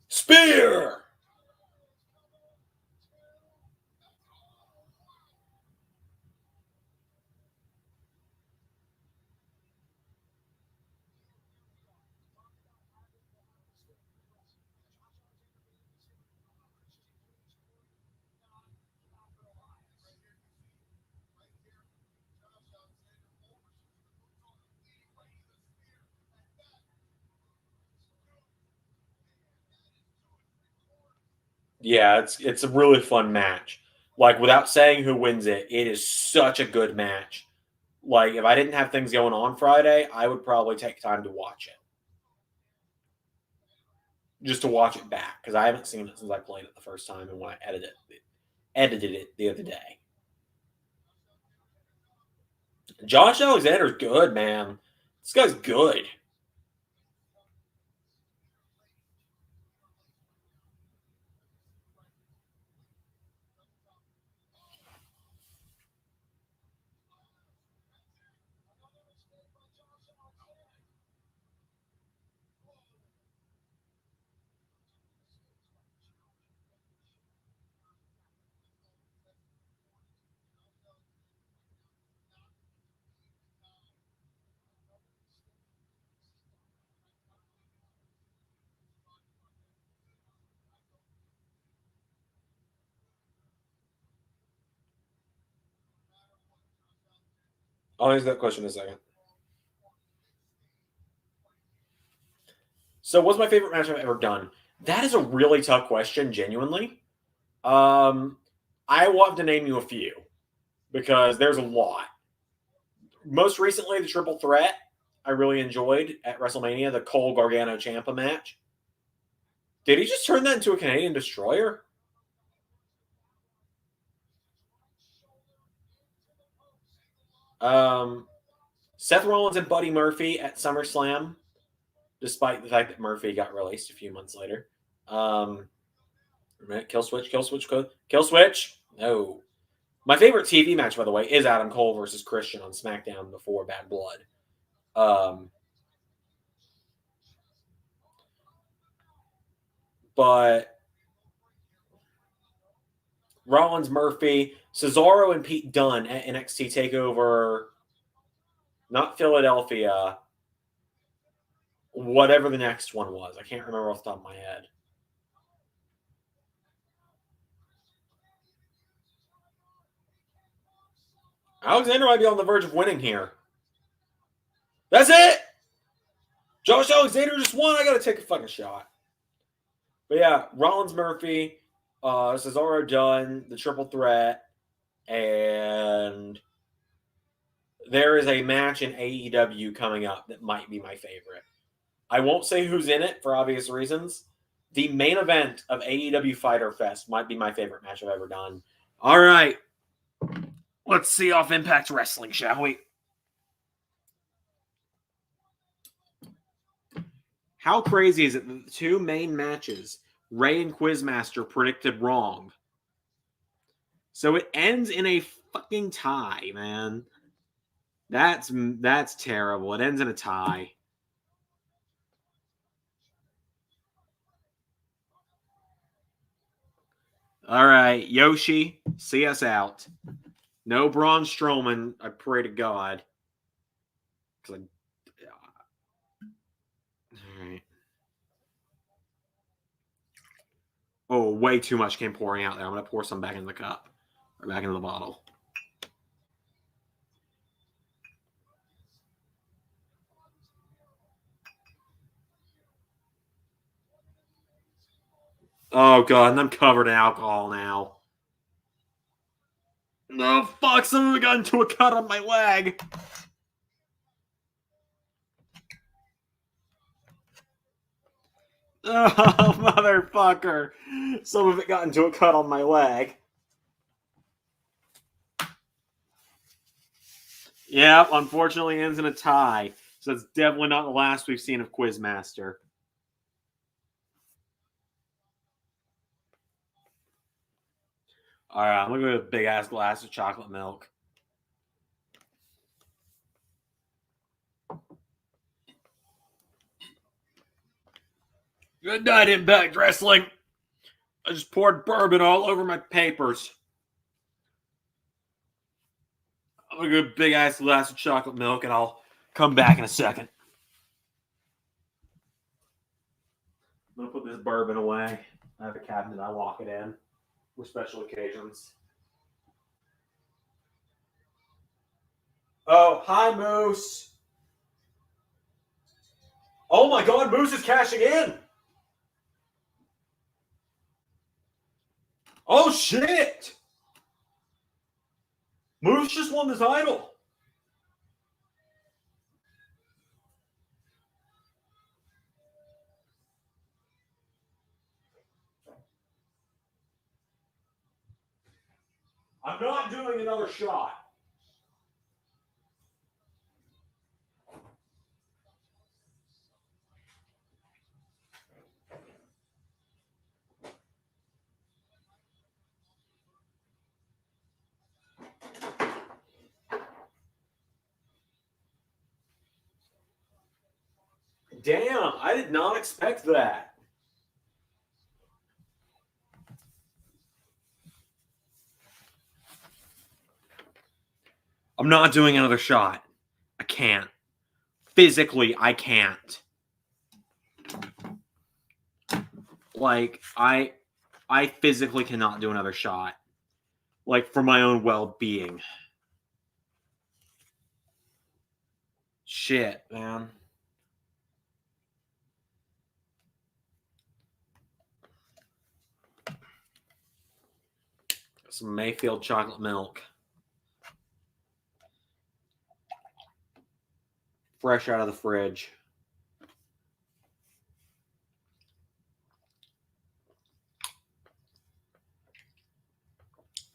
Spear! Yeah, it's a really fun match. Like, without saying who wins it, it is such a good match. Like, if I didn't have things going on Friday, I would probably take time to watch it. Just to watch it back, because I haven't seen it since I played it the first time and when I edited it the other day. Josh Alexander's good, man. This guy's good. I'll answer that question in a second. So, what's my favorite match I've ever done? That is a really tough question, genuinely. I want to name you a few because there's a lot. Most recently, the Triple Threat I really enjoyed at WrestleMania, the Cole Gargano Ciampa match. Did he just turn that into a Canadian Destroyer? Seth Rollins and Buddy Murphy at SummerSlam, despite the fact that Murphy got released a few months later. Kill switch. No. My favorite TV match, by the way, is Adam Cole versus Christian on SmackDown before Bad Blood. But Rollins, Murphy, Cesaro, and Pete Dunne at NXT TakeOver, not Philadelphia, whatever the next one was. I can't remember off the top of my head. Alexander might be on the verge of winning here. That's it! Josh Alexander just won. I got to take a fucking shot. But yeah, Rollins, Murphy, Cesaro, Dunne, the Triple Threat, and there is a match in AEW coming up that might be my favorite. I won't say who's in it for obvious reasons. The main event of AEW Fighter Fest might be my favorite match I've ever done. All right. Let's see off Impact Wrestling, shall we? How crazy is it that the two main matches Ray and Quizmaster predicted wrong? So it ends in a fucking tie, man. That's terrible. It ends in a tie. All right, Yoshi, see us out. No Braun Strowman, I pray to God. All right. Oh, way too much came pouring out there. I'm going to pour some back in the cup. Or back into the bottle. Oh, God, and I'm covered in alcohol now. Oh, fuck, some of it got into a cut on my leg. Oh, motherfucker. Some of it got into a cut on my leg. Yeah, unfortunately ends in a tie. So that's definitely not the last we've seen of Quizmaster. All right, I'm going to go with a big-ass glass of chocolate milk. Good night, Impact Wrestling. I just poured bourbon all over my papers. I'm going to go a big-ass glass of chocolate milk, and I'll come back in a second. I'm going to put this bourbon away. I have a cabinet I lock it in for special occasions. Oh, hi, Moose. Oh, my God, Moose is cashing in. shit! Moose just won the title. I'm not doing another shot. Damn, I did not expect that. I'm not doing another shot. I can't. Physically, I can't. Like, I physically cannot do another shot. Like, for my own well-being. Shit, man. Some Mayfield chocolate milk. Fresh out of the fridge.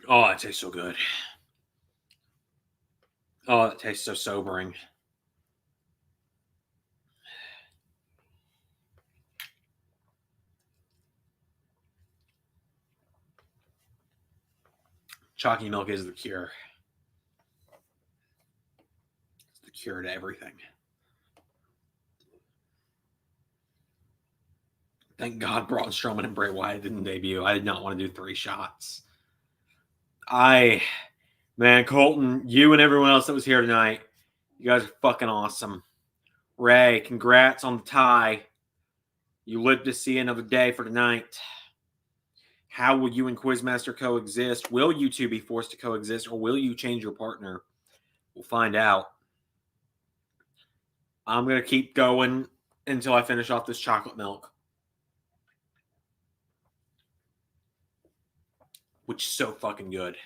Oh, it tastes so good. Oh, it tastes so sobering. Chalky milk is the cure. It's the cure to everything. Thank God Braun Strowman and Bray Wyatt didn't debut. I did not want to do 3 shots. Man, Colton, you and everyone else that was here tonight, you guys are fucking awesome. Ray, congrats on the tie. You lived to see another day for tonight. How will you and Quizmaster coexist? Will you two be forced to coexist, or will you change your partner? We'll find out. I'm going to keep going until I finish off this chocolate milk, which is so fucking good.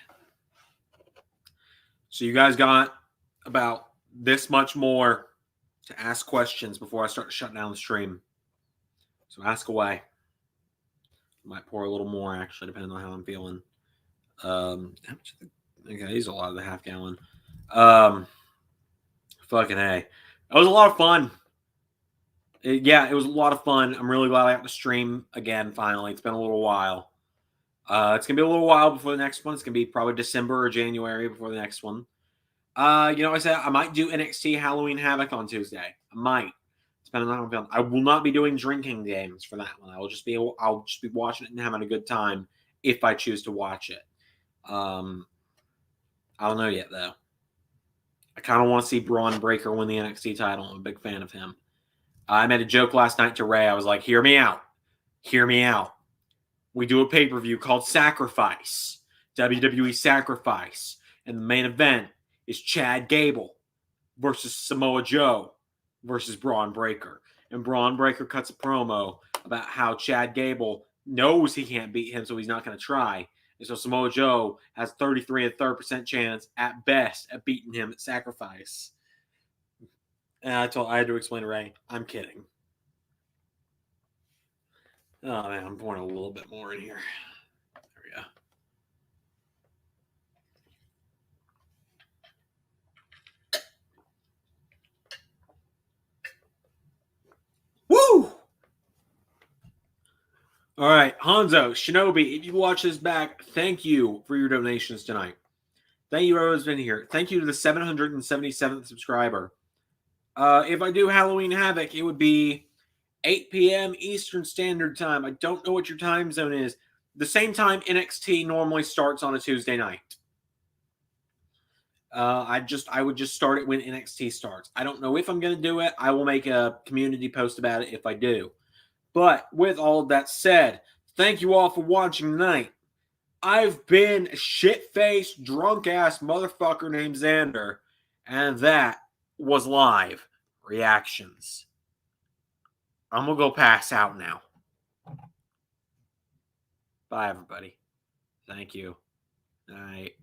So you guys got about this much more to ask questions before I start to shut down the stream. So ask away. Might pour a little more, actually, depending on how I'm feeling. Okay, these are a lot of the half gallon. Fucking hey. It was a lot of fun. It was a lot of fun. I'm really glad I got to stream again, finally. It's been a little while. It's going to be a little while before the next one. It's going to be probably December or January before the next one. I said I might do NXT Halloween Havoc on Tuesday. I might. Depending on how I'm feeling. I will not be doing drinking games for that one. I'll just be watching it and having a good time if I choose to watch it. I don't know yet, though. I kind of want to see Braun Breaker win the NXT title. I'm a big fan of him. I made a joke last night to Ray. I was like, hear me out. Hear me out. We do a pay-per-view called Sacrifice. WWE Sacrifice. And the main event is Chad Gable versus Samoa Joe versus Braun Breaker. And Braun Breaker cuts a promo about how Chad Gable knows he can't beat him, so he's not going to try. And so Samoa Joe has 33 1/3% chance at best at beating him at Sacrifice. And I had to explain to Ray, I'm kidding. Oh, man, I'm pouring a little bit more in here. There we go. Woo! All right, Hanzo, Shinobi, if you watch this back, thank you for your donations tonight. Thank you, everyone's been here. Thank you to the 777th subscriber. If I do Halloween Havoc, it would be 8 p.m. Eastern Standard Time. I don't know what your time zone is. The same time NXT normally starts on a Tuesday night. I would just start it when NXT starts. I don't know if I'm going to do it. I will make a community post about it if I do. But with all of that said, thank you all for watching tonight. I've been a shit-faced, drunk-ass motherfucker named Zander, and that was live reactions. I'm going to go pass out now. Bye, everybody. Thank you. All right.